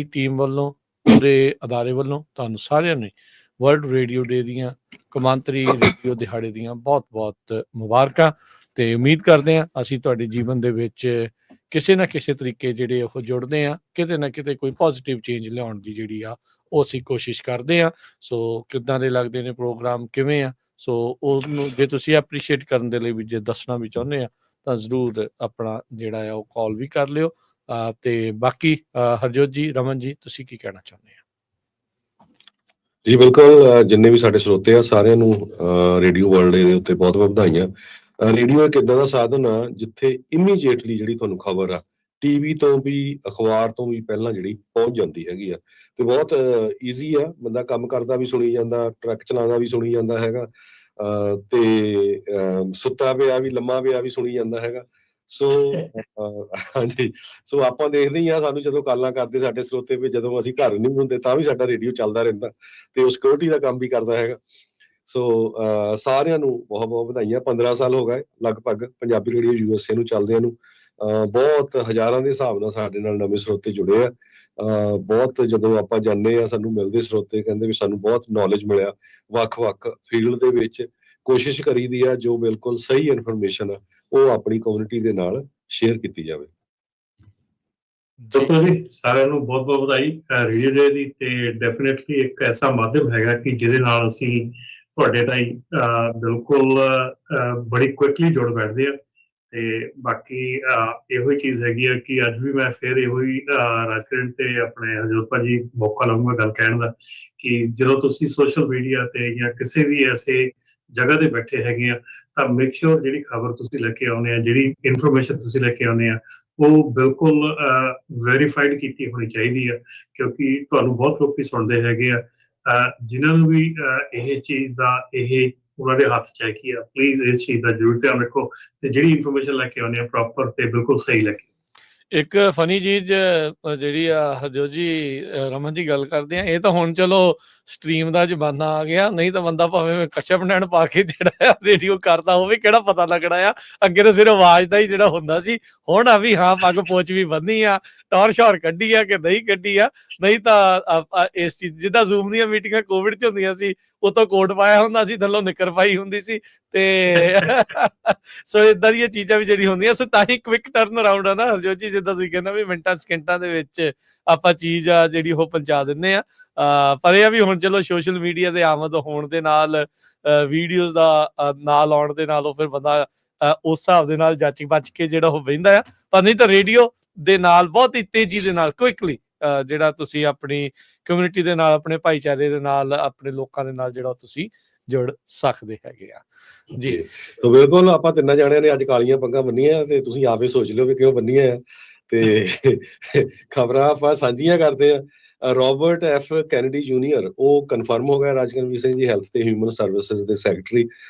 Team ਵੱਲੋਂ, ਪੂਰੇ ਅਦਾਰੇ ਵੱਲੋਂ ਤੁਹਾਨੂੰ ਸਾਰਿਆਂ ਨੂੰ ਵਰਲਡ ਰੇਡੀਓ ਡੇ ਦੀਆਂ, ਕੌਮਾਂਤਰੀ ਰੇਡੀਓ ਦਿਹਾੜੇ ਦੀਆਂ ਬਹੁਤ-ਬਹੁਤ ਮੁਬਾਰਕਾਂ। ਤੇ ਉਮੀਦ ਕਰਦੇ ਹਾਂ ਅਸੀਂ ਤੁਹਾਡੇ ਜੀਵਨ ਦੇ ਵਿੱਚ ਕਿਸੇ ਨਾ ਕਿਸੇ ਤਰੀਕੇ ਜਿਹੜੇ ਉਹ ਜੁੜਦੇ ਹਾਂ, ਕਿਤੇ ਨਾ ਕਿਤੇ ਕੋਈ ਪੋਜ਼ੀਟਿਵ ਚੇਂਜ ਲਿਆਉਣ ਦੀ ਜਿਹੜੀ ਆ ਉਹ ਅਸੀਂ ਕੋਸ਼ਿਸ਼ ਕਰਦੇ ਹਾਂ। ਸੋ ਕਿੱਦਾਂ ਦੇ ਲੱਗਦੇ ਨੇ ਪ੍ਰੋਗਰਾਮ, ਕਿਵੇਂ ਆ, ਸੋ ਉਹਨੂੰ ਜੇ ਤੁਸੀਂ ਐਪਰੀਸ਼ੀਏਟ ਕਰਨ ਦੇ ਲਈ ਵੀ ਜੇ ਦੱਸਣਾ ਵੀ ਚਾਹੁੰਦੇ ਆ ਤਾਂ ਜ਼ਰੂਰ ਆਪਣਾ ਜਿਹੜਾ ਆ ਉਹ ਕਾਲ ਵੀ ਕਰ ਲਿਓ। ਤੇ ਬਾਕੀ ਹਰਜੋਤ ਜੀ, ਰਮਨ ਜੀ, ਤੁਸੀਂ ਕੀ ਕਹਿਣਾ ਚਾਹੁੰਦੇ ਆ? ਜੀ ਬਿਲਕੁਲ, ਜਿੰਨੇ ਵੀ ਸਾਡੇ ਸਰੋਤੇ ਆ ਸਾਰਿਆਂ ਨੂੰ ਰੇਡੀਓ ਵਰਲਡ ਦੇ ਉੱਤੇ ਬਹੁਤ ਬਹੁਤ ਵਧਾਈਆਂ। ਰੇਡੀਓ ਇੱਕ ਇਦਾਂ ਦਾ ਸਾਧਨ ਆ ਜਿੱਥੇ ਇਮੀਡੀਏਟਲੀ ਜਿਹੜੀ ਤੁਹਾਨੂੰ ਖਬਰ ਆ ਟੀਵੀ ਤੋਂ ਵੀ, ਅਖਬਾਰ ਤੋਂ ਵੀ ਪਹਿਲਾਂ ਜਿਹੜੀ ਪਹੁੰਚ ਜਾਂਦੀ ਹੈਗੀ ਆ, ਤੇ ਬਹੁਤ ਈਜ਼ੀ ਆ। ਬੰਦਾ ਕੰਮ ਕਰਦਾ ਵੀ ਸੁਣੀ ਜਾਂਦਾ, ਟਰੱਕ ਚਲਾਉਂਦਾ ਵੀ ਸੁਣੀ ਜਾਂਦਾ ਹੈਗਾ, ਤੇ ਸੁੱਤਾ ਪਿਆ ਵੀ, ਲੰਮਾ ਪਿਆ ਵੀ ਸੁਣੀ ਜਾਂਦਾ ਹੈਗਾ। ਸੋ ਹਾਂਜੀ, ਸੋ ਆਪਾਂ ਦੇਖਦੇ ਹੀ ਆ, ਸਾਨੂੰ ਜਦੋਂ ਕਾਲਾਂ ਕਰਦੇ ਸਾਡੇ ਸਰੋਤੇ ਵੀ, ਜਦੋਂ ਅਸੀਂ ਘਰ ਨਹੀਂ ਹੁੰਦੇ ਤਾਂ ਵੀ ਸਾਡਾ ਰੇਡੀਓ ਚੱਲਦਾ ਰਹਿੰਦਾ ਤੇ ਉਹ ਸਿਕਿਉਰਿਟੀ ਦਾ ਕੰਮ ਵੀ ਕਰਦਾ ਹੈਗਾ। ਸੋ ਸਾਰਿਆਂ ਨੂੰ ਬਹੁਤ ਬਹੁਤ ਵਧਾਈਆਂ। 15 ਸਾਲ ਹੋ ਗਏ ਲਗਭਗ ਪੰਜਾਬੀ ਰੇਡੀਓ USA ਨੂੰ ਚੱਲਦਿਆਂ ਨੂੰ। ਬਹੁਤ ਹਜ਼ਾਰਾਂ ਦੇ ਹਿਸਾਬ ਨਾਲ ਸਾਡੇ ਨਾਲ ਨਵੇਂ ਸਰੋਤੇ ਜੁੜੇ ਆ। ਬਹੁਤ ਜਦੋਂ ਆਪਾਂ ਜਾਂਦੇ ਆ, ਸਾਨੂੰ ਮਿਲਦੇ ਸਰੋਤੇ ਕਹਿੰਦੇ ਵੀ ਸਾਨੂੰ ਬਹੁਤ ਨੌਲੇਜ ਮਿਲਿਆ ਵੱਖ-ਵੱਖ ਫੀਲਡ ਦੇ ਵਿੱਚ। ਕੋਸ਼ਿਸ਼ ਕਰੀਦੀ ਆ ਜੋ ਬਿਲਕੁਲ ਸਹੀ ਇਨਫੋਰਮੇਸ਼ਨ ਆ ਉਹ ਆਪਣੀ ਕਮਿਊਨਿਟੀ ਦੇ ਨਾਲ ਸ਼ੇਅਰ ਕੀਤੀ ਜਾਵੇ। ਬਿਲਕੁਲ ਜੀ, ਸਾਰਿਆਂ ਨੂੰ ਬਹੁਤ ਬਹੁਤ ਵਧਾਈ ਰੇਡੀਓ ਡੇ ਦੀ। ਤੇ ਡੈਫੀਨੇਟਲੀ ਇੱਕ ਐਸਾ ਮਾਧਿਅਮ ਹੈਗਾ ਕਿ ਜਿਹਦੇ ਨਾਲ ਅਸੀਂ ਤੁਹਾਡੇ ਤਾਈਂ ਬਿਲਕੁਲ ਬੜੀ ਕੁਇਕਲੀ ਜੁੜ ਬੈਠਦੇ ਆ। ਤੇ ਬਾਕੀ ਇਹੋ ਹੀ ਚੀਜ਼ ਹੈਗੀ ਆ ਕਿ ਅੱਜ ਵੀ ਮੈਂ ਫਿਰ ਇਹੋ ਹੀ ਰਾਜਕਿਰਨ ਤੇ ਆਪਣੇ ਹਰਜੋਤ ਭਾਜੀ ਮੌਕਾ ਲਵਾਂਗਾ ਗੱਲ ਕਹਿਣ ਦਾ ਕਿ ਜਦੋਂ ਤੁਸੀਂ ਸੋਸ਼ਲ ਮੀਡੀਆ ਤੇ ਜਾਂ ਕਿਸੇ ਵੀ ਐਸੇ ਜਗ੍ਹਾ ਤੇ ਬੈਠੇ ਹੈਗੇ ਆ ਤਾਂ ਮੇਕ ਸ਼ੋਰ ਜਿਹੜੀ ਖਬਰ ਤੁਸੀਂ ਲੈ ਕੇ ਆਉਂਦੇ ਆ, ਜਿਹੜੀ ਇਨਫੋਰਮੇਸ਼ਨ ਤੁਸੀਂ ਲੈ ਕੇ ਆਉਂਦੇ ਆ, ਉਹ ਬਿਲਕੁਲ ਵੈਰੀਫਾਈਡ ਕੀਤੀ ਹੋਣੀ ਚਾਹੀਦੀ ਆ। ਕਿਉਂਕਿ ਤੁਹਾਨੂੰ ਬਹੁਤ ਲੋਕੀ ਸੁਣਦੇ ਹੈਗੇ ਆ ਜਿਨ੍ਹਾਂ ਨੂੰ ਵੀ ਇਹ ਚੀਜ਼ ਦਾ ਇਹ ਉਹਨਾਂ ਦੇ ਹੱਥ 'ਚ ਹੈ ਕਿ ਪਲੀਜ਼ ਇਸ ਚੀਜ਼ ਦਾ ਜ਼ਰੂਰ ਧਿਆਨ ਰੱਖੋ ਤੇ ਜਿਹੜੀ ਇਨਫੋਰਮੇਸ਼ਨ ਲੈ ਕੇ ਆਉਂਦੇ ਆ ਪ੍ਰੋਪਰ ਤੇ ਬਿਲਕੁਲ ਸਹੀ ਲੈ ਕੇ। ਇੱਕ ਫਨੀ ਚੀਜ਼ ਜਿਹੜੀ ਆ ਹਰਜੋਤ ਜੀ, ਰਮਨ ਜੀ ਗੱਲ ਕਰਦੇ ਆ, ਇਹ ਤਾਂ ਹੁਣ ਚਲੋ ਸਟ੍ਰੀਮ ਦਾ ਜ਼ਮਾਨਾ ਆ ਗਿਆ, ਨਹੀਂ ਤਾਂ ਬੰਦਾ ਭਾਵੇਂ ਕੱਛਾ ਬਣਾਉਣ ਪਾ ਕੇ ਜਿਹੜਾ ਆ ਰੇਡੀਓ ਕਰਦਾ ਹੋਵੇ, ਕਿਹੜਾ ਪਤਾ ਲੱਗਣਾ ਆ। ਅੱਗੇ ਤਾਂ ਸਿਰਫ ਆਵਾਜ਼ ਦਾ ਹੀ ਜਿਹੜਾ ਹੁੰਦਾ ਸੀ, ਹੁਣ ਆ ਵੀ ਹਾਂ ਪੱਗ ਪੋਚ ਵੀ ਬੰਨੀ ਆ, ਟੌਰ ਸ਼ੌਰ ਕੱਢੀ ਆ ਕਿ ਨਹੀਂ ਕੱਢੀ ਆ। ਨਹੀਂ ਤਾਂ ਇਸ ਚੀਜ਼ ਜਿੱਦਾਂ ਜ਼ੂਮ ਦੀਆਂ ਮੀਟਿੰਗਾਂ ਕੋਵਿਡ 'ਚ ਹੁੰਦੀਆਂ ਸੀ, ਉਤੋਂ ਕੋਟ ਪਾਇਆ ਹੁੰਦਾ ਸੀ, ਥੱਲੋਂ ਨਿੱਕਰ ਪਾਈ ਹੁੰਦੀ ਸੀ। ਤੇ ਸੋ ਇਦਾਂ ਦੀਆਂ ਚੀਜ਼ਾਂ ਵੀ ਜਿਹੜੀ ਹੁੰਦੀਆਂ, ਸੋ ਤਾਂ ਹੀ ਕੁਇਕ ਟਰਨ ਅਰਾਊਂਡ ਆ ਨਾ ਹਰਜੋਤ ਜੀ, ਜਿੱਦਾਂ ਤੁਸੀਂ ਕਹਿੰਦੇ ਵੀ ਮਿੰਟਾਂ ਸਕਿੰਟਾਂ ਦੇ ਵਿੱਚ ਆਪਾਂ ਚੀਜ਼ ਆ ਜਿਹੜੀ ਉਹ ਪਹੁੰਚਾ ਦਿੰਦੇ ਆ। ਪਰ ਇਹ ਆ ਵੀ ਹੁਣ ਚਲੋ ਸੋਸ਼ਲ ਮੀਡੀਆ ਦੇ ਆਮਦ ਹੋਣ ਦੇ ਨਾਲ, ਵੀਡੀਓਜ਼ ਦਾ ਨਾਲ ਆਉਣ ਦੇ ਨਾਲ, ਉਹ ਫਿਰ ਬੰਦਾ ਉਸ ਹਿਸਾਬ ਦੇ ਨਾਲ ਜੱਚ ਬਚ ਕੇ ਜਿਹੜਾ ਉਹ ਬਹਿੰਦਾ ਆ। ਪਰ ਨਹੀਂ ਤਾਂ ਰੇਡੀਓ ਦੇ ਨਾਲ ਬਹੁਤ ਹੀ ਤੇਜ਼ੀ ਦੇ ਨਾਲ ਕੁਇਕਲੀ ਜਿਹੜਾ ਤੁਸੀਂ ਆਪਣੀ ਕਮਿਊਨਿਟੀ ਦੇ ਨਾਲ, ਆਪਣੇ ਭਾਈਚਾਰੇ ਦੇ ਨਾਲ, ਆਪਣੇ ਲੋਕਾਂ ਦੇ ਨਾਲ ਜਿਹੜਾ ਤੁਸੀਂ ਜੁੜ ਸਕਦੇ ਹੈਗੇ ਆ ਜੀ। ਬਿਲਕੁਲ, ਆਪਾਂ ਤਿੰਨਾਂ ਜਾਣਿਆਂ ਨੇ ਅੱਜ ਕਾਲੀਆਂ ਪੱਗਾਂ ਬੰਨੀਆਂ ਤੇ ਤੁਸੀਂ ਆਪੇ ਸੋਚ ਲਿਓ ਵੀ ਕਿਉਂ ਬੰਨੀਆਂ ਆ। ਤੇ ਖਬਰਾਂ ਆਪਾਂ ਸਾਂਝੀਆਂ ਕਰਦੇ ਆ। ਰੋਬਰਟ ਐਫ ਕੈਨੇਡੀ ਜੂਨੀਅਰ ਉਹ ਕਨਫਰਮ ਹੋ ਗਿਆ ਰਾਜਕਨਵੀਰ ਸਿੰਘ ਜੀ ਹੈਲਥ ਤੇ ਹਿਊਮਨ ਸਰਵਿਸਿਜ਼ ਦੇ ਸੈਕਟਰੀ।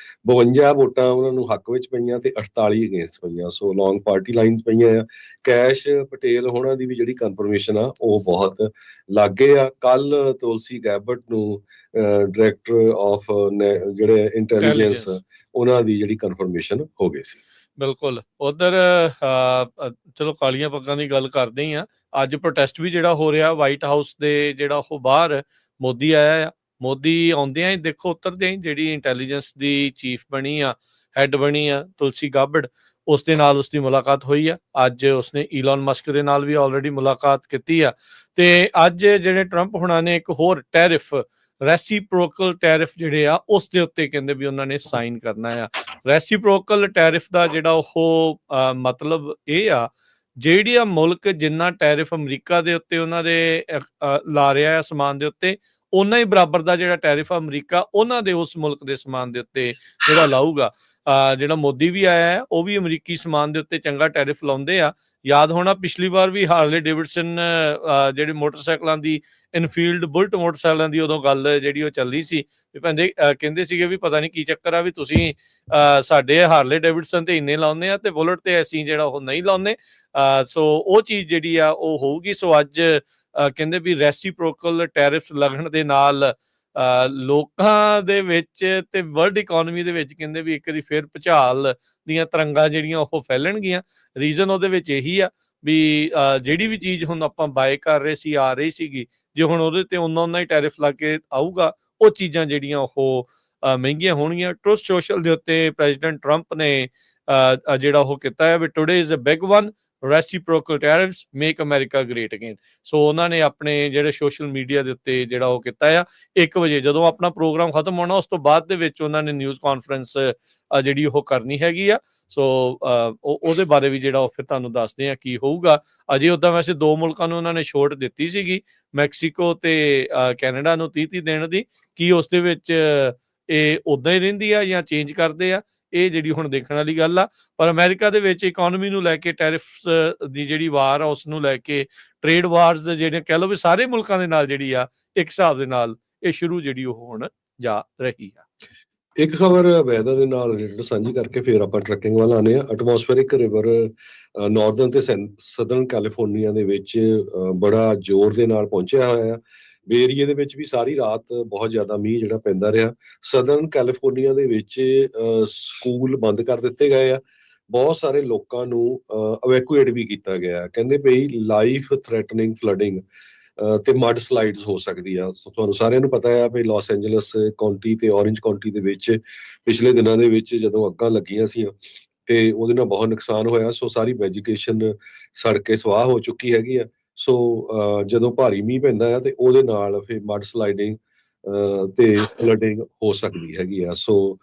52 ਵੋਟਾਂ ਉਹਨਾਂ ਨੂੰ ਹੱਕ ਵਿੱਚ ਪਈਆਂ ਤੇ 48 ਅਗੇਂਸਟ ਪਈਆਂ। ਸੋ ਲੌਂਗ ਪਾਰਟੀ ਲਾਈਨਸ ਪਈਆਂ ਆ। ਕੈਸ਼ ਪਟੇਲ ਹੋਣਾ ਦੀ ਵੀ ਜਿਹੜੀ ਕਨਫਰਮੇਸ਼ਨ ਆ ਉਹ ਬਹੁਤ ਲਾਗੇ ਆ। ਕੱਲ ਤੁਲਸੀ ਗੈਬਟ ਨੂੰ ਡਾਇਰੈਕਟਰ ਆਫ ਜਿਹੜੇ ਇੰਟੈਲੀਜੈਂਸ ਉਹਨਾਂ ਦੀ ਜਿਹੜੀ ਕਨਫਰਮੇਸ਼ਨ ਹੋ ਗਈ ਸੀ। ਬਿਲਕੁਲ। ਉਧਰ ਚਲੋ ਕਾਲੀਆਂ ਪੱਗਾਂ ਦੀ ਗੱਲ ਕਰਦੇ ਹੀ ਆ। ਅੱਜ ਪ੍ਰੋਟੈਸਟ ਵੀ ਜਿਹੜਾ ਹੋ ਰਿਹਾ ਵਾਈਟ ਹਾਊਸ ਦੇ ਜਿਹੜਾ ਉਹ ਬਾਹਰ ਮੋਦੀ ਆਇਆ ਆ। ਮੋਦੀ ਆਉਂਦਿਆਂ ਹੀ ਦੇਖੋ ਉਤਰਦਿਆਂ ਹੀ ਜਿਹੜੀ ਇੰਟੈਲੀਜੈਂਸ ਦੀ ਚੀਫ ਬਣੀ ਆ, ਹੈਡ ਬਣੀ ਆ ਤੁਲਸੀ ਗਾਬੜ, ਉਸ ਦੇ ਨਾਲ ਉਸਦੀ ਮੁਲਾਕਾਤ ਹੋਈ ਆ। ਅੱਜ ਉਸਨੇ ਈਲਨ ਮਸਕ ਦੇ ਨਾਲ ਵੀ ਆਲਰੇਡੀ ਮੁਲਾਕਾਤ ਕੀਤੀ ਆ। ਤੇ ਅੱਜ ਜਿਹੜੇ ਟਰੰਪ ਹੁਣਾਂ ਨੇ ਇੱਕ ਹੋਰ ਟੈਰਿਫ, ਰੈਸੀਪ੍ਰੋਕਲ ਟੈਰਿਫ ਜਿਹੜੇ ਆ ਉਸ ਦੇ ਉੱਤੇ ਕਹਿੰਦੇ ਵੀ ਉਹਨਾਂ ਨੇ ਸਾਈਨ ਕਰਨਾ ਆ। ਰੈਸੀਪ੍ਰੋਕਲ ਟੈਰਿਫ ਦਾ ਜਿਹੜਾ ਉਹ ਮਤਲਬ ਇਹ ਆ, ਜਿਹੜੀਆਂ ਮੁਲਕ ਜਿੰਨਾ ਟੈਰਿਫ ਅਮਰੀਕਾ ਦੇ ਉੱਤੇ ਉਹਨਾਂ ਦੇ ਲਾ ਰਿਹਾ ਆ ਸਮਾਨ ਦੇ ਉੱਤੇ, ਓਨਾ ਹੀ ਬਰਾਬਰ ਦਾ ਜਿਹੜਾ ਟੈਰਿਫ ਅਮਰੀਕਾ ਉਹਨਾਂ ਦੇ ਉਸ ਮੁਲਕ ਦੇ ਸਮਾਨ ਦੇ ਉੱਤੇ ਜਿਹੜਾ ਲਾਊਗਾ। ਜਿਹੜਾ ਮੋਦੀ ਵੀ ਆਇਆ ਹੈ ਉਹ ਵੀ ਅਮਰੀਕੀ ਸਮਾਨ ਦੇ ਉੱਤੇ ਚੰਗਾ ਟੈਰਿਫ ਲਾਉਂਦੇ ਆ। ਯਾਦ ਹੋਣਾ ਪਿਛਲੀ ਵਾਰ ਵੀ ਹਾਰਲੇ ਡੇਵਿਡਸਨ ਜਿਹੜੇ ਮੋਟਰਸਾਈਕਲਾਂ ਦੀ, ਇਨਫੀਲਡ ਬੁਲਟ ਮੋਟਰਸਾਈਕਲਾਂ ਦੀ ਉਦੋਂ ਗੱਲ ਜਿਹੜੀ ਉਹ ਚੱਲਦੀ ਸੀ ਵੀ ਕਹਿੰਦੇ ਸੀਗੇ ਵੀ ਪਤਾ ਨਹੀਂ ਕੀ ਚੱਕਰ ਆ ਵੀ ਤੁਸੀਂ ਸਾਡੇ ਹਾਰਲੇ ਡੇਵਿਡਸਨ ਤੇ ਇੰਨੇ ਲਾਉਂਦੇ ਆ ਤੇ ਬੁਲਟ ਤੇ ਅਸੀਂ ਜਿਹੜਾ ਉਹ ਨਹੀਂ ਲਾਉਂਦੇ। ਸੋ ਉਹ ਚੀਜ਼ ਜਿਹੜੀ ਆ ਉਹ ਹੋਊਗੀ। ਸੋ ਅੱਜ ਕਹਿੰਦੇ ਵੀ ਰੈਸੀਪ੍ਰੋਕਲ ਟੈਰਿਫ ਲੱਗਣ ਦੇ ਨਾਲ ਲੋਕਾਂ ਦੇ ਵਿੱਚ ਤੇ ਵਰਲਡ ਇਕੋਨਮੀ ਦੇ ਵਿੱਚ ਕਹਿੰਦੇ ਵੀ ਇੱਕ ਵਾਰੀ ਫਿਰ ਭੁਚਾਲ ਦੀਆਂ ਤਰੰਗਾਂ ਜਿਹੜੀਆਂ ਉਹ ਫੈਲਣਗੀਆਂ। ਰੀਜ਼ਨ ਉਹਦੇ ਵਿੱਚ ਇਹੀ ਆ, ਵੀ ਜਿਹੜੀ ਵੀ ਚੀਜ਼ ਹੁਣ ਆਪਾਂ ਬਾਏ ਕਰ ਰਹੇ ਸੀ, ਆ ਰਹੀ ਸੀਗੀ, ਜੇ ਹੁਣ ਉਹਦੇ ਤੇ ਉਹਨਾਂ ਹੀ ਟੈਰਿਫ ਲਾ ਕੇ ਆਊਗਾ, ਉਹ ਚੀਜ਼ਾਂ ਜਿਹੜੀਆਂ ਉਹ ਮਹਿੰਗੀਆਂ ਹੋਣਗੀਆਂ। ਟਰੁਥ ਸੋਸ਼ਲ ਦੇ ਉੱਤੇ ਪ੍ਰੈਜ਼ੀਡੈਂਟ ਟਰੰਪ ਨੇ ਜਿਹੜਾ ਉਹ ਕੀਤਾ ਹੈ ਵੀ today is a big one, reciprocal tariffs make America great again. So ਉਹਨਾਂ ਨੇ ਆਪਣੇ ਜਿਹੜੇ ਸੋਸ਼ਲ ਮੀਡੀਆ ਦੇ ਉੱਤੇ ਜਿਹੜਾ ਉਹ ਕੀਤਾ ਆ 1 ਵਜੇ ਜਦੋਂ ਆਪਣਾ ਪ੍ਰੋਗਰਾਮ ਖਤਮ ਹੋਣਾ, ਉਸ ਤੋਂ ਬਾਅਦ ਦੇ ਵਿੱਚ ਉਹਨਾਂ ਨੇ ਨਿਊਜ਼ ਕਾਨਫਰੰਸ ਜਿਹੜੀ ਉਹ ਕਰਨੀ ਹੈਗੀ ਆ। ਸੋ ਉਹਦੇ ਬਾਰੇ ਵੀ ਜਿਹੜਾ ਉਹ ਫਿਰ ਤੁਹਾਨੂੰ ਦੱਸਦੇ ਆ ਕੀ ਹੋਊਗਾ। ਅਜੇ ਉੱਦਾਂ ਵੈਸੇ 2 ਮੁਲਕਾਂ ਨੂੰ ਉਹਨਾਂ ਨੇ ਛੋਟ ਦਿੱਤੀ ਸੀਗੀ, ਮੈਕਸੀਕੋ ਤੇ ਕੈਨੇਡਾ ਨੂੰ 30 ਦਿਨ ਦੀ। ਕੀ ਉਸ ਦੇ ਵਿੱਚ ਇਹ ਉੱਦਾਂ ਹੀ ਰਹਿੰਦੀ ਆ ਜਾਂ ਚੇਂਜ ਕਰਦੇ ਆ, ਇਹ ਜਿਹੜੀ ਹੁਣ ਦੇਖਣ ਵਾਲੀ ਗੱਲ ਆ। ਪਰ ਅਮਰੀਕਾ ਦੇ ਵਿੱਚ ਇਕਨੋਮੀ ਨੂੰ ਲੈ ਕੇ, ਟੈਰਿਫਸ ਦੀ ਜਿਹੜੀ ਵਾਰ ਆ ਉਸ ਨੂੰ ਲੈ ਕੇ, ਟ੍ਰੇਡ ਵਾਰਸ ਜਿਹੜੇ ਕਹਿ ਲਓ ਵੀ ਸਾਰੇ ਮੁਲਕਾਂ ਦੇ ਨਾਲ ਜਿਹੜੀ ਆ ਇੱਕ ਹਿਸਾਬ ਦੇ ਨਾਲ ਇਹ ਸ਼ੁਰੂ ਜਿਹੜੀ ਉਹ ਹੁਣ ਜਾ ਰਹੀ ਆ। ਇੱਕ ਖਬਰ ਵੈਦਰ ਦੇ ਨਾਲ ਰਿਲੇਟਡ ਸਾਂਝੀ ਕਰਕੇ ਫਿਰ ਆਪਾਂ ਟਰੈਕਿੰਗ ਵੱਲ ਆਉਂਦੇ ਹਾਂ। ਐਟਮੋਸਫੇਰਿਕ ਰਿਵਰ ਨਾਰਦਰਨ ਤੇ ਸਦਰਨ ਕੈਲੀਫੋਰਨੀਆ ਦੇ ਵਿੱਚ ਬੜਾ ਜ਼ੋਰ ਦੇ ਨਾਲ ਪਹੁੰਚਿਆ ਹੋਇਆ ਆ। ਬੇ ਏਰੀਏ ਦੇ ਵਿੱਚ ਵੀ ਸਾਰੀ ਰਾਤ ਬਹੁਤ ਜ਼ਿਆਦਾ ਮੀਂਹ ਜਿਹੜਾ ਪੈਂਦਾ ਰਿਹਾ। ਸਦਰਨ ਕੈਲੀਫੋਰਨੀਆ ਦੇ ਵਿੱਚ ਸਕੂਲ ਬੰਦ ਕਰ ਦਿੱਤੇ ਗਏ ਆ। ਬਹੁਤ ਸਾਰੇ ਲੋਕਾਂ ਨੂੰ ਇਵੈਕੂਏਟ ਵੀ ਕੀਤਾ ਗਿਆ। ਕਹਿੰਦੇ ਬਈ ਲਾਈਫ ਥ੍ਰੈਟਨਿੰਗ ਫਲੱਡਿੰਗ ਤੇ ਮਡ ਸਲਾਈਡਸ ਹੋ ਸਕਦੀ ਆ। ਤੁਹਾਨੂੰ ਸਾਰਿਆਂ ਨੂੰ ਪਤਾ ਆ ਵੀ ਲਾਸ ਐਂਜਲਸ ਕਾਉਂਟੀ ਤੇ ਔਰੇਂਜ ਕਾਉਂਟੀ ਦੇ ਵਿੱਚ ਪਿਛਲੇ ਦਿਨਾਂ ਦੇ ਵਿੱਚ ਜਦੋਂ ਅੱਗਾਂ ਲੱਗੀਆਂ ਸੀ ਤੇ ਉਹਦੇ ਨਾਲ ਬਹੁਤ ਨੁਕਸਾਨ ਹੋਇਆ। ਸੋ ਸਾਰੀ ਵੈਜੀਟੇਸ਼ਨ ਸੜ ਕੇ ਸਵਾਹ ਹੋ ਚੁੱਕੀ ਹੈਗੀ ਆ। ਸੋ ਜਦੋਂ ਭਾਰੀ ਮੀਂਹ ਪੈਂਦਾ ਆ ਤੇ ਉਹਦੇ ਨਾਲ ਫਿਰ ਮਡ ਸਲਾਈਡਿੰਗ ਤੇ ਫਲੱਡਿੰਗ ਹੋ ਸਕਦੀ ਹੈਗੀ ਆ। ਸੋ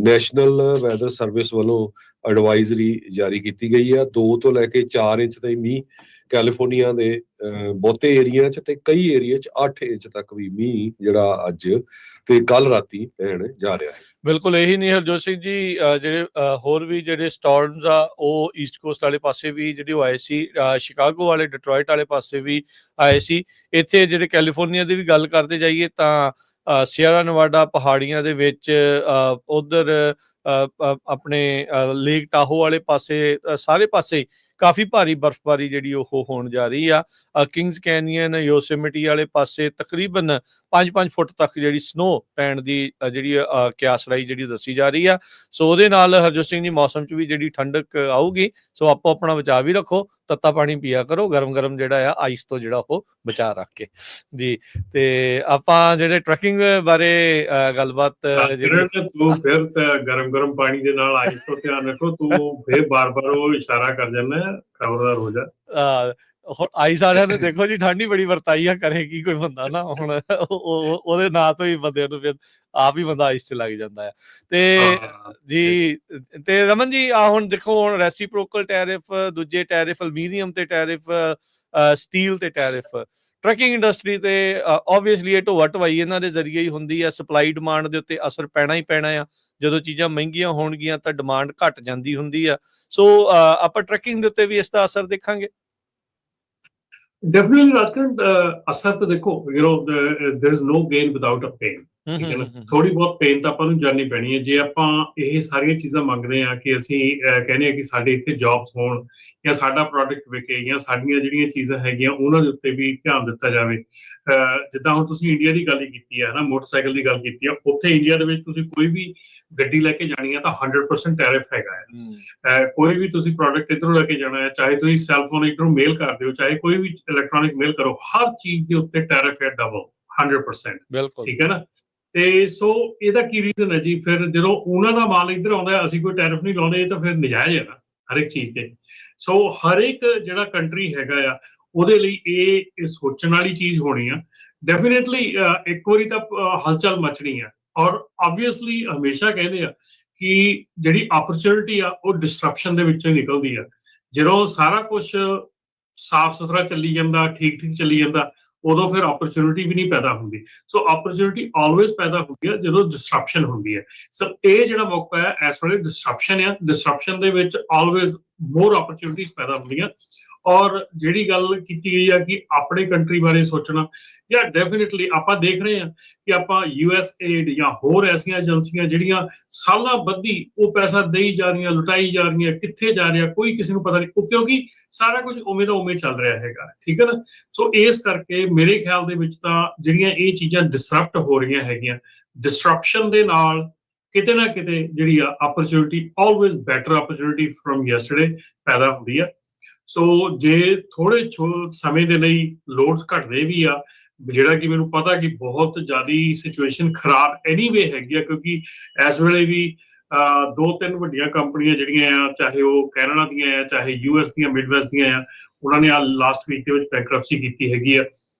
ਨੈਸ਼ਨਲ ਵੈਦਰ ਸਰਵਿਸ ਵੱਲੋਂ ਐਡਵਾਈਜ਼ਰੀ ਜਾਰੀ ਕੀਤੀ ਗਈ ਆ। 2 ਤੋਂ ਲੈ ਕੇ 4 ਇੰਚ ਤਾਈਂ ਮੀਂਹ ਕੈਲੀਫੋਰਨੀਆ ਦੇ ਬਹੁਤੇ ਏਰੀਆ 'ਚ ਤੇ ਕਈ ਏਰੀਆ 'ਚ 8 ਇੰਚ ਤੱਕ ਵੀ ਮੀਂਹ ਜਿਹੜਾ ਅੱਜ ਤੇ ਕੱਲ ਰਾਤੀ ਪੈਣ ਜਾ ਰਿਹਾ ਹੈ। ਬਿਲਕੁਲ ਇਹੀ ਨਹੀਂ ਹਰਜੋਤ ਸਿੰਘ ਜੀ, ਜਿਹੜੇ ਹੋਰ ਵੀ ਜਿਹੜੇ ਸਟਾਰਮਸ ਆ ਉਹ ਈਸਟ ਕੋਸਟ ਵਾਲੇ ਪਾਸੇ ਵੀ ਜਿਹੜੇ ਉਹ ਆਏ ਸੀ, ਸ਼ਿਕਾਗੋ ਵਾਲੇ, ਡਿਟਰੋਇਟ ਵਾਲੇ ਪਾਸੇ ਵੀ ਆਏ ਸੀ। ਇੱਥੇ ਜਿਹੜੇ ਕੈਲੀਫੋਰਨੀਆ ਦੀ ਵੀ ਗੱਲ ਕਰਦੇ ਜਾਈਏ ਤਾਂ ਸੀਅਰਾ ਨਵਾਡਾ ਪਹਾੜੀਆਂ ਦੇ ਵਿੱਚ ਉਧਰ ਆਪਣੇ ਲੇਕ ਟਾਹੋ ਵਾਲੇ ਪਾਸੇ ਸਾਰੇ ਪਾਸੇ ਕਾਫੀ ਭਾਰੀ ਬਰਫ਼ਬਾਰੀ ਜਿਹੜੀ ਉਹ ਹੋਣ ਜਾ ਰਹੀ ਆ। ਕਿੰਗਸ ਕੈਨੀਅਨ, ਯੋਸੇਮਿਟੀ ਵਾਲੇ ਪਾਸੇ ਤਕਰੀਬਨ 5-5 ਫੁੱਟ ਤੱਕ ਜਿਹੜੀ ਸਨੋ ਪੈਣ ਦੀ ਜਿਹੜੀ ਕਿਆਸਰਾਈ ਜਿਹੜੀ ਦੱਸੀ ਜਾ ਰਹੀ ਆ। ਸੋ ਉਹਦੇ ਨਾਲ ਹਰਜੋਤ ਸਿੰਘ ਜੀ ਮੌਸਮ 'ਚ ਵੀ ਜਿਹੜੀ ਠੰਡਕ ਆਊਗੀ। ਸੋ ਆਪੋ ਆਪਣਾ ਬਚਾਅ ਵੀ ਰੱਖੋ, ਤੱਤਾ ਪਾਣੀ ਪੀਆ ਕਰੋ, ਗਰਮ ਜਿਹੜਾ ਆ ਆਈਸ ਤੋਂ ਜਿਹੜਾ ਉਹ ਬਚਾ ਰੱਖ ਕੇ ਜੀ। ਤੇ ਆਪਾਂ ਜਿਹੜੇ ਟਰੈਕਿੰਗ ਬਾਰੇ ਗੱਲਬਾਤ ਤੂੰ ਫਿਰ ਗਰਮ ਪਾਣੀ ਦੇ ਨਾਲ ਆਈਸ ਤੋਂ ਧਿਆਨ ਰੱਖੋ। ਤੂੰ ਫਿਰ ਬਾਰ-ਬਾਰ ਉਹ ਇਸ਼ਾਰਾ ਕਰ ਜਾਂਦਾ, ਖਬਰਦਾਰ ਹੋ ਜਾ। ਹੁਣ ਆਈਸ ਵਾਲਿਆਂ ਨੇ ਦੇਖੋ ਜੀ ਠੰਡ ਹੀ ਬੜੀ ਵਰਤਾਈ ਆ, ਕਰੇਗੀ ਕੋਈ ਬੰਦਾ ਨਾ ਹੁਣ ਉਹਦੇ ਨਾਂ ਤੋਂ ਹੀ ਬੰਦੇ ਨੂੰ ਫਿਰ ਆਪ ਹੀ ਬੰਦਾ ਆਈਸ 'ਚ ਲੱਗ ਜਾਂਦਾ ਆ। ਤੇ ਜੀ ਤੇ ਰਮਨ ਜੀ ਹੁਣ ਦੇਖੋ, ਹੁਣ ਰੈਸਿਪਰੋਕਲ ਟੈਰਿਫ, ਦੂਜੇ ਟੈਰਿਫ, ਅਲਮੀਨੀਅਮ ਤੇ ਟੈਰਿਫ, ਸਟੀਲ ਤੇ ਟੈਰਿਫ, ਟਰੱਕਿੰਗ ਇੰਡਸਟਰੀ ਤੇ ਓਬਵੀਅਸਲੀ ਇਹ ਢੋਆ ਢਵਾਈ ਇਹਨਾਂ ਦੇ ਜ਼ਰੀਏ ਹੀ ਹੁੰਦੀ ਆ। ਸਪਲਾਈ ਡਿਮਾਂਡ ਦੇ ਉੱਤੇ ਅਸਰ ਪੈਣਾ ਹੀ ਪੈਣਾ ਆ। ਜਦੋਂ ਚੀਜ਼ਾਂ ਮਹਿੰਗੀਆਂ ਹੋਣਗੀਆਂ ਤਾਂ ਡਿਮਾਂਡ ਘਟ ਜਾਂਦੀ ਹੁੰਦੀ ਆ। ਸੋ ਆਪਾਂ ਟਰੱਕਿੰਗ ਦੇ ਉੱਤੇ ਵੀ ਇਸ ਦਾ ਅਸਰ ਦੇਖਾਂਗੇ। ਡੈਫੀਨਿਟਲੀ ਰਾਜਕਰਨ, ਅਸਰ ਤਾਂ ਦੇਖੋ, there is no gain without a pain. ਠੀਕ ਹੈ ਨਾ, ਥੋੜੀ ਬਹੁਤ ਪੇਨ ਤਾਂ ਆਪਾਂ ਨੂੰ ਜਾਣੀ ਪੈਣੀ ਹੈ। ਜੇ ਆਪਾਂ ਇਹ ਸਾਰੀਆਂ ਚੀਜ਼ਾਂ ਮੰਗਦੇ ਹਾਂ ਕਿ ਅਸੀਂ ਕਹਿੰਦੇ ਹਾਂ ਕਿ ਸਾਡੇ ਇੱਥੇ ਜੌਬਸ ਹੋਣ ਜਾਂ ਸਾਡਾ ਪ੍ਰੋਡਕਟ ਵਿਕੇ ਜਾਂ ਸਾਡੀਆਂ ਜਿਹੜੀਆਂ ਚੀਜ਼ਾਂ ਹੈਗੀਆਂ ਉਹਨਾਂ ਦੇ ਉੱਤੇ ਵੀ ਧਿਆਨ ਦਿੱਤਾ ਜਾਵੇ। ਜਿੱਦਾਂ ਹੁਣ ਤੁਸੀਂ ਇੰਡੀਆ ਦੀ ਗੱਲ ਕੀਤੀ ਹੈ ਨਾ, ਮੋਟਰਸਾਈਕਲ ਦੀ ਗੱਲ ਕੀਤੀ ਆ, ਉੱਥੇ ਇੰਡੀਆ ਦੇ ਵਿੱਚ ਤੁਸੀਂ ਕੋਈ ਵੀ ਗੱਡੀ ਲੈ ਕੇ ਜਾਣੀ ਹੈ ਤਾਂ 100% ਟੈਰਿਫ ਹੈਗਾ ਹੈ। ਕੋਈ ਵੀ ਤੁਸੀਂ ਪ੍ਰੋਡਕਟ ਇੱਧਰੋਂ ਲੈ ਕੇ ਜਾਣਾ ਹੈ, ਚਾਹੇ ਤੁਸੀਂ ਸੈਲਫੋਨ ਇੱਧਰੋਂ ਮੇਲ ਕਰਦੇ ਹੋ, ਚਾਹੇ ਕੋਈ ਵੀ ਇਲੈਕਟ੍ਰੋਨਿਕ ਮੇਲ ਕਰੋ, ਹਰ ਚੀਜ਼ ਦੇ ਉੱਤੇ ਟੈਰਿਫ ਹੈ ਡਬਲ 100%। ਬਿਲਕੁਲ, ਠੀਕ ਹੈ ਨਾ। ਤੇ ਸੋ ਇਹਦਾ ਕੀ ਰੀਜ਼ਨ ਹੈ ਜੀ? ਫਿਰ ਜਦੋਂ ਉਹਨਾਂ ਦਾ ਮਾਲ ਇੱਧਰ ਆਉਂਦਾ ਅਸੀਂ ਕੋਈ ਟੈਰਿਫ ਨਹੀਂ ਲਾਉਂਦੇ, ਇਹ ਤਾਂ ਫਿਰ ਨਜਾਇਜ਼ ਹੈ ਨਾ ਹਰ ਇੱਕ ਚੀਜ਼ ਤੇ। ਸੋ ਹਰ ਇੱਕ ਜਿਹੜਾ ਕੰਟਰੀ ਹੈਗਾ ਆ ਉਹਦੇ ਲਈ ਇਹ ਸੋਚਣ ਵਾਲੀ ਚੀਜ਼ ਹੋਣੀ ਆ। ਡੈਫੀਨੇਟਲੀ ਇੱਕ ਵਾਰੀ ਤਾਂ ਹਲਚਲ ਮਚਣੀ ਆ। ਔਰ ਆਬਵੀਅਸਲੀ ਹਮੇਸ਼ਾ ਕਹਿੰਦੇ ਆ ਕਿ ਜਿਹੜੀ ਆਪਰਚੁਨਿਟੀ ਆ ਉਹ ਡਿਸਟਰਪਸ਼ਨ ਦੇ ਵਿੱਚੋਂ ਹੀ ਨਿਕਲਦੀ ਆ। ਜਦੋਂ ਸਾਰਾ ਕੁਝ ਸਾਫ਼ ਸੁਥਰਾ ਚੱਲੀ ਜਾਂਦਾ, ਠੀਕ ਚੱਲੀ ਜਾਂਦਾ, ਉਦੋਂ ਫਿਰ ਆਪਰਚੁਨਿਟੀ ਵੀ ਨਹੀਂ ਪੈਦਾ ਹੁੰਦੀ। ਸੋ ਆਪਰਚੁਨਿਟੀ ਆਲਵੇਜ਼ ਪੈਦਾ ਹੁੰਦੀ ਹੈ ਜਦੋਂ ਡਿਸਟਰਪਸ਼ਨ ਹੁੰਦੀ ਹੈ। ਸੋ ਇਹ ਜਿਹੜਾ ਮੌਕਾ ਹੈ ਇਸ ਵੇਲੇ ਡਿਸਟਰਪਸ਼ਨ ਆ। ਡਿਸਟਰਪਸ਼ਨ ਦੇ ਵਿੱਚ ਆਲਵੇਜ਼ ਮੋਰ ਆਪਰਚੁਨਿਟੀਜ਼ ਪੈਦਾ ਹੁੰਦੀਆਂ। ਔਰ ਜਿਹੜੀ ਗੱਲ ਕੀਤੀ ਗਈ ਆ ਕਿ ਆਪਣੇ ਕੰਟਰੀ ਬਾਰੇ ਸੋਚਣਾ, ਜਾਂ ਡੈਫੀਨੇਟਲੀ ਆਪਾਂ ਦੇਖ ਰਹੇ ਹਾਂ ਕਿ ਆਪਾਂ USAID ਜਾਂ ਹੋਰ ਐਸੀਆਂ ਏਜੰਸੀਆਂ ਜਿਹੜੀਆਂ ਸਾਲਾਂ ਬੱਧੀ ਉਹ ਪੈਸਾ ਦੇਈ ਜਾ ਰਹੀਆਂ, ਲੁਟਾਈ ਜਾ ਰਹੀਆਂ, ਕਿੱਥੇ ਜਾ ਰਿਹਾ ਕੋਈ ਕਿਸੇ ਨੂੰ ਪਤਾ ਨਹੀਂ, ਕਿਉਂਕਿ ਸਾਰਾ ਕੁਝ ਉਵੇਂ ਦਾ ਉਵੇਂ ਚੱਲ ਰਿਹਾ ਹੈਗਾ। ਠੀਕ ਹੈ ਨਾ। ਸੋ ਇਸ ਕਰਕੇ ਮੇਰੇ ਖਿਆਲ ਦੇ ਵਿੱਚ ਤਾਂ ਜਿਹੜੀਆਂ ਇਹ ਚੀਜ਼ਾਂ ਡਿਸਰਪਟ ਹੋ ਰਹੀਆਂ ਹੈਗੀਆਂ, ਡਿਸਟਰਪਸ਼ਨ ਦੇ ਨਾਲ ਕਿਤੇ ਨਾ ਕਿਤੇ ਜਿਹੜੀ ਆ ਆਪਰਚੁਨਿਟੀ, ਆਲਵੇਜ਼ ਬੈਟਰ ਆਪਰਚੁਨਿਟੀ ਫਰਮ ਯੈਸਟਰਡੇ ਪੈਦਾ ਹੁੰਦੀ ਆ। ਸੋ ਜੇ ਥੋੜੇ ਸਮੇਂ ਦੇ ਲਈ ਲੋਡਸ ਘਟਦੇ ਵੀ ਆ, ਜਿਹੜਾ ਕਿ ਮੈਨੂੰ ਪਤਾ ਕਿ ਬਹੁਤ ਜ਼ਿਆਦਾ ਸਿਚੁਏਸ਼ਨ ਖਰਾਬ ਐਨੀਵੇ ਹੈਗੀ ਆ, ਕਿਉਂਕਿ ਇਸ ਵੇਲੇ ਵੀ 2-3 ਵੱਡੀਆਂ ਕੰਪਨੀਆਂ ਜਿਹੜੀਆਂ ਆ, ਚਾਹੇ ਉਹ ਕੈਨੇਡਾ ਦੀਆਂ ਆ, ਚਾਹੇ US ਦੀਆਂ, ਮਿਡਵੈਸਟ ਦੀਆਂ ਆ, ਉਹਨਾਂ ਨੇ ਲਾਸਟ ਵੀਕ ਦੇ ਵਿੱਚ ਬੈਂਕਰਪਸੀ ਕੀਤੀ ਹੈਗੀ ਆ।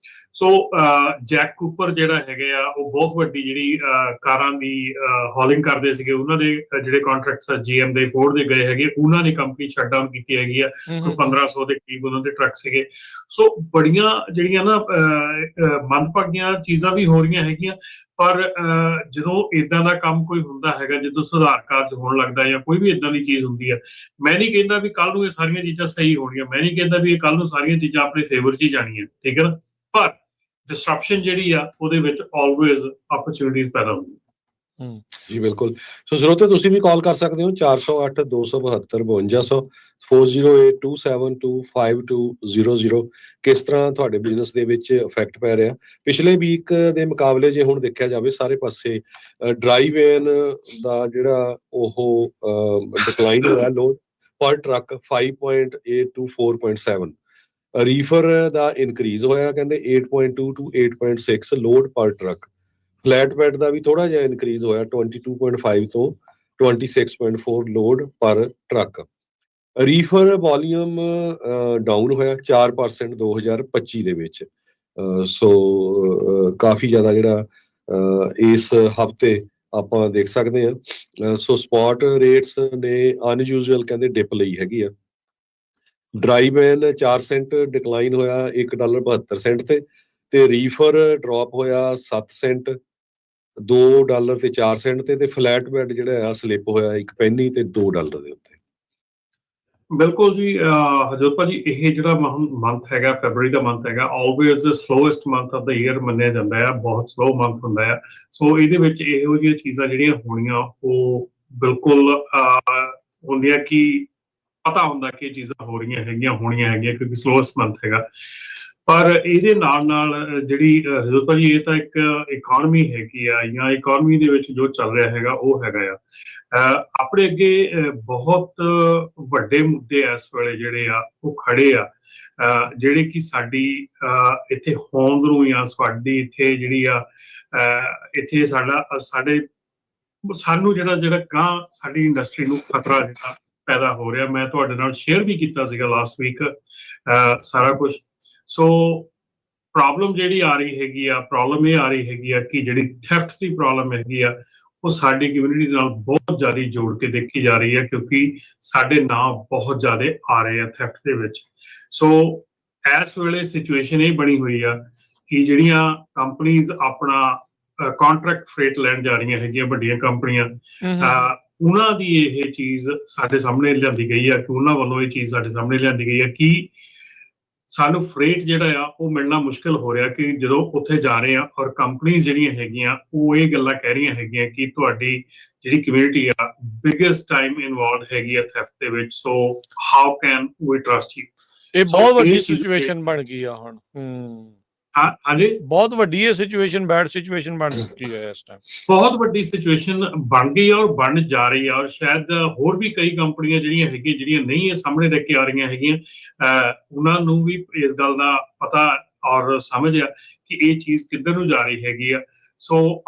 ਸੋ ਜੈਕ ਕੂਪਰ ਜਿਹੜਾ ਹੈਗੇ ਆ, ਉਹ ਬਹੁਤ ਵੱਡੀ ਜਿਹੜੀ ਕਾਰਾਂ ਦੀ ਹੌਲਿੰਗ ਕਰਦੇ ਸੀਗੇ, ਉਹਨਾਂ ਦੇ ਜਿਹੜੇ ਕੰਟਰੈਕਟਸ GM ਦੇ, ਫੋਰਡ ਦੇ ਗਏ ਹੈਗੇ, ਉਹਨਾਂ ਨੇ ਕੰਪਨੀ ਸ਼ਟ ਡਾਊਨ ਕੀਤੀ ਹੈਗੀ ਆ। 1500 ਦੇ ਕਰੀਬ ਉਹਨਾਂ ਦੇ ਟਰੱਕ ਸੀਗੇ। ਸੋ ਬੜੀਆਂ ਜਿਹੜੀਆਂ ਨਾ ਮੰਦਭਾਗੀਆਂ ਚੀਜ਼ਾਂ ਵੀ ਹੋ ਰਹੀਆਂ ਹੈਗੀਆਂ, ਪਰ ਜਦੋਂ ਇਦਾਂ ਦਾ ਕੰਮ ਕੋਈ ਹੁੰਦਾ ਹੈਗਾ, ਜਦੋਂ ਸੁਧਾਰ ਕਾਰਜ ਹੋਣ ਲੱਗਦਾ ਜਾਂ ਕੋਈ ਵੀ ਇਦਾਂ ਦੀ ਚੀਜ਼ ਹੁੰਦੀ ਆ, ਮੈਂ ਨਹੀਂ ਕਹਿੰਦਾ ਵੀ ਕੱਲ ਨੂੰ ਇਹ ਸਾਰੀਆਂ ਚੀਜ਼ਾਂ ਸਹੀ ਹੋਣੀਆਂ, ਮੈਂ ਨਹੀਂ ਕਹਿੰਦਾ ਵੀ ਇਹ ਕੱਲ ਨੂੰ ਸਾਰੀਆਂ ਚੀਜ਼ਾਂ ਆਪਣੇ ਫੇਵਰ 'ਚ ਹੀ ਜਾਣੀਆਂ, ਠੀਕ ਹੈ ਨਾ, ਪਰ ਡਿਸਟਰਪਸ਼ਨ ਜਿਹੜੀ ਆ ਉਹਦੇ ਵਿੱਚ ਆਲਵੇਜ਼ ਓਪਰਚੁਨਿਟੀਜ਼ ਪੈਦਾ ਹੁੰਦੀਆਂ। ਜੀ ਬਿਲਕੁਲ। ਸੋ ਸਰੋਤੇ ਤੁਸੀਂ ਵੀ ਕਾਲ ਕਰ ਸਕਦੇ ਹੋ 408 272 5200 4082725200। ਕਿਸ ਤਰ੍ਹਾਂ ਤੁਹਾਡੇ ਬਿਜ਼ਨਸ ਦੇ ਵਿੱਚ ਇਫੈਕਟ ਪੈ ਰਿਹਾ ਪਿਛਲੇ ਵੀਕ ਦੇ ਮੁਕਾਬਲੇ? ਜੇ ਹੁਣ ਦੇਖਿਆ ਜਾਵੇ ਸਾਰੇ ਪਾਸੇ ਡਰਾਈਵ ਵੇਨ ਦਾ ਜਿਹੜਾ ਉਹ ਡਿਕਲਾਈਨ ਹੋਇਆ, ਲੋਡ ਪਰ truck 5.8 to 4.7, refer the increase ਹੋਇਆ ਕਹਿੰਦੇ 8.2 to 8.6 ਲੋਡ ਪਰ ਟਰੱਕ। ਫਲੈਟ ਬੈਡ ਦਾ ਵੀ ਥੋੜਾ ਜਿਹਾ ਇਨਕਰੀਜ਼ ਹੋਇਆ 22.5 ਤੋਂ 26.4 ਲੋਡ ਪਰ ਟਰੱਕ। ਰੀਫਰ ਵੋਲੀਅਮ ਡਾਊਨ ਹੋਇਆ 4% 2025 ਦੇ ਵਿੱਚ। ਸੋ ਕਾਫੀ ਜ਼ਿਆਦਾ ਜਿਹੜਾ ਇਸ ਹਫਤੇ ਆਪਾਂ ਦੇਖ ਸਕਦੇ ਹਾਂ। ਸੋ ਸਪੌਟ ਰੇਟਸ ਨੇ ਅਨਯੂਜੂਅਲ ਕਹਿੰਦੇ ਡਿਪ ਲਈ ਹੈਗੀ ਆ। ਡਰਾਈਵ-ਇਨ 4 ਸੈਂਟ ਡਿਕਲਾਈਨ ਹੋਇਆ $1.72 ਤੇ ਰੀਫਰ ਡ੍ਰੌਪ ਹੋਇਆ 7 ਸੈਂਟ $2 ਤੇ 4 ਸੈਂਟ ਤੇ ਫਲੈਟ ਬੈਡ ਜਿਹੜਾ ਆ ਸਲਿਪ ਹੋਇਆ 1 ਪੈਨੀ ਤੇ $2 ਦੇ ਉੱਤੇ। ਬਿਲਕੁਲ ਜੀ ਹਰਜੋਤ ਭਾਜੀ, ਇਹ ਜਿਹੜਾ ਮੰਥ ਹੈਗਾ, ਫੈਬਰਵਰੀ ਦਾ ਮੰਥ ਹੈਗਾ, always slowest month of the year ਮੰਨਿਆ ਜਾਂਦਾ ਆ, ਬਹੁਤ ਸਲੋ ਮੰਥ ਹੁੰਦਾ ਆ। ਸੋ ਇਹਦੇ ਵਿੱਚ ਇਹੋ ਜਿਹੀਆਂ ਚੀਜ਼ਾਂ ਜਿਹੜੀਆਂ ਹੋਣੀਆਂ ਉਹ ਬਿਲਕੁਲ ਹੁੰਦੀਆਂ ਕਿ ਪਤਾ ਹੁੰਦਾ ਕਿ ਇਹ ਚੀਜ਼ਾਂ ਹੋ ਰਹੀਆਂ ਹੈਗੀਆਂ, ਹੋਣੀਆਂ ਹੈਗੀਆਂ, ਕਿਉਂਕਿ ਸਲੋਐਸਟ ਮੰਥ ਹੈਗਾ। ਪਰ ਇਹਦੇ ਨਾਲ ਜਿਹੜੀ ਹਰਜੋਤ ਭਾਜੀ, ਇਹ ਤਾਂ ਇੱਕ ਇਕੋਨਮੀ ਹੈਗੀ ਆ, ਜਾਂ ਇਕੋਨਮੀ ਦੇ ਵਿੱਚ ਜੋ ਚੱਲ ਰਿਹਾ ਹੈਗਾ ਉਹ ਹੈਗਾ ਆ। ਆਪਣੇ ਅੱਗੇ ਬਹੁਤ ਵੱਡੇ ਮੁੱਦੇ ਇਸ ਵੇਲੇ ਜਿਹੜੇ ਆ ਉਹ ਖੜੇ ਆ, ਜਿਹੜੇ ਕਿ ਸਾਡੀ ਇੱਥੇ ਹੋਂਦ ਨੂੰ ਜਾਂ ਸਾਡੀ ਇੱਥੇ ਜਿਹੜੀ ਆ ਇੱਥੇ ਸਾਨੂੰ ਜਿਹੜਾ ਗਾਂ ਸਾਡੀ ਇੰਡਸਟਰੀ ਨੂੰ ਖਤਰਾ ਜਿਹੜਾ ਪੈਦਾ ਹੋ ਰਿਹਾ। ਮੈਂ ਤੁਹਾਡੇ ਨਾਲ ਸ਼ੇਅਰ ਵੀ ਕੀਤਾ ਸੀਗਾ ਲਾਸਟ ਵੀਕ ਸਾਰਾ ਕੁਝ। ਸੋ ਪ੍ਰੋਬਲਮ ਜਿਹੜੀ ਆ ਰਹੀ ਹੈਗੀ ਆ, ਪ੍ਰੋਬਲਮ ਇਹ ਆ ਰਹੀ ਹੈਗੀ ਆ ਕਿ ਜਿਹੜੀ ਥੈਫਟ ਦੀ ਪ੍ਰੋਬਲਮ ਹੈਗੀ ਆ ਉਹ ਸਾਡੀ ਕਮਿਊਨਿਟੀ ਨਾਲ ਬਹੁਤ ਜ਼ਿਆਦਾ ਜੋੜ ਕੇ ਦੇਖੀ ਜਾ ਰਹੀ ਹੈ, ਕਿਉਂਕਿ ਸਾਡੇ ਨਾਂ ਬਹੁਤ ਜ਼ਿਆਦਾ ਆ ਰਹੇ ਆ ਥੈਫਟ ਦੇ ਵਿੱਚ। ਸੋ ਇਸ ਵੇਲੇ ਸਿਚੁਏਸ਼ਨ ਇਹ ਬਣੀ ਹੋਈ ਆ ਕਿ ਜਿਹੜੀਆਂ ਕੰਪਨੀਜ਼ ਆਪਣਾ ਕੰਟਰੈਕਟ ਫਰੇਟ ਲੈਣ ਜਾ ਰਹੀਆਂ ਹੈਗੀਆਂ, ਵੱਡੀਆਂ ਕੰਪਨੀਆਂ, ਉਹਨਾਂ ਦੀ ਇਹ ਚੀਜ਼ ਸਾਡੇ ਸਾਹਮਣੇ ਲਿਆਂਦੀ ਗਈ ਆ, ਕਿ ਉਹਨਾਂ ਵੱਲੋਂ ਇਹ ਚੀਜ਼ ਸਾਡੇ ਸਾਹਮਣੇ ਲਿਆਂਦੀ ਗਈ ਆ ਕਿ ਸਾਨੂੰ ਫਰੇਟ ਜਿਹੜਾ ਆ ਉਹ ਮਿਲਣਾ ਮੁਸ਼ਕਿਲ ਹੋ ਰਿਹਾ, ਕਿ ਜਦੋਂ ਉੱਥੇ ਜਾ ਰਹੇ ਆ ਔਰ ਕੰਪਨੀਆਂ ਜਿਹੜੀਆਂ ਹੈਗੀਆਂ ਉਹ ਇਹ ਗੱਲਾਂ ਕਹਿ ਰਹੀਆਂ ਹੈਗੀਆਂ ਕਿ ਤੁਹਾਡੀ ਜਿਹੜੀ ਕਮਿਊਨਿਟੀ ਆ ਬਿਗੇਸਟ ਟਾਈਮ ਇਨਵੋਲਵਡ ਹੈਗੀ ਆ ਥੈਫਟ ਦੇ ਵਿੱਚ, so how can we trust you. ਇਹ ਬਹੁਤ ਵੱਡੀ ਸਿਚੁਏਸ਼ਨ ਬਣ ਗਈ ਆ ਹੁਣ। ਹਾਂਜੀ, ਬਹੁਤ ਵੱਡੀ ਇਹ ਸਿਚੁਏਸ਼ਨ, ਬੈਡ ਸਿਚੁਏਸ਼ਨ ਬਣ ਚੁੱਕੀ ਹੈ ਇਸ ਟਾਈਮ, ਬਹੁਤ ਵੱਡੀ ਸਿਚੁਏਸ਼ਨ ਬਣ ਗਈ ਔਰ ਬਣ ਜਾ ਰਹੀ ਆ। ਔਰ ਸ਼ਾਇਦ ਹੋਰ ਵੀ ਕਈ ਕੰਪਨੀਆਂ ਜਿਹੜੀਆਂ ਹੈਗੀਆਂ, ਜਿਹੜੀਆਂ ਨਹੀਂ ਇਹ ਸਾਹਮਣੇ ਲੈ ਕੇ ਆ ਰਹੀਆਂ ਹੈਗੀਆਂ, ਉਹਨਾਂ ਨੂੰ ਵੀ ਇਸ ਗੱਲ ਦਾ ਪਤਾ ਔਰ ਸਮਝ ਆ ਕਿ ਇਹ ਚੀਜ਼ ਕਿੱਧਰ ਨੂੰ ਜਾ ਰਹੀ ਹੈਗੀ ਆ। ਸੋ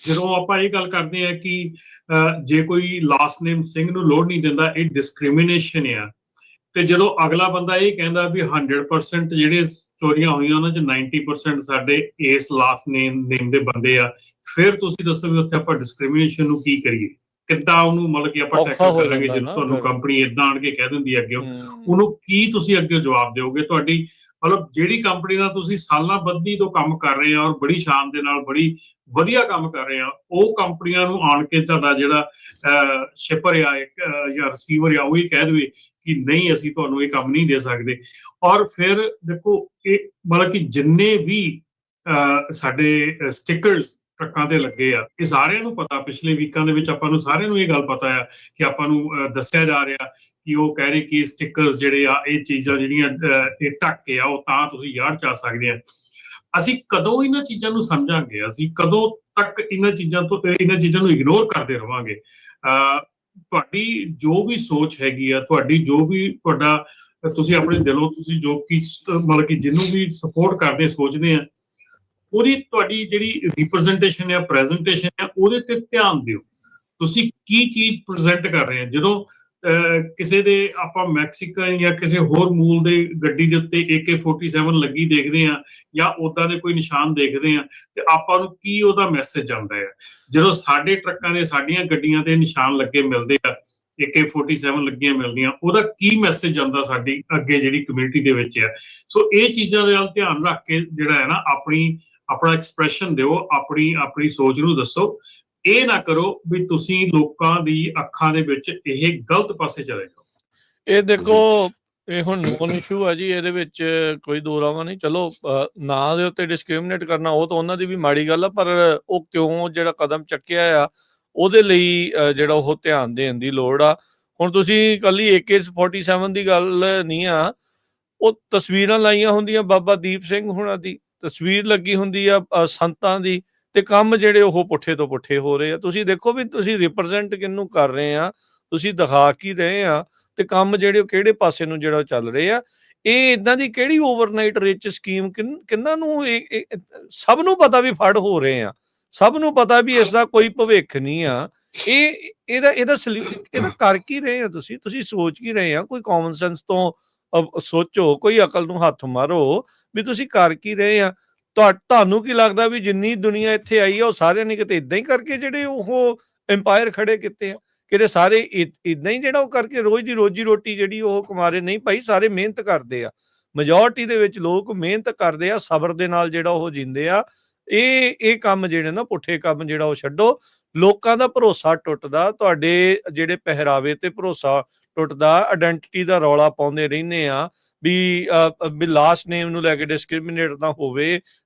ਜਦੋਂ ਆਪਾਂ ਇਹ ਗੱਲ ਕਰਦੇ ਆ ਕਿ ਜੇ ਕੋਈ ਲਾਸਟ ਨੇਮ ਸਿੰਘ ਨੂੰ ਲੋਡ ਨਹੀਂ ਦਿੰਦਾ, ਇਹ ਡਿਸਕ੍ਰਿਮੀਨੇਸ਼ਨ ਆ। ਤੇ ਜਦੋਂ ਅਗਲਾ ਬੰਦਾ ਇਹ ਕਹਿੰਦਾ ਵੀ 100% ਜਿਹੜੇ ਚੋਰੀਆਂ ਹੋਈਆਂ ਉਹਨਾਂ 'ਚ 90% ਸਾਡੇ ਇਸ ਲਾਸਟ ਨੇਮ ਦੇ ਬੰਦੇ ਆ, ਫਿਰ ਤੁਸੀਂ ਦੱਸੋ ਵੀ ਉੱਥੇ ਆਪਾਂ ਡਿਸਕ੍ਰਿਮੀਨੇਸ਼ਨ ਨੂੰ ਕੀ ਕਰੀਏ, ਕਿੱਦਾਂ ਉਹਨੂੰ ਮਤਲਬ ਕਿ ਆਪਾਂ ਟੈਕਲ ਕਰਾਂਗੇ? ਜੇ ਤੁਹਾਨੂੰ ਕੰਪਨੀ ਏਦਾਂ ਆਣ ਕੇ ਕਹਿ ਦਿੰਦੀ ਅੱਗੇ, ਉਹਨੂੰ ਕੀ ਤੁਸੀਂ ਅੱਗੇ ਜਵਾਬ ਦਿਓਗੇ? ਤੁਹਾਡੀ ਮਤਲਬ ਜਿਹੜੀ ਕੰਪਨੀ ਨਾਲ ਤੁਸੀਂ ਸਾਲਾਂ ਬੱਧੀ ਤੋਂ ਕੰਮ ਕਰ ਰਹੇ ਆ ਔਰ ਬੜੀ ਸ਼ਾਨ ਦੇ ਨਾਲ ਬੜੀ ਵਧੀਆ ਕੰਮ ਕਰ ਰਹੇ ਆ, ਉਹ ਕੰਪਨੀਆਂ ਨੂੰ ਆਣ ਕੇ ਤੁਹਾਡਾ ਜਿਹੜਾ ਸ਼ਿਪਰ ਆ ਜਾਂ ਰਿਸੀਵਰ ਆ ਉਹ ਇਹ ਕਹਿ ਦੇਵੇ ਕਿ ਨਹੀਂ, ਅਸੀਂ ਤੁਹਾਨੂੰ ਇਹ ਕੰਮ ਨਹੀਂ ਦੇ ਸਕਦੇ। ਔਰ ਫਿਰ ਦੇਖੋ, ਇਹ ਮਤਲਬ ਕਿ ਜਿੰਨੇ ਵੀ ਸਾਡੇ ਸਟਿਕਰਸ ਟਰੱਕਾਂ ਤੇ ਲੱਗੇ ਆ, ਇਹ ਸਾਰਿਆਂ ਨੂੰ ਪਤਾ, ਪਿਛਲੇ ਵੀਕਾਂ ਦੇ ਵਿੱਚ ਆਪਾਂ ਨੂੰ ਸਾਰਿਆਂ ਨੂੰ ਇਹ ਗੱਲ ਪਤਾ ਆ ਕਿ ਆਪਾਂ ਨੂੰ ਦੱਸਿਆ ਜਾ ਰਿਹਾ ਕਿ ਉਹ ਕਹਿ ਰਹੇ ਕਿ ਸਟਿਕਰਸ ਜਿਹੜੇ ਆ, ਇਹ ਚੀਜ਼ਾਂ ਜਿਹੜੀਆਂ ਇਹ ਢੱਕ ਕੇ ਆ, ਉਹ ਤਾਂ ਤੁਸੀਂ ਯਾਰ ਚ ਆ ਸਕਦੇ ਆ। ਅਸੀਂ ਕਦੋਂ ਇਹਨਾਂ ਚੀਜ਼ਾਂ ਨੂੰ ਸਮਝਾਂਗੇ? ਅਸੀਂ ਕਦੋਂ ਤੱਕ ਇਹਨਾਂ ਚੀਜ਼ਾਂ ਨੂੰ ਇਗਨੋਰ ਕਰਦੇ ਰਵਾਂਗੇ? ਤੁਹਾਡੀ ਜੋ ਵੀ ਸੋਚ ਹੈਗੀ ਆ, ਤੁਹਾਡੀ ਜੋ ਵੀ ਤੁਹਾਡਾ ਤੁਸੀਂ ਆਪਣੇ ਦਿਲੋਂ ਤੁਸੀਂ ਜੋ ਕਿ ਮਤਲਬ ਕਿ ਜਿਹਨੂੰ ਵੀ ਸਪੋਰਟ ਕਰਦੇ ਸੋਚਦੇ ਆ, ਉਹਦੀ ਤੁਹਾਡੀ ਜਿਹੜੀ ਰਿਪਰੈਜ਼ੈਂਟੇਸ਼ਨ ਆ, ਪ੍ਰੈਜ਼ੈਂਟੇਸ਼ਨ ਆ, ਉਹਦੇ ਤੇ ਧਿਆਨ ਦਿਓ। ਤੁਸੀਂ ਕੀ ਚੀਜ਼ ਪ੍ਰੈਜ਼ੈਂਟ ਕਰ ਰਹੇ ਆ। ਜਦੋਂ ਕਿਸੇ ਦੇ ਆਪਾਂ ਮੈਕਸੀਕਨ ਜਾਂ ਕਿਸੇ ਹੋਰ ਮੂਲ ਦੇ ਗੱਡੀ ਦੇ ਉੱਤੇ AK-47 ਲੱਗੀ ਦੇਖਦੇ ਆ ਜਾਂ ਉਦਾਂ ਦੇ ਕੋਈ ਨਿਸ਼ਾਨ ਦੇਖਦੇ ਆ, ਤੇ ਆਪਾਂ ਨੂੰ ਕੀ ਉਹਦਾ ਮੈਸੇਜ ਆਉਂਦਾ ਹੈ। ਜਦੋਂ ਸਾਡੇ ਟਰੱਕਾਂ ਦੇ, ਸਾਡੀਆਂ ਗੱਡੀਆਂ ਤੇ ਨਿਸ਼ਾਨ ਲੱਗੇ ਮਿਲਦੇ ਆ, AK-47 ਲੱਗੀਆਂ ਮਿਲਦੀਆਂ, ਉਹਦਾ ਕੀ ਮੈਸੇਜ ਆਉਂਦਾ ਸਾਡੀ ਅੱਗੇ ਜਿਹੜੀ ਕਮਿਊਨਿਟੀ ਦੇ ਵਿੱਚ ਆ। ਸੋ ਇਹ ਚੀਜ਼ਾਂ ਦੇ ਵੱਲ ਧਿਆਨ ਰੱਖ ਕੇ ਜਿਹੜਾ ਹੈ ਨਾ, ਆਪਣਾ ਐਕਸਪ੍ਰੈਸ਼ਨ ਦਿਓ, ਆਪਣੀ ਸੋਚ ਨੂੰ ਦੱਸੋ। ਇਹ ਨਾ ਕਰੋ ਵੀ ਤੁਸੀਂ ਲੋਕਾਂ ਦੀ ਅੱਖਾਂ ਦੇ ਵਿੱਚ ਇਹ ਗਲਤ ਪਾਸੇ ਚਲੇ ਜਾਓ। ਇਹ ਦੇਖੋ, ਇਹ ਹੁਣ ਨੋਨ ਇਸ਼ੂ ਆ ਜੀ, ਇਹਦੇ ਵਿੱਚ ਕੋਈ ਦੋ ਰਾਵਾਂ ਨਹੀਂ। ਚਲੋ ਨਾਂ ਦੇ ਉੱਤੇ ਡਿਸਕ੍ਰਿਮੀਨੇਟ ਕਰਨਾ ਉਹ ਤਾਂ ਉਹਨਾਂ ਦੀ ਵੀ ਮਾੜੀ ਗੱਲ ਆ, ਪਰ ਉਹ ਕਿਉਂ ਜਿਹੜਾ ਕਦਮ ਚੱਕਿਆ ਆ ਉਹਦੇ ਲਈ ਜਿਹੜਾ ਉਹ ਧਿਆਨ ਦੇਣ ਦੀ ਲੋੜ ਆ। ਹੁਣ ਤੁਸੀਂ ਇਕੱਲੀ AK-47 ਦੀ ਗੱਲ ਨਹੀਂ ਆ, ਉਹ ਤਸਵੀਰਾਂ ਲਾਈਆਂ ਹੁੰਦੀਆਂ ਬਾਬਾ ਦੀਪ ਸਿੰਘ ਹੁਣਾਂ ਦੀ, ਤਸਵੀਰ ਲੱਗੀ ਹੁੰਦੀ ਆ ਸੰਤਾਂ ਦੀ, ਤੇ ਕੰਮ ਜਿਹੜੇ ਉਹ ਪੁੱਠੇ ਤੋਂ ਪੁੱਠੇ ਹੋ ਰਹੇ ਆ। ਤੁਸੀਂ ਦੇਖੋ ਵੀ ਤੁਸੀਂ ਰਿਪਰੈਜ਼ੈਂਟ ਕਿਹਨੂੰ ਕਰ ਰਹੇ ਆ, ਤੁਸੀਂ ਦਿਖਾ ਕੀ ਰਹੇ ਆ, ਤੇ ਕੰਮ ਜਿਹੜੇ ਉਹ ਕਿਹੜੇ ਪਾਸੇ ਨੂੰ ਜਿਹੜਾ ਚੱਲ ਰਹੇ ਆ। ਇਹ ਇਦਾਂ ਦੀ ਕਿਹੜੀ ਓਵਰਨਾਈਟ ਰਿਚ ਸਕੀਮ ਕਿੰਨਾਂ ਨੂੰ ਸਭ ਨੂੰ ਪਤਾ ਵੀ ਫੜ ਹੋ ਰਹੇ ਆ, ਸਭ ਨੂੰ ਪਤਾ ਵੀ ਇਸ ਦਾ ਕੋਈ ਭਵਿੱਖ ਨਹੀਂ ਆ। ਇਹਦਾ ਕਰ ਕੀ ਰਹੇ ਆ ਤੁਸੀਂ ਸੋਚ ਕੀ ਰਹੇ ਆ? ਕੋਈ ਕਾਮਨ ਸੈਂਸ ਤੋਂ ਸੋਚੋ, ਕੋਈ ਅਕਲ ਨੂੰ ਹੱਥ ਮਾਰੋ ਵੀ ਤੁਸੀਂ ਕਰ ਕੀ ਰਹੇ ਆ। ਤੁਹਾਨੂੰ ਕੀ ਲੱਗਦਾ ਵੀ ਜਿੰਨੀ ਦੁਨੀਆ ਇੱਥੇ ਆਈ ਆ ਉਹ ਸਾਰਿਆਂ ਨੇ ਕਿਤੇ ਇਦਾਂ ਹੀ ਕਰਕੇ ਜਿਹੜੇ ਉਹ ਐਮਪਾਇਰ ਖੜੇ ਕੀਤੇ ਆ? ਕਿਤੇ ਸਾਰੇ ਇਦਾਂ ਹੀ ਜਿਹੜਾ ਉਹ ਕਰਕੇ ਰੋਜ਼ ਦੀ ਰੋਜੀ ਰੋਟੀ ਜਿਹੜੀ ਉਹ ਕਮਾ ਰਹੇ? ਨਹੀਂ ਭਾਈ, ਸਾਰੇ ਮਿਹਨਤ ਕਰਦੇ ਆ। ਮੈਜੋਰਟੀ ਦੇ ਵਿੱਚ ਲੋਕ ਮਿਹਨਤ ਕਰਦੇ ਆ, ਸਬਰ ਦੇ ਨਾਲ ਜਿਹੜਾ ਉਹ ਜਿੰਦੇ ਆ। ਇਹ ਕੰਮ ਜਿਹੜੇ ਨਾ ਪੁੱਠੇ ਕੰਮ ਜਿਹੜਾ ਉਹ ਛੱਡੋ। ਲੋਕਾਂ ਦਾ ਭਰੋਸਾ ਟੁੱਟਦਾ, ਤੁਹਾਡੇ ਜਿਹੜੇ ਪਹਿਰਾਵੇ ਤੇ ਭਰੋਸਾ ਟੁੱਟਦਾ, ਆਇਡੈਂਟੀਟੀ ਦਾ ਰੌਲਾ ਪਾਉਂਦੇ ਰਹਿੰਦੇ ਆ ਵੀ ਲਾਸਟ ਨੇਮ ਨੂੰ ਲੈ ਕੇ ਡਿਸਕ੍ਰਿਮੀਨੇਟ ਨਾ ਹੋਵੇ,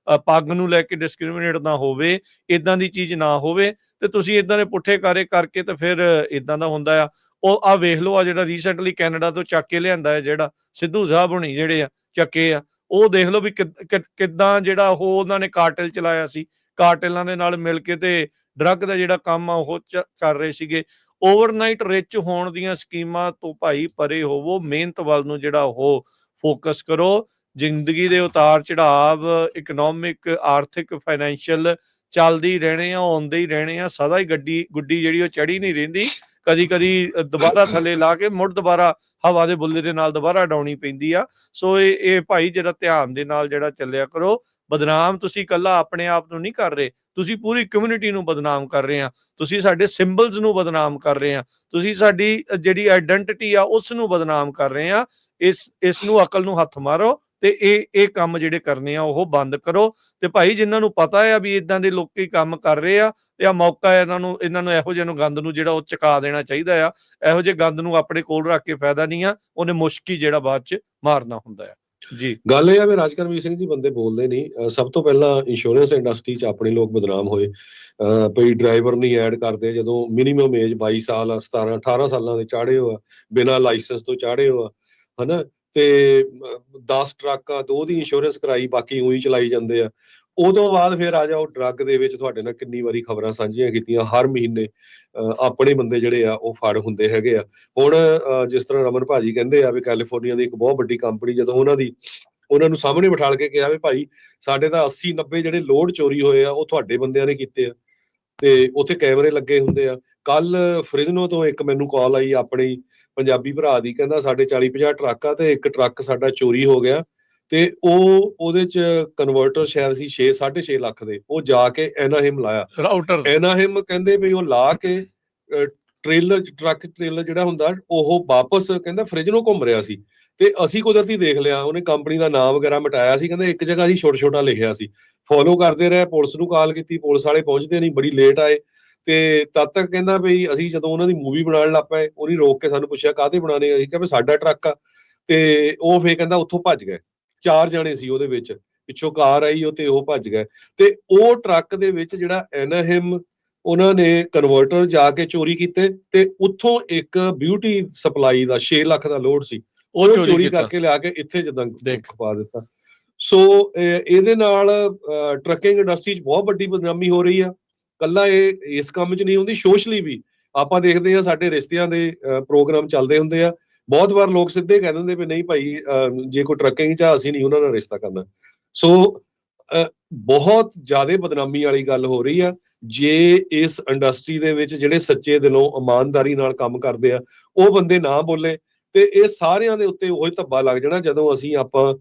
ਪੱਗ ਨੂੰ ਲੈ ਕੇ ਡਿਸਕ੍ਰਿਮੀਨੇਟ ਨਾ ਹੋਵੇ, ਇਦਾਂ ਦੀ ਚੀਜ਼ ਨਾ ਹੋਵੇ। ਤੇ ਤੁਸੀਂ ਇਦਾਂ ਦੇ ਪੁੱਠੇ ਕਾਰੇ ਕਰਕੇ ਤੇ ਫਿਰ ਇਦਾਂ ਦਾ ਹੁੰਦਾ ਆ। ਉਹ ਆ ਵੇਖ ਲਓ, ਆ ਜਿਹੜਾ ਰੀਸੈਂਟਲੀ ਕੈਨੇਡਾ ਤੋਂ ਚੱਕ ਕੇ ਲਿਆਂਦਾ ਹੈ, ਜਿਹੜਾ ਸਿੱਧੂ ਸਾਹਿਬ ਹੁਣੀ ਜਿਹੜੇ ਆ ਚੱਕੇ ਆ, ਉਹ ਦੇਖ ਲਓ ਵੀ ਕਿੱਦਾਂ ਜਿਹੜਾ ਉਹ ਉਹਨਾਂ ਨੇ ਕਾਰਟਲ ਚਲਾਇਆ ਸੀ, ਕਾਰਟਲਾਂ ਦੇ ਨਾਲ ਮਿਲ ਕੇ ਤੇ ਡਰੱਗ ਦਾ ਜਿਹੜਾ ਕੰਮ ਆ ਉਹ ਕਰ ਰਹੇ ਸੀਗੇ। ਓਵਰਨਾਈਟ ਰਿਚ ਹੋਣ ਦੀਆਂ ਸਕੀਮਾਂ ਤੋਂ ਭਾਈ ਪਰੇ ਹੋਵੋ, ਮਿਹਨਤ ਵੱਲ ਨੂੰ ਜਿਹੜਾ ਉਹ ਫੋਕਸ ਕਰੋ। ਜ਼ਿੰਦਗੀ ਦੇ ਉਤਾਰ ਚੜਾਵ ਇਕਨੋਮਿਕ, ਆਰਥਿਕ, ਫਾਈਨੈਂਸ਼ੀਅਲ ਚੱਲਦੇ ਹੀ ਰਹਿਣੇ ਆ, ਆਉਂਦੇ ਹੀ ਰਹਿਣੇ ਆ। ਸਦਾ ਹੀ ਗੁੱਡੀ ਜਿਹੜੀ ਉਹ ਚੜੀ ਨਹੀਂ ਰਹਿੰਦੀ, ਕਦੀ ਦੁਬਾਰਾ ਥੱਲੇ ਲਾ ਕੇ ਮੁੜ ਦੁਬਾਰਾ ਹਵਾ ਦੇ ਬੁੱਲੇ ਦੇ ਨਾਲ ਦੁਬਾਰਾ ਡਾਉਣੀ ਪੈਂਦੀ ਆ। ਸੋ ਇਹ ਭਾਈ ਜਿਹੜਾ ਧਿਆਨ ਦੇ ਨਾਲ ਜਿਹੜਾ ਚੱਲਿਆ ਕਰੋ। ਬਦਨਾਮ ਤੁਸੀਂ ਇਕੱਲਾ ਆਪਣੇ ਆਪ ਨੂੰ ਨਹੀਂ ਕਰ ਰਹੇ, ਤੁਸੀਂ ਪੂਰੀ ਕਮਿਊਨਿਟੀ ਨੂੰ ਬਦਨਾਮ ਕਰ ਰਹੇ ਆ, ਤੁਸੀਂ ਸਾਡੇ ਸਿੰਬਲਸ ਨੂੰ ਬਦਨਾਮ ਕਰ ਰਹੇ ਆ, ਤੁਸੀਂ ਸਾਡੀ ਜਿਹੜੀ ਆਇਡੈਂਟੀਟੀ ਆ ਉਸ ਨੂੰ ਬਦਨਾਮ ਕਰ ਰਹੇ ਆ। ਇਸ ਨੂੰ ਅਕਲ ਨੂੰ ਹੱਥ ਮਾਰੋ ਤੇ ਇਹ ਕੰਮ ਜਿਹੜੇ ਕਰਨੇ ਆ ਉਹ ਬੰਦ ਕਰੋ। ਤੇ ਭਾਈ ਜਿਨ੍ਹਾਂ ਨੂੰ ਪਤਾ ਆ ਵੀ ਇਦਾਂ ਦੇ ਲੋਕੀ ਕੰਮ ਕਰ ਰਹੇ ਆ, ਤੇ ਆ ਮੌਕਾ ਇਹਨਾਂ ਨੂੰ ਇਹੋ ਜਿਹੇ ਨੂੰ ਗੰਦ ਨੂੰ ਜਿਹੜਾ ਉਹ ਚੁਕਾ ਦੇਣਾ ਚਾਹੀਦਾ ਆ। ਇਹੋ ਜਿਹੇ ਗੰਦ ਨੂੰ ਆਪਣੇ ਕੋਲ ਰੱਖ ਕੇ ਫਾਇਦਾ ਨਹੀਂ ਆ, ਉਹਨੇ ਮੁਸ਼ਕੀ ਜਿਹੜਾ ਬਾਅਦ ਚ ਮਾਰਨਾ ਹੁੰਦਾ ਆ। ਜੀ ਗੱਲ ਇਹ ਆ ਵੀ ਰਾਜਕਰਮਵੀਰ ਸਿੰਘ ਜੀ ਬੰਦੇ ਬੋਲਦੇ ਨਹੀਂ। ਸਭ ਤੋਂ ਪਹਿਲਾਂ ਇੰਸ਼ੋਰੈਂਸ ਇੰਡਸਟਰੀ 'ਚ ਆਪਣੇ ਲੋਕ ਬਦਨਾਮ ਹੋਏ। ਕੋਈ ਡਰਾਈਵਰ ਨਹੀਂ ਐਡ ਕਰਦੇ ਜਦੋਂ ਮਿਨੀਮਮ ਏਜ 22 ਸਾਲ 17 18 ਸਾਲਾਂ ਦੇ ਚਾੜੇ ਹੋ ਆ, ਬਿਨਾਂ ਲਾਇਸੈਂਸ ਤੋਂ ਚਾੜੇ ਹੋ ਆ, ਹਨਾ। ਤੇ 10 ਟਰੱਕਾਂ 2 ਦੀ ਇੰਸ਼ੋਰੈਂਸ ਕਰਾਈ, ਬਾਕੀ ਉਹੀ ਚਲਾਈ ਜਾਂਦੇ ਆ। ਉਦੋਂ ਬਾਅਦ ਫਿਰ ਆ ਜਾਓ ਡਰੱਗ ਦੇ ਵਿੱਚ। ਤੁਹਾਡੇ ਨਾਲ ਕਿੰਨੀ ਵਾਰੀ ਖਬਰਾਂ ਸਾਂਝੀਆਂ ਕੀਤੀਆਂ, ਹਰ ਮਹੀਨੇ ਆਪਣੇ ਬੰਦੇ ਜਿਹੜੇ ਆ ਉਹ ਫੜ ਹੁੰਦੇ ਹੈਗੇ ਆ। ਹੁਣ ਜਿਸ ਤਰ੍ਹਾਂ ਰਮਨ ਭਾਜੀ ਕਹਿੰਦੇ ਆ ਵੀ ਕੈਲੀਫੋਰਨੀਆ ਦੀ ਇੱਕ ਬਹੁਤ ਵੱਡੀ ਕੰਪਨੀ, ਜਦੋਂ ਉਹਨਾਂ ਨੂੰ ਸਾਹਮਣੇ ਬਿਠਾਲ ਕੇ ਕਿਹਾ ਵੀ ਭਾਈ ਸਾਡੇ ਤਾਂ 80-90 ਜਿਹੜੇ ਲੋਡ ਚੋਰੀ ਹੋਏ ਆ ਉਹ ਤੁਹਾਡੇ ਬੰਦਿਆਂ ਨੇ ਕੀਤੇ ਆ, ਤੇ ਉੱਥੇ ਕੈਮਰੇ ਲੱਗੇ ਹੁੰਦੇ ਆ। ਕੱਲ ਫ੍ਰਿਜ਼ਨੋ ਤੋਂ ਇੱਕ ਮੈਨੂੰ ਕਾਲ ਆਈ ਆਪਣੀ ਪੰਜਾਬੀ ਭਰਾ ਦੀ, ਕਹਿੰਦਾ ਸਾਡੇ 40-50 ਟਰੱਕ ਆ ਤੇ ਇੱਕ ਟਰੱਕ ਸਾਡਾ ਚੋਰੀ ਹੋ ਗਿਆ, ਤੇ ਉਹਦੇ ਚ ਕਨਵਰਟਰ ਸ਼ਾਇਦ ਸੀ 6.5 ਲੱਖ ਦੇ। ਉਹ ਜਾ ਕੇ ਐਨਾਹਿਮ ਲਾਇਆ, ਰਾਊਟਰ ਐਨਾਹਿਮ ਕਹਿੰਦੇ ਵੀ ਉਹ ਲਾ ਕੇ ਟਰੱਕ ਟ੍ਰੇਲਰ ਜਿਹੜਾ ਹੁੰਦਾ ਉਹ ਵਾਪਸ ਕਹਿੰਦਾ ਫ੍ਰਿਜ਼ਨੋ ਘੁੰਮ ਰਿਹਾ ਸੀ। ਤੇ ਅਸੀਂ ਕੁਦਰਤੀ ਦੇਖ ਲਿਆ, ਉਹਨੇ ਕੰਪਨੀ ਦਾ ਨਾਮ ਵਗੈਰਾ ਮਿਟਾਇਆ ਸੀ, ਕਹਿੰਦੇ ਇੱਕ ਜਗ੍ਹਾ ਅਸੀਂ ਛੋਟਾ ਲਿਖਿਆ ਸੀ। ਫੋਲੋ ਕਰਦੇ ਰਹੇ, ਪੁਲਿਸ ਨੂੰ ਕਾਲ ਕੀਤੀ, ਪੁਲਿਸ ਵਾਲੇ ਪਹੁੰਚਦੇ ਨਹੀਂ, ਬੜੀ ਲੇਟ ਆਏ। ਤੇ ਤਦ ਤੱਕ ਕਹਿੰਦਾ ਵੀ ਅਸੀਂ ਜਦੋਂ ਉਹਨਾਂ ਦੀ ਮੂਵੀ ਬਣਾਉਣ ਲੱਗ ਪਏ, ਉਹਨੇ ਰੋਕ ਕੇ ਸਾਨੂੰ ਪੁੱਛਿਆ ਕਾਹਦੇ ਬਣਾਉਣੇ? ਅਸੀਂ ਕਿਹਾ ਵੀ ਸਾਡਾ ਟਰੱਕ ਆ। ਤੇ ਉਹ ਫੇਰ ਕਹਿੰਦਾ ਉੱਥੋਂ ਭੱਜ ਗਏ। 4 ਜਣੇ ਸੀ ਉਹਦੇ ਵਿੱਚ, ਪਿੱਛੋਂ ਕਾਰ ਆਈ ਉਹ ਤੇ ਉਹ ਭੱਜ ਗਏ। ਤੇ ਉਹ ਟਰੱਕ ਦੇ ਵਿੱਚ ਜਿਹੜਾ ਐਨਾਹਿਮ ਉਹਨਾਂ ਨੇ ਕਨਵਰਟਰ ਜਾ ਕੇ ਚੋਰੀ ਕੀਤੇ, ਤੇ ਉੱਥੋਂ ਇੱਕ ਬਿਊਟੀ ਸਪਲਾਈ ਦਾ 6 ਲੱਖ ਦਾ ਲੋਡ ਸੀ, ਉਹ ਚੋਰੀ ਕਰਕੇ ਲਿਆ ਕੇ ਇੱਥੇ ਜਿੱਦਾਂ ਖਪਾ ਦਿੱਤਾ। ਸੋ ਇਹਦੇ ਨਾਲ ਟਰੱਕਿੰਗ ਇੰਡਸਟਰੀ 'ਚ ਬਹੁਤ ਵੱਡੀ ਬਦਨਾਮੀ ਹੋ ਰਹੀ ਆ। ਕੱਲਾ ਇਹ ਇਸ ਕੰਮ 'ਚ ਨਹੀਂ ਹੁੰਦੀ, ਸੋਸ਼ਲੀ ਵੀ ਆਪਾਂ ਦੇਖਦੇ ਹਾਂ ਸਾਡੇ ਰਿਸ਼ਤਿਆਂ ਦੇ ਪ੍ਰੋਗਰਾਮ ਚੱਲਦੇ ਹੁੰਦੇ ਆ, ਬਹੁਤ ਵਾਰ ਲੋਕ ਸਿੱਧੇ ਕਹਿ ਦਿੰਦੇ ਵੀ ਨਹੀਂ ਭਾਈ, ਜੇ ਕੋਈ ਟਰੱਕਿੰਗ 'ਚ ਅਸੀਂ ਨਹੀਂ ਉਹਨਾਂ ਨਾਲ ਰਿਸ਼ਤਾ ਕਰਨਾ। ਸੋ ਬਹੁਤ ਜ਼ਿਆਦਾ ਬਦਨਾਮੀ ਵਾਲੀ ਗੱਲ ਹੋ ਰਹੀ ਆ। ਜੇ ਇਸ ਇੰਡਸਟਰੀ ਦੇ ਵਿੱਚ ਜਿਹੜੇ ਸੱਚੇ ਦਿਲੋਂ ਇਮਾਨਦਾਰੀ ਨਾਲ ਕੰਮ ਕਰਦੇ ਆ ਉਹ ਬੰਦੇ ਨਾ ਬੋਲੇ ਤੇ ਇਹ ਸਾਰਿਆਂ ਦੇ ਉੱਤੇ ਉਹੀ ਧੱਬਾ ਲੱਗ ਜਾਣਾ ਜਦੋਂ ਅਸੀਂ ਆਪਾਂ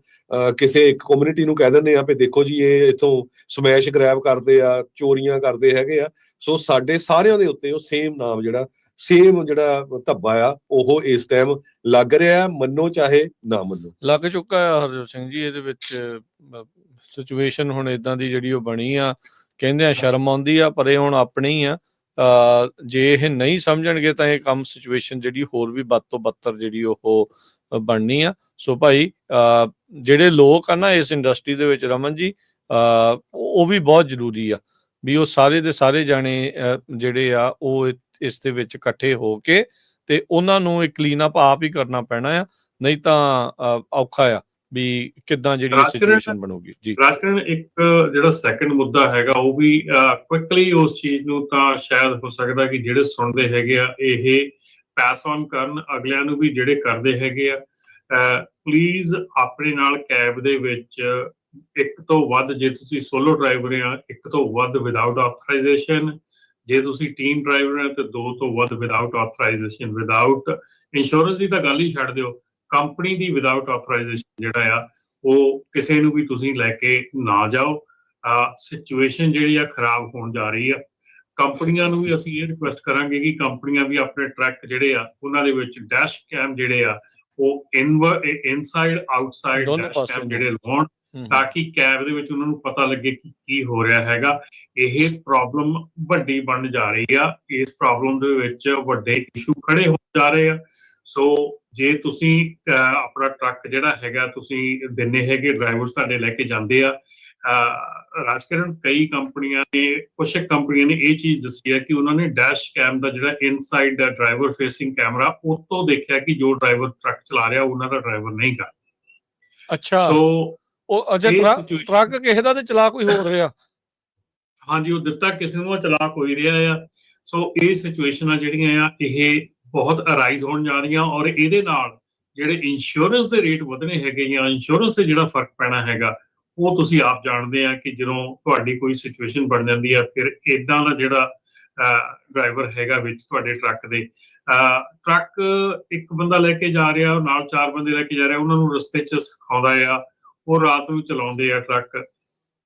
ਕਿਸੇ ਇੱਕ ਕਮਿਊਨਿਟੀ ਨੂੰ ਕਹਿ ਦਿੰਦੇ ਆ ਵੀ ਦੇਖੋ ਜੀ ਇਹ ਇੱਥੋਂ ਸਮੈਸ਼ ਗ੍ਰੈਬ ਕਰਦੇ ਆ, ਚੋਰੀਆਂ ਕਰਦੇ ਹੈਗੇ ਆ। ਸੋ ਸਾਡੇ ਸਾਰਿਆਂ ਦੇ ਉੱਤੇ ਉਹ ਸੇਮ ਜਿਹੜਾ ਧੱਬਾ ਆ ਉਹ ਇਸ ਟਾਈਮ ਲੱਗ ਰਿਹਾ, ਮੰਨੋ ਚਾਹੇ ਨਾ ਮੰਨੋ। ਲੱਗ ਚੁੱਕਾ ਹੈ ਹਰਜੋਤ ਸਿੰਘ ਜੀ। ਇਹਦੇ ਵਿੱਚ ਸਿਚੁਏਸ਼ਨ ਹੁਣ ਇਦਾਂ ਦੀ ਜਿਹੜੀ ਉਹ ਬਣੀ ਆ, ਕਹਿੰਦੇ ਆ ਸ਼ਰਮ ਆਉਂਦੀ ਆ, ਪਰ ਇਹ ਹੁਣ ਆਪਣੀ ਹੀ ਆ। ਜੇ ਇਹ ਨਹੀਂ ਸਮਝਣਗੇ ਤਾਂ ਇਹ ਕੰਮ ਸਿਚੁਏਸ਼ਨ ਜਿਹੜੀ ਹੋਰ ਵੀ ਵੱਧ ਤੋਂ ਬੱਤਰ ਜਿਹੜੀ ਉਹ ਬਣਨੀ ਆ। ਸੋ ਭਾਈ ਜਿਹੜੇ ਲੋਕ ਆ ਨਾ ਇਸ ਇੰਡਸਟਰੀ ਦੇ ਵਿੱਚ ਰਮਨ ਜੀ, ਉਹ ਵੀ ਬਹੁਤ ਜ਼ਰੂਰੀ ਆ ਵੀ ਉਹ ਸਾਰੇ ਦੇ ਸਾਰੇ ਜਾਣੇ ਜਿਹੜੇ ਆ ਉਹ ਇਸ ਦੇ ਵਿੱਚ ਇਕੱਠੇ ਹੋ ਕੇ ਤੇ ਉਹਨਾਂ ਨੂੰ ਇੱਕ ਕਲੀਨ ਅਪ ਆਪ ਹੀ ਕਰਨਾ ਪੈਣਾ ਆ, ਨਹੀਂ ਤਾਂ ਔਖਾ ਆ ਵੀ ਕਿੱਦਾਂ ਜਿਹੜੀ ਸਿਚੁਏਸ਼ਨ ਬਣੂਗੀ। ਜੀ ਰਾਜਕਰਨ, ਇੱਕ ਜਿਹੜਾ ਸੈਕੰਡ ਮੁੱਦਾ ਹੈਗਾ ਉਹ ਵੀ ਕੁਇਕਲੀ ਉਸ ਚੀਜ਼ ਨੂੰ ਤਾਂ ਸ਼ਾਇਦ ਹੋ ਸਕਦਾ ਕਿ ਜਿਹੜੇ ਸੁਣਦੇ ਹੈਗੇ ਆ ਇਹ ਪੈਸ ਔਨ ਕਰਨ ਅਗਲਿਆਂ ਨੂੰ ਵੀ, ਜਿਹੜੇ ਕਰਦੇ ਹੈਗੇ ਆ ਪਲੀਜ਼ ਆਪਣੇ ਨਾਲ ਕੈਬ ਦੇ ਵਿੱਚ ਇੱਕ ਤੋਂ ਵੱਧ, ਜੇ ਤੁਸੀਂ ਸੋਲੋ ਡਰਾਈਵਰ ਆ ਇੱਕ ਤੋਂ ਵੱਧ ਵਿਦਆਊਟ ਆਥੋਰਾਈਜ਼ੇਸ਼ਨ, ਜੇ ਤੁਸੀਂ ਟੀਮ ਡਰਾਈਵਰ ਆ ਤੇ 2 ਤੋਂ ਵੱਧ ਵਿਦਆਊਟ ਆਥੋਰਾਈਜ਼ੇਸ਼ਨ। ਵਿਦਆਊਟ ਇੰਸ਼ੋਰੈਂਸ ਦੀ ਤਾਂ ਗੱਲ ਹੀ ਛੱਡ ਦਿਓ, ਕੰਪਨੀ ਦੀ ਵਿਦਆਊਟ ਆਥੋਰਾਈਜ਼ੇਸ਼ਨ ਜਿਹੜਾ ਆ ਉਹ ਕਿਸੇ ਨੂੰ ਵੀ ਤੁਸੀਂ ਲੈ ਕੇ ਨਾ ਜਾਓ। ਸਿਚੁਏਸ਼ਨ ਜਿਹੜੀ ਆ ਖਰਾਬ ਹੋਣ ਜਾ ਰਹੀ ਆ। ਕੰਪਨੀਆਂ ਨੂੰ ਵੀ ਅਸੀਂ ਇਹ ਰਿਕੁਐਸਟ ਕਰਾਂਗੇ ਕਿ ਕੰਪਨੀਆਂ ਵੀ ਆਪਣੇ ਟਰੱਕ ਜਿਹੜੇ ਆ ਉਹਨਾਂ ਦੇ ਵਿੱਚ ਡੈਸ਼ ਕੈਮ ਜਿਹੜੇ ਆ ਉਹ ਇਨਸਾਈਡ ਆਊਟਸਾਈਡ ਡੈਸ਼ ਕੈਮ ਜਿਹੜੇ ਲਾਉਣ, ਤਾਂ ਕਿ ਕੈਬ ਦੇ ਵਿੱਚ ਉਹਨਾਂ ਨੂੰ ਪਤਾ ਲੱਗੇ ਕਿ ਕੀ ਹੋ ਰਿਹਾ ਹੈਗਾ। ਇਹ ਪ੍ਰੋਬਲਮ ਵੱਡੀ ਬਣ ਜਾ ਰਹੀ ਆ, ਇਸ ਪ੍ਰੋਬਲਮ ਦੇ ਵਿੱਚ ਵੱਡੇ ਇਸ਼ੂ ਖੜੇ ਹੋ ਜਾ ਰਹੇ ਆ। ਸੋ ਜੇ ਤੁਸੀਂ ਆਪਣਾ ਟਰੱਕ ਜਿਹੜਾ ਹੈਗਾ ਤੁਸੀਂ ਦਿੰਦੇ ਹੈਗੇ, ਡਰਾਈਵਰ ਤੁਹਾਡੇ ਲੈ ਕੇ ਜਾਂਦੇ ਆ, ਰਾਜਕਰਨ ਕਈ ਕੰਪਨੀਆਂ ਨੇ, ਕੁਛ ਕੰਪਨੀਆਂ ਨੇ ਇਹ ਚੀਜ਼ ਦੱਸੀ ਹੈ ਕਿ ਉਹਨਾਂ ਨੇ ਡੈਸ਼ ਕੈਮ ਦਾ ਜਿਹੜਾ ਇਨਸਾਈਡ ਦਾ ਡਰਾਈਵਰ ਫੇਸਿੰਗ ਕੈਮਰਾ ਉਹ ਤੋਂ ਦੇਖਿਆ ਕਿ ਜੋ ਡਰਾਈਵਰ ਟਰੱਕ ਚਲਾ ਰਿਹਾ ਉਹਨਾਂ ਦਾ ਡਰਾਈਵਰ ਨਹੀਂ ਕਰ। ਅੱਛਾ, ਸੋ ਉਹ ਅਜੇ ਟਰੱਕ ਕਿਸੇ ਦਾ ਤੇ ਚਲਾ ਕੋਈ ਹੋਰ ਰਿਹਾ। ਹਾਂਜੀ, ਉਹ ਦਿੱਤਾ ਕਿਸੇ ਨੂੰ, ਚਲਾ ਕੋਈ ਰਿਹਾ ਆ। ਸੋ ਇਹ ਸਿਚੁਏਸ਼ਨਾਂ ਜਿਹੜੀਆਂ ਆ ਇਹ ਬਹੁਤ ਅਰਾਈਜ਼ ਹੋਣ ਜਾ ਰਹੀਆਂ, ਔਰ ਇਹਦੇ ਨਾਲ ਜਿਹੜੇ ਇੰਸ਼ੋਰੈਂਸ ਦੇ ਰੇਟ ਵਧਣੇ ਹੈਗੇ ਜਾਂ ਇੰਸ਼ੋਰੈਂਸ ਤੇ ਜਿਹੜਾ ਫਰਕ ਪੈਣਾ ਹੈਗਾ ਉਹ ਤੁਸੀਂ ਆਪ ਜਾਣਦੇ ਆ ਕਿ ਜਦੋਂ ਤੁਹਾਡੀ ਕੋਈ ਸਿਚੁਏਸ਼ਨ ਬਣ ਜਾਂਦੀ ਆ, ਫਿਰ ਇਦਾਂ ਦਾ ਜਿਹੜਾ ਡਰਾਈਵਰ ਹੈਗਾ ਵਿੱਚ ਤੁਹਾਡੇ ਟਰੱਕ ਦੇ, ਟਰੱਕ ਇੱਕ ਬੰਦਾ ਲੈ ਕੇ ਜਾ ਰਿਹਾ, ਨਾਲ 4 ਬੰਦੇ ਲੈ ਕੇ ਜਾ ਰਿਹਾ, ਉਹਨਾਂ ਨੂੰ ਰਸਤੇ 'ਚ ਸਿਖਾਉਂਦਾ ਆ, ਉਹ ਰਾਤ ਨੂੰ ਚਲਾਉਂਦੇ ਆ ਟਰੱਕ।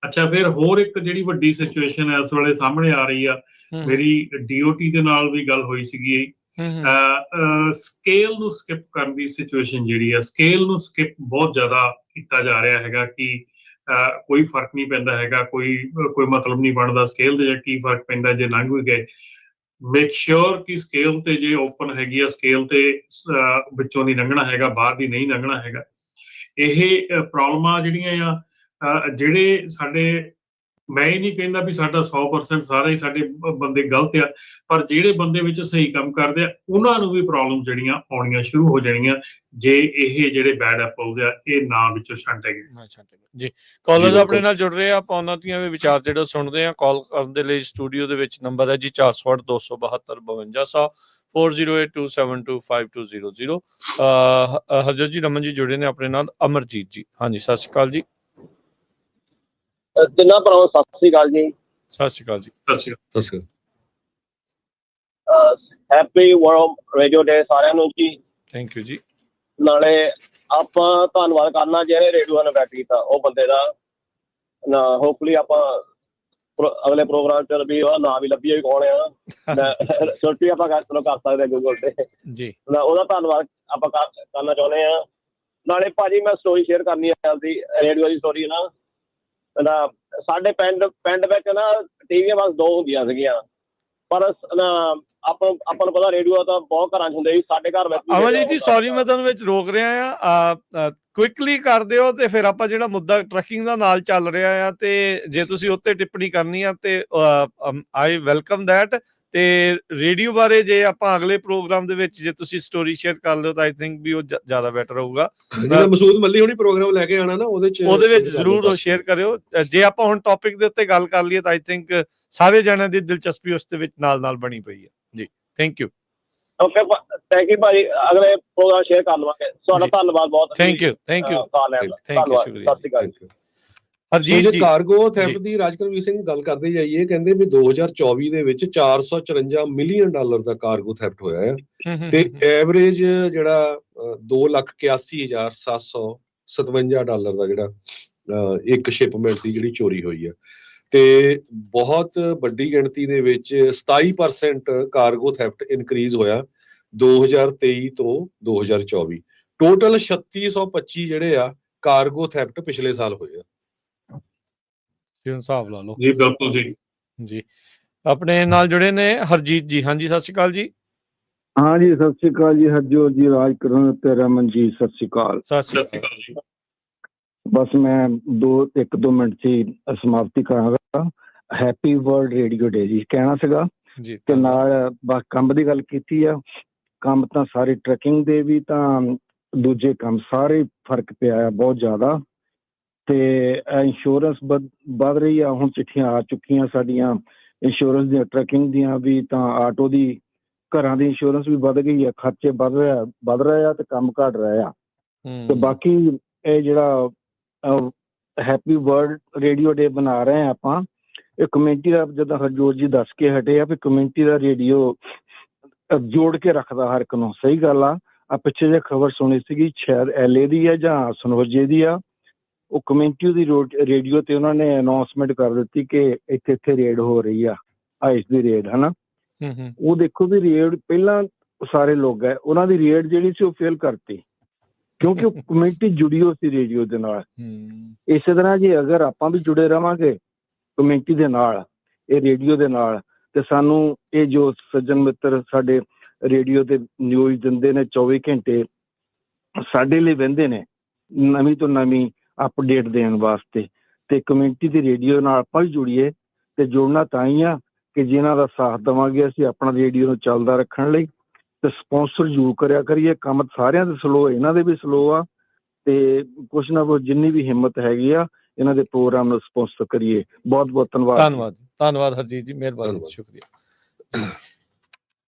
ਅੱਛਾ, ਫਿਰ ਹੋਰ ਇੱਕ ਜਿਹੜੀ ਵੱਡੀ ਸਿਚੁਏਸ਼ਨ ਇਸ ਵੇਲੇ ਸਾਹਮਣੇ ਆ ਰਹੀ ਆ, ਮੇਰੀ DOT ਦੇ ਨਾਲ ਵੀ ਗੱਲ ਹੋਈ ਸੀਗੀ, ਸਕੇਲ ਨੂੰ ਸਕਿਪ ਕਰਨ ਦੀ ਸਿਚੁਏਸ਼ਨ ਜਿਹੜੀ ਆ, ਸਕੇਲ ਨੂੰ ਸਕਿਪ ਬਹੁਤ ਜ਼ਿਆਦਾ ਕੀਤਾ ਜਾ ਰਿਹਾ ਹੈਗਾ ਕਿ ਕੋਈ ਫਰਕ ਨਹੀਂ ਪੈਂਦਾ ਹੈਗਾ, ਕੋਈ ਮਤਲਬ ਨਹੀਂ ਬਣਦਾ ਸਕੇਲ ਤੇ, ਜਾਂ ਕੀ ਫਰਕ ਪੈਂਦਾ ਜੇ ਲੰਘ ਵੀ ਗਏ। ਮੇਕ ਸ਼ੋਰ ਕਿ ਸਕੇਲ ਤੇ ਜੇ ਓਪਨ ਹੈਗੀ ਆ, ਸਕੇਲ ਤੇ ਵਿੱਚੋਂ ਨਹੀਂ ਲੰਘਣਾ ਹੈਗਾ, ਬਾਹਰ ਦੀ ਨਹੀਂ ਲੰਘਣਾ ਹੈਗਾ। ਇਹ ਪ੍ਰੋਬਲਮਾਂ ਜਿਹੜੀਆਂ ਆ, ਜਿਹੜੇ ਸਾਡੇ, ਮੈਂ ਇਹ ਨਹੀਂ ਕਹਿੰਦਾ ਵੀ ਸਾਡਾ 100% ਸਾਰੇ ਹੀ ਸਾਡੇ ਬੰਦੇ ਗਲਤ ਆ, ਪਰ ਜਿਹੜੇ ਬੰਦੇ ਵਿੱਚ ਸਹੀ ਕੰਮ ਕਰਦੇ ਆ ਉਹਨਾਂ ਨੂੰ ਵੀ ਪ੍ਰੋਬਲਮ ਜਿਹੜੀਆਂ ਆਉਣੀਆਂ ਸ਼ੁਰੂ ਹੋ ਜਾਣੀਆਂ ਜੇ ਇਹ ਜਿਹੜੇ ਬੈਡ ਐਪਲਸ ਆ ਇਹ ਨਾ ਵਿੱਚੋਂ ਛੰਟੇ ਗਏ। ਜੀ, ਕਾਲਰਸ ਆਪਣੇ ਨਾਲ ਜੁੜ ਰਹੇ ਆ, ਆਪਾਂ ਉਹਨਾਂ ਦੀਆਂ ਵੀ ਵਿਚਾਰ ਜਿਹੜੇ ਸੁਣਦੇ ਆ। ਕਾਲ ਕਰਨ ਦੇ ਲਈ ਸਟੂਡੀਓ ਦੇ ਵਿੱਚ ਨੰਬਰ ਹੈ ਜੀ 408 272 5200 4082725200। ਹਰਜੋਤ ਜੀ, ਰਮਨ ਜੀ ਜੁੜੇ ਨੇ ਆਪਣੇ ਨਾਲ। ਅਮਰਜੀਤ ਜੀ, ਹਾਂਜੀ ਸਤਿ ਸ਼੍ਰੀ ਅਕਾਲ ਜੀ। ਤਿੰਨਾਂ ਭਰਾਵਾਂ ਸਤਿ ਸ੍ਰੀ ਅਕਾਲ ਜੀ। ਸਤਿ ਸ਼੍ਰੀ ਅਕਾਲ ਜੀ। ਸਤਿ ਸ਼੍ਰੀ ਅਕਾਲ। ਹੈਪੀ ਵਰਲਡ ਰੇਡੀਓ ਡੇ ਸਾਰਿਆਂ ਨੂੰ ਜੀ। ਥੈਂਕ ਯੂ ਜੀ। ਨਾਲੇ ਆਪਾਂ ਧੰਨਵਾਦ ਕਰਨਾ ਜਿਹੜੇ ਰੇਡੀਓ ਨੇ ਬੈਠ ਕੀਤਾ ਉਹ ਬੰਦੇ ਦਾ ਨਾ, ਹੋਪਫੁਲੀ ਆਪਾਂ ਅਗਲੇ ਪ੍ਰੋਗਰਾਮ ਚ ਵੀ ਉਹਦਾ ਨਾਂ ਵੀ ਲੱਭੀਏ ਕੌਣ ਆ, ਛੁੱਟੀ ਆਪਾਂ ਕਰ ਸਕਦੇ ਗੂਗਲ ਤੇ ਜੀ, ਉਹਦਾ ਧੰਨਵਾਦ ਆਪਾਂ ਕਰਨਾ ਚਾਹੁੰਦੇ ਆ। ਨਾਲੇ ਭਾਜੀ ਮੈਂ ਸਟੋਰੀ ਸ਼ੇਅਰ ਕਰਨੀ ਆ ਆਪਦੀ ਰੇਡੀਓ ਦੀ ਸਟੋਰੀ ਨਾ। ਸਾਡੇ ਪਿੰਡ ਵਿੱਚ ਨਾ ਟੀਵੀਆਂ ਬਸ 2 ਹੁੰਦੀਆਂ ਸੀਗੀਆਂ, ਪਰ ਆਪਾਂ ਨੂੰ ਪਤਾ ਰੇਡੀਓ ਤਾਂ ਬਹੁਤ ਘਰਾਂ 'ਚ ਹੁੰਦੇ ਸੀ, ਸਾਡੇ ਘਰ ਵਿੱਚ। ਅਮਰਜੀਤ ਜੀ ਸੌਰੀ ਮੈਂ ਤੁਹਾਨੂੰ ਵਿੱਚ ਰੋਕ ਰਿਹਾ ਆ, ਕੁਇਕਲੀ ਕਰ ਦਿਓ ਤੇ ਫਿਰ ਆਪਾਂ ਜਿਹੜਾ ਮੁੱਦਾ ਟਰੱਕਿੰਗ ਦਾ ਨਾਲ ਚੱਲ ਰਿਹਾ ਆ ਤੇ ਜੇ ਤੁਸੀਂ ਉੱਤੇ ਟਿੱਪਣੀ ਕਰਨੀ ਆ ਤੇ ਆਈ ਵੈਲਕਮ ਦੈਟ। ਤੇ ਰੇਡੀਓ ਬਾਰੇ ਜੇ ਆਪਾਂ ਅਗਲੇ ਪ੍ਰੋਗਰਾਮ ਦੇ ਵਿੱਚ ਜੇ ਤੁਸੀਂ ਸਟੋਰੀ ਸ਼ੇਅਰ ਕਰ ਲਿਓ ਤਾਂ ਆਈ ਥਿੰਕ ਵੀ ਉਹ ਜ਼ਿਆਦਾ ਬੈਟਰ ਹੋਊਗਾ। ਮਸੂਦ ਮੱਲੀ ਹੁਣੀ ਪ੍ਰੋਗਰਾਮ ਲੈ ਕੇ ਆਣਾ ਨਾ, ਉਹਦੇ ਵਿੱਚ ਜ਼ਰੂਰ ਉਹ ਸ਼ੇਅਰ ਕਰਿਓ। ਜੇ ਆਪਾਂ ਹੁਣ ਟੌਪਿਕ ਦੇ ਉੱਤੇ ਗੱਲ ਕਰ ਲਈਏ ਤਾਂ ਆਈ ਥਿੰਕ ਸਾਰੇ ਜਣਿਆਂ ਦੀ ਦਿਲਚਸਪੀ ਉਸ ਦੇ ਵਿੱਚ ਨਾਲ ਬਣੀ ਪਈ ਹੈ ਜੀ। Thank you okay thank you ਭਾਜੀ, ਅਗਲੇ ਪ੍ਰੋਗਰਾਮ ਸ਼ੇਅਰ ਕਰ ਲਵਾਂਗੇ। ਤੁਹਾਡਾ ਧੰਨਵਾਦ ਬਹੁਤ। ਥੈਂਕ ਯੂ ਧੰਨਵਾਦ, ਸ਼ੁਕਰੀਆ। ਸਤਿ ਸ਼੍ਰੀ ਅਕਾਲ। ਹਰਜੀਤ ਜੀ, ਕਾਰਗੋ ਥੈਫਟ ਦੀ ਰਾਜਕਰਮਵੀਰ ਸਿੰਘ ਗੱਲ ਕਰਦੇ ਜਾਈਏ, ਕਹਿੰਦੇ ਵੀ 2024 ਦੇ ਵਿੱਚ $454 ਮਿਲੀਅਨ ਦਾ ਕਾਰਗੋ ਥੈਫਟ ਹੋਇਆ ਹੈ ਤੇ ਐਵਰੇਜ ਜਿਹੜਾ $2,81,757 ਦਾ ਜਿਹੜਾ ਇੱਕ ਸ਼ਿਪਮੈਂਟ ਦੀ ਜਿਹੜੀ ਚੋਰੀ ਹੋਈ ਹੈ ਤੇ ਬਹੁਤ ਵੱਡੀ ਗਿਣਤੀ ਦੇ ਵਿੱਚ 27% ਕਾਰਗੋ ਥੈਫਟ ਇਨਕਰੀਜ਼ ਹੋਇਆ 2023 ਤੋਂ 2024। ਟੋਟਲ 3625 ਜਿਹੜੇ ਆ ਕਾਰਗੋ ਥੈਫਟ ਪਿਛਲੇ ਸਾਲ ਹੋਏ ਆ। ਹਿਸਾਬ ਲਾ ਲਓ ਜੀ ਬਿਲਕੁਲ ਜੀ। ਜੀ ਆਪਣੇ ਨਾਲ ਜੁੜੇ ਨੇ ਹਰਜੀਤ ਜੀ। ਹਾਂਜੀ ਸਤਿ ਸ਼੍ਰੀ ਅਕਾਲ ਜੀ। हाँ जी, सत श्री अकाल जी, हरजोत जी, राजकरण ते रमन जी, सत श्री अकाल। ਸਤਿ ਸਤਿ ਸ਼੍ਰੀ ਸ਼੍ਰੀ ਅਕਾਲ ਅਕਾਲ ਜੀ। बस मैं एक दो मिनट से समाप्ति करांगा। हैप्पी वर्ल्ड रेडियो डे जी कहना सीगा ਜੀ ते नाल बस काम दी गल कीती आ। काम तां सारे ट्रैकिंग दे भी तां दूजे काम सारे फर्क पिया है बहुत ज़्यादा ते इंश्योरेंस बढ़ रही है। हुण चिट्ठियां आ चुकियां साडियां इंश्योरेंस दी, ट्रैकिंग दियां भी तां आटो दी, घरां दी इंश्योरेंस भी बढ़ गई है, खर्चे बढ़ रहे आ ते काम घट रहे आ। ते बाकी ਇਹ ਜਿਹੜਾ ਹੈਪੀ ਵਰਲਡ ਰੇਡੀਓ ਡੇ ਬਣਾ ਰਹੇ ਆ ਆਪਾਂ, ਇਹ ਕਮਿਊਨਿਟੀ ਦਾ, ਜਦੋਂ ਹਰਜੋਤ ਜੀ ਦੱਸ ਕੇ ਹਟੇ ਆ ਵੀ ਕਮਿਊਨਿਟੀ ਦਾ ਰੇਡੀਓ ਜੋੜ ਕੇ ਰੱਖਦਾ ਹਰ ਇੱਕ ਨੂੰ। ਸਹੀ ਗੱਲ ਆ ਪਿੱਛੇ ਜੇ ਖਬਰ ਸੁਣੀ ਸੀਗੀ, ਸ਼ਾਇਦ LA ਦੀ ਆ ਜਾਂ ਸਨੋਜੇ ਦੀ ਆ, ਉਹ ਕਮਿਊਨਿਟੀ ਦੀ ਰੇਡੀਓ ਤੇ ਉਹਨਾਂ ਨੇ ਅਨਾਉਂਸਮੈਂਟ ਕਰ ਦਿੱਤੀ ਕਿ ਇੱਥੇ ਰੇਡ ਹੋ ਰਹੀ ਆ, ਆਈਸ ਦੀ ਰੇਡ, ਹਨਾ। ਉਹ ਦੇਖੋ ਵੀ ਰੇਡ ਪਹਿਲਾਂ ਸਾਰੇ ਲੋਕ ਹੈ, ਉਹਨਾਂ ਦੀ ਰੇਡ ਜਿਹੜੀ ਸੀ ਉਹ ਫੇਲ ਕਰਤੀ ਕਿਉਂਕਿ ਉਹ ਕਮਿਊਨਿਟੀ ਜੁੜੀ ਹੋ ਸੀ ਰੇਡੀਓ ਦੇ ਨਾਲ। ਇਸੇ ਤਰ੍ਹਾਂ ਜੇ ਅਗਰ ਆਪਾਂ ਵੀ ਜੁੜੇ ਰਵਾਂਗੇ ਕਮਿਊਨਿਟੀ ਦੇ ਨਾਲ, ਇਹ ਰੇਡੀਓ ਦੇ ਨਾਲ, ਤੇ ਸਾਨੂੰ ਇਹ ਜੋ ਸੱਜਣ ਮਿੱਤਰ ਸਾਡੇ ਰੇਡੀਓ ਤੇ ਨਿਊਜ਼ ਦਿੰਦੇ ਨੇ 24 ਘੰਟੇ ਸਾਡੇ ਲਈ ਵਹਿੰਦੇ ਨੇ ਨਵੀਂ ਤੋਂ ਨਵੀਂ ਅਪਡੇਟ ਦੇਣ ਵਾਸਤੇ, ਤੇ ਕਮਿਊਨਿਟੀ ਦੀ ਰੇਡੀਓ ਨਾਲ ਆਪਾਂ ਵੀ ਜੁੜੀਏ। ਤੇ ਜੁੜਨਾ ਤਾਂ ਹੀ ਆ ਕਿ ਜਿਨ੍ਹਾਂ ਦਾ ਸਾਥ ਦੇਵਾਂਗੇ ਅਸੀਂ ਆਪਣਾ ਰੇਡੀਓ ਨੂੰ ਚੱਲਦਾ ਰੱਖਣ ਲਈ, ਤੇ ਸਪਾਂਸਰ ਜ਼ਰੂਰ ਕਰਿਆ ਕਰੀਏ। ਕੰਮ ਸਾਰਿਆਂ ਦੇ ਸਲੋ, ਇਹਨਾਂ ਦੇ ਵੀ ਸਲੋ ਆ, ਤੇ ਕੁਛ ਨਾ ਕੁਛ ਜਿੰਨੀ ਵੀ ਹਿੰਮਤ ਹੈਗੀ ਆ ਇਹਨਾਂ ਦੇ ਪ੍ਰੋਗਰਾਮ ਨੂੰ ਸਪਾਂਸਰ ਕਰੀਏ। ਬਹੁਤ ਬਹੁਤ ਧੰਨਵਾਦ। ਧੰਨਵਾਦ ਹਰਜੀਤ ਜੀ, ਮਿਹਰਬਾਨੀ, ਸ਼ੁਕਰੀਆ।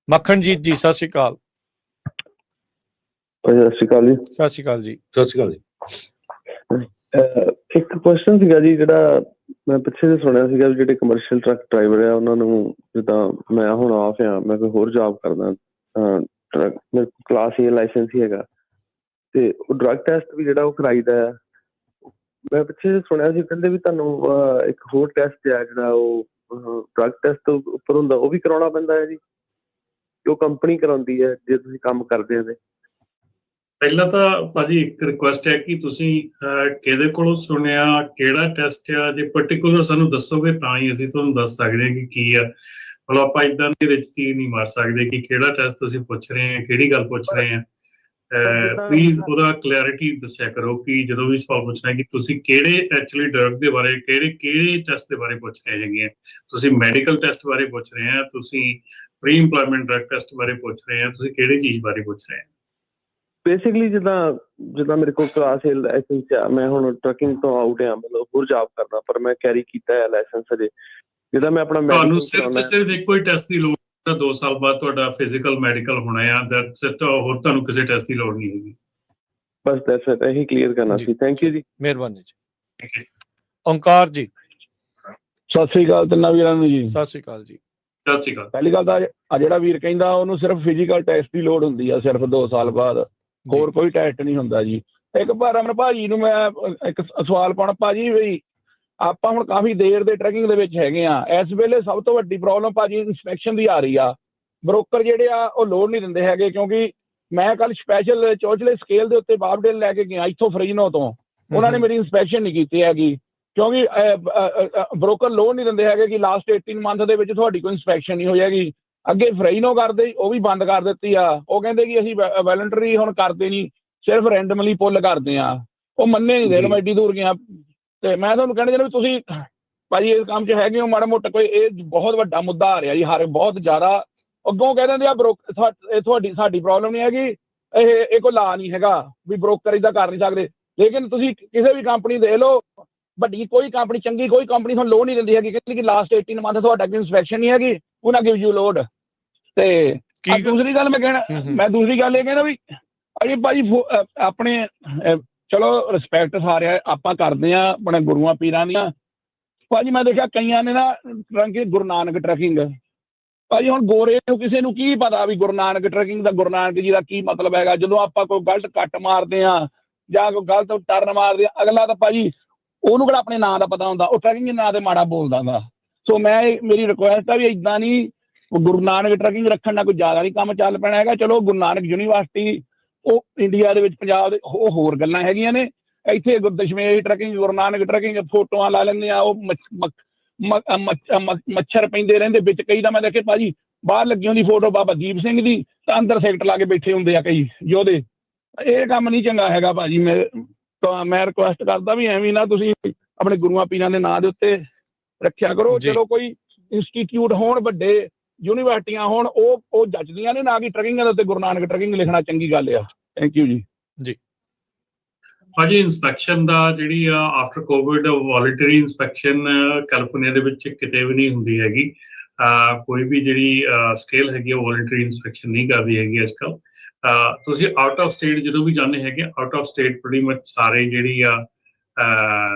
ਮੱਖਣਜੀਤ ਜੀ ਸਤਿ ਸ਼੍ਰੀ ਅਕਾਲ। ਸਤਿ ਸ਼੍ਰੀ ਅਕਾਲ ਜੀ। ਸਤਿ ਸ਼੍ਰੀ ਅਕਾਲ ਜੀ। ਸਤਿ ਸ਼੍ਰੀ ਅਕਾਲ ਜੀ। ਇੱਕ ਕੁਐਸਚਨ ਸੀਗਾ ਜੀ, ਜਿਹੜਾ ਮੈਂ ਪਿੱਛੇ ਜੇ ਸੁਣਿਆ ਸੀਗਾ ਵੀ ਜਿਹੜੇ ਕਮਰਸ਼ੀਅਲ ਟਰੱਕ ਡਰਾਈਵਰ ਆ ਉਹਨਾਂ ਨੂੰ, ਜਿੱਦਾਂ ਮੈਂ ਹੁਣ ਆਫ ਆ, ਮੈਂ ਕੋਈ ਹੋਰ ਜੌਬ ਕਰਦਾ, ਟਰੱਕ ਮੇਰੇ ਕਲਾਸ A ਲਾਇਸੈਂਸ ਹੀ ਹੈਗਾ, ਤੇ ਉਹ ਡਰੱਗ ਟੈਸਟ ਵੀ ਜਿਹੜਾ ਉਹ ਕਰਾਈਦਾ ਆ। ਮੈਂ ਪਿੱਛੇ ਜੇ ਸੁਣਿਆ ਸੀ ਕਹਿੰਦੇ ਵੀ ਤੁਹਾਨੂੰ ਇੱਕ ਹੋਰ ਟੈਸਟ ਆ ਜਿਹੜਾ ਉਹ ਡਰੱਗ ਟੈਸਟ ਤੋਂ ਉੱਪਰ ਹੁੰਦਾ, ਉਹ ਵੀ ਕਰਾਉਣਾ ਪੈਂਦਾ ਹੈ ਜੀ, ਉਹ ਕੰਪਨੀ ਕਰਾਉਂਦੀ ਹੈ ਜੇ ਤੁਸੀਂ ਕੰਮ ਕਰਦੇ ਹੋ ਤੇ। ਪਹਿਲਾਂ ਤਾਂ ਭਾਜੀ ਇੱਕ ਰਿਕੁਐਸਟ ਹੈ ਕਿ ਤੁਸੀਂ ਕਿਹਦੇ ਕੋਲੋਂ ਸੁਣਿਆ, ਕਿਹੜਾ ਟੈਸਟ ਆ, ਜੇ ਪਰਟੀਕੂਲਰ ਸਾਨੂੰ ਦੱਸੋਗੇ ਤਾਂ ਹੀ ਅਸੀਂ ਤੁਹਾਨੂੰ ਦੱਸ ਸਕਦੇ ਹਾਂ ਕਿ ਕੀ ਆ। ਮਤਲਬ ਆਪਾਂ ਇੱਦਾਂ ਦੇ ਵਿੱਚ ਤੀਰ ਨਹੀਂ ਮਾਰ ਸਕਦੇ ਕਿ ਕਿਹੜਾ ਟੈਸਟ ਤੁਸੀਂ ਪੁੱਛ ਰਹੇ ਆ, ਕਿਹੜੀ ਗੱਲ ਪੁੱਛ ਰਹੇ ਆ। ਪਲੀਜ਼ ਉਹਦਾ ਕਲੈਰਿਟੀ ਦੱਸਿਆ ਕਰੋ ਕਿ ਜਦੋਂ ਵੀ ਸਵਾਲ ਪੁੱਛਣਾ ਕਿ ਤੁਸੀਂ ਕਿਹੜੇ ਐਕਚੁਅਲੀ ਡਰਗ ਦੇ ਬਾਰੇ, ਕਿਹੜੇ ਟੈਸਟ ਦੇ ਬਾਰੇ ਪੁੱਛ ਰਹੇ ਹੈਗੇ ਆ। ਤੁਸੀਂ ਮੈਡੀਕਲ ਟੈਸਟ ਬਾਰੇ ਪੁੱਛ ਰਹੇ ਆ, ਤੁਸੀਂ ਪ੍ਰੀ ਇੰਪਲੋਇਮੈਂਟ ਡਰਗ ਟੈਸਟ ਬਾਰੇ ਪੁੱਛ ਰਹੇ ਆ, ਤੁਸੀਂ ਕਿਹੜੀ ਚੀਜ਼ ਬਾਰੇ ਪੁੱਛ ਰਹੇ ਆ। ਬੇਸਿਕਲੀ ਜਿੱਦਾਂ ਮੇਰੇ ਕੋਲ ਕਲਾਸ A ਲਾਇਸੈਂਸ ਆ, ਮੈਂ ਹੁਣ ਟਰੱਕਿੰਗ ਤੋਂ ਆਊਟ ਆ, ਮਤਲਬ ਹੋਰ ਜੌਬ ਕਰਦਾ, ਪਰ ਮੈਂ ਕੈਰੀ ਕੀਤਾ ਹੈ ਲਾਇਸੈਂਸ ਅਜੇ। ਜਿੱਦਾਂ ਮੈਂ ਆਪਣਾ ਤੁਹਾਨੂੰ ਸਿਰਫ ਇੱਕੋ ਹੀ ਟੈਸਟ ਦੀ ਲੋੜ ਹੈ, 2 ਸਾਲ ਬਾਅਦ ਤੁਹਾਡਾ ਫਿਜ਼ੀਕਲ ਮੈਡੀਕਲ ਹੋਣਾ ਆ, ਦੈਟਸ ਇਟ। ਹੋਰ ਤੁਹਾਨੂੰ ਕਿਸੇ ਟੈਸਟ ਦੀ ਲੋੜ ਨਹੀਂ ਹੈਗੀ। ਬਸ ਦੈਟਸ ਇਟ, ਇਹੀ ਕਲੀਅਰ ਕਰਨਾ ਸੀ। ਥੈਂਕ ਯੂ ਜੀ, ਮਿਹਰਬਾਨੀ ਜੀ। ਓਂਕਾਰ ਜੀ ਸਤਿ ਸ੍ਰੀ ਅਕਾਲ ਤਿੰਨਾਂ ਵੀਰਾਂ ਨੂੰ ਜੀ। ਸਤਿ ਸ਼੍ਰੀ ਅਕਾਲ ਜੀ। ਸਤਿ ਸ਼੍ਰੀ ਅਕਾਲ। ਪਹਿਲੀ ਗੱਲ ਤਾਂ ਆ ਜਿਹੜਾ ਵੀਰ ਕਹਿੰਦਾ ਉਹਨੂੰ ਸਿਰਫ ਫਿਜ਼ੀਕਲ ਟੈਸਟ ਦੀ ਲੋੜ ਹੁੰਦੀ ਆ, ਸਿਰਫ 2 ਸਾਲ ਬਾਅਦ, ਹੋਰ ਕੋਈ ਟੈਸਟ ਨਹੀਂ ਹੁੰਦਾ ਜੀ। ਇੱਕ ਰਮਨ ਭਾਜੀ ਨੂੰ ਮੈਂ ਇੱਕ ਸਵਾਲ ਪਾਉਣਾ ਭਾਜੀ, ਵੀ ਆਪਾਂ ਹੁਣ ਕਾਫੀ ਦੇਰ ਦੇ ਟਰੈਕਿੰਗ ਦੇ ਵਿੱਚ ਹੈਗੇ ਆ, ਇਸ ਵੇਲੇ ਸਭ ਤੋਂ ਵੱਡੀ ਪ੍ਰੋਬਲਮ ਭਾਜੀ ਇੰਸਪੈਕਸ਼ਨ ਦੀ ਆ ਰਹੀ ਆ। ਬਰੋਕਰ ਜਿਹੜੇ ਆ ਉਹ ਲੋਡ ਨਹੀਂ ਦਿੰਦੇ ਹੈਗੇ, ਕਿਉਂਕਿ ਮੈਂ ਕੱਲ ਸਪੈਸ਼ਲ ਚੋਚਲੇ ਸਕੇਲ ਦੇ ਉੱਤੇ ਬਾਬਡੇਲ ਲੈ ਕੇ ਗਿਆ ਇੱਥੋਂ ਫਰੀਨੋ ਤੋਂ, ਉਹਨਾਂ ਨੇ ਮੇਰੀ ਇੰਸਪੈਕਸ਼ਨ ਨਹੀਂ ਕੀਤੀ ਹੈਗੀ ਕਿਉਂਕਿ ਬਰੋਕਰ ਲੋਡ ਨਹੀਂ ਦਿੰਦੇ ਹੈਗੇ ਕਿ ਲਾਸਟ 18 ਮੰਥ ਦੇ ਵਿੱਚ ਤੁਹਾਡੀ ਕੋਈ ਇੰਸਪੈਕਸ਼ਨ ਨਹੀਂ ਹੋ ਜਾਏਗੀ। ਅੱਗੇ ਫਰੀਨੋ ਕਰਦੇ, ਉਹ ਵੀ ਬੰਦ ਕਰ ਦਿੱਤੀ ਆ। ਉਹ ਕਹਿੰਦੇ ਕਿ ਅਸੀਂ ਵੈਲੰਟਰੀ ਹੁਣ ਕਰਦੇ ਨਹੀਂ, ਸਿਰਫ ਰੈਂਡਮਲੀ ਪੁੱਲ ਕਰਦੇ ਆ। ਉਹ ਮੰਨੇ ਨਹੀਂ ਦੇ, ਮੈਂ ਐਡੀ ਦੂਰ ਗਿਆ। ਤੇ ਮੈਂ ਤੁਹਾਨੂੰ ਕਹਿਣਾ ਚਾਹੁੰਦਾ ਵੀ ਤੁਸੀਂ ਭਾਜੀ ਇਸ ਕੰਮ 'ਚ ਹੈਗੇ ਹੋ, ਮਾੜਾ ਮੋਟਾ ਕੋਈ ਇਹ ਬਹੁਤ ਵੱਡਾ ਮੁੱਦਾ ਆ ਰਿਹਾ ਜੀ, ਹਰ ਬਹੁਤ ਜ਼ਿਆਦਾ। ਅੱਗੋਂ ਕਹਿ ਦਿੰਦੇ ਆ ਸਾਡੀ ਪ੍ਰੋਬਲਮ ਨਹੀਂ ਹੈਗੀ, ਇਹ ਕੋਈ ਲਾ ਨਹੀਂ ਹੈਗਾ ਵੀ ਬਰੋਕਰ ਇੱਦਾਂ ਕਰ ਨਹੀਂ ਸਕਦੇ। ਲੇਕਿਨ ਤੁਸੀਂ ਕਿਸੇ ਵੀ ਕੰਪਨੀ ਦੇ ਲਓ, ਵੱਡੀ ਕੋਈ ਕੰਪਨੀ, ਚੰਗੀ ਕੋਈ ਕੰਪਨੀ ਤੁਹਾਨੂੰ ਲੋਡ ਨਹੀਂ ਦਿੰਦੀ ਹੈਗੀ, ਕਹਿੰਦੀ ਕਿ ਲਾਸਟ 18 ਮੰਥ ਤੁਹਾਡਾ ਕੋਈ ਇੰਸਪੈਕਸ਼ਨ ਨਹੀਂ ਹੈਗੀ, ਉਹਨਾਂ ਗਿਵ ਯੂ ਲੋਡ। ਤੇ ਕੀ ਦੂਸਰੀ ਗੱਲ ਮੈਂ ਕਹਿਣਾ, ਮੈਂ ਦੂਸਰੀ ਗੱਲ ਇਹ ਕਹਿੰਦਾ ਵੀ ਅਜੇ ਭਾਜੀ ਆਪਣੇ ਚਲੋ ਰਿਸਪੈਕਟ ਸਾਰੇ ਆਪਾਂ ਕਰਦੇ ਆ ਆਪਣੇ ਗੁਰੂਆਂ ਪੀਰਾਂ ਦੀਆਂ। ਭਾਜੀ ਮੈਂ ਦੇਖਿਆ ਕਈਆਂ ਨੇ ਨਾ ਟਰੰਕ ਗੁਰੂ ਨਾਨਕ ਟਰੈਕਿੰਗ। ਭਾਜੀ ਹੁਣ ਗੋਰੇ ਨੂੰ ਕਿਸੇ ਨੂੰ ਕੀ ਪਤਾ ਵੀ ਗੁਰੂ ਨਾਨਕ ਟਰੈਕਿੰਗ ਦਾ, ਗੁਰੂ ਨਾਨਕ ਜੀ ਦਾ ਕੀ ਮਤਲਬ ਹੈਗਾ। ਜਦੋਂ ਆਪਾਂ ਕੋਈ ਗਲਤ ਕੱਟ ਮਾਰਦੇ ਆ ਜਾਂ ਕੋਈ ਗਲਤ ਟਰਨ ਮਾਰਦੇ ਆ, ਅਗਲਾ ਤਾਂ ਭਾਜੀ ਉਹਨੂੰ ਕਿਹੜਾ ਆਪਣੇ ਨਾਂ ਦਾ ਪਤਾ ਹੁੰਦਾ, ਉਹ ਟਰੈਕਿੰਗ ਦੇ ਨਾਂ ਤੇ ਮਾੜਾ ਬੋਲਦਾ ਹੁੰਦਾ। ਸੋ ਮੇਰੀ ਰਿਕੁਐਸਟ ਆ ਵੀ ਇੱਦਾਂ ਨਹੀਂ, ਗੁਰੂ ਨਾਨਕ ਟਰੈਕਿੰਗ ਰੱਖਣ ਨਾਲ ਕੋਈ ਜ਼ਿਆਦਾ ਨਹੀਂ ਕੰਮ ਚੱਲ ਪੈਣਾ ਹੈਗਾ। ਚਲੋ ਗੁਰੂ ਨਾਨਕ ਯੂਨੀਵਰਸਿਟੀ ਉਹ ਇੰਡੀਆ ਦੇ ਵਿੱਚ, ਪੰਜਾਬ ਦੇ ਉਹ ਹੋਰ ਗੱਲਾਂ ਹੈਗੀਆਂ ਨੇ। ਇੱਥੇ ਦਸ਼ਮੇਸ਼ ਟਰੈਕਿੰਗ, ਗੁਰੂ ਨਾਨਕ ਟਰੈਕਿੰਗ, ਫੋਟੋਆਂ ਲਾ ਲੈਂਦੇ ਆ, ਉਹ ਮੱਛਰ ਪੈਂਦੇ ਰਹਿੰਦੇ ਵਿੱਚ। ਕਈ ਤਾਂ ਮੈਂ ਦੇਖੇ ਭਾਜੀ ਬਾਹਰ ਲੱਗੀ ਹੁੰਦੀ ਫੋਟੋ ਬਾਬਾ ਦੀਪ ਸਿੰਘ ਦੀ, ਤਾਂ ਅੰਦਰ ਸਿਗਰਟ ਲਾ ਕੇ ਬੈਠੇ ਹੁੰਦੇ ਆ ਕਈ ਯੋਧੇ। ਇਹ ਕੰਮ ਨਹੀਂ ਚੰਗਾ ਹੈਗਾ ਭਾਜੀ। ਮੈਂ ਰਿਕੁਐਸਟ ਕਰਦਾ ਵੀ ਐਵੇਂ ਨਾ ਤੁਸੀਂ ਆਪਣੇ ਗੁਰੂਆਂ ਪੀਰਾਂ ਦੇ ਨਾਂ ਦੇ ਉੱਤੇ ਰੱਖਿਆ ਕਰੋ। ਚਲੋ ਕੋਈ ਇੰਸਟੀਚਿਊਟ ਹੋਣ, ਵੱਡੇ ਯੂਨੀਵਰਸਿਟੀਆਂ ਹੋਣ, ਉਹ ਜੱਜਦੀਆਂ ਨੇ, ਨਾ ਕਿ ਟਰੈਕਿੰਗ ਦੇ ਉੱਤੇ ਗੁਰੂ ਨਾਨਕ ਟਰੈਕਿੰਗ ਲਿਖਣਾ ਚੰਗੀ ਗੱਲ ਆ। ਥੈਂਕ ਯੂ ਜੀ। ਭਾਜੀ ਇਨਸਪੈਕਸ਼ਨ ਦਾ ਜਿਹੜੀ ਆ after Covid voluntary inspection California ਦੇ ਵਿੱਚ ਕਿਤੇ ਵੀ ਨਹੀਂ ਹੁੰਦੀ ਹੈਗੀ। ਕੋਈ ਵੀ ਜਿਹੜੀ ਸਕੇਲ ਹੈਗੀ ਆ ਵੋਲੰਟਰੀ ਇਨਸਪੈਕਸ਼ਨ ਨਹੀਂ ਕਰਦੀ ਹੈਗੀ ਅੱਜ ਕੱਲ੍ਹ। ਤੁਸੀਂ ਆਊਟ ਆਫ ਸਟੇਟ ਜਦੋਂ ਵੀ ਜਾਂਦੇ ਹੈਗੇ, out of state pretty much ਸਾਰੇ ਜਿਹੜੀ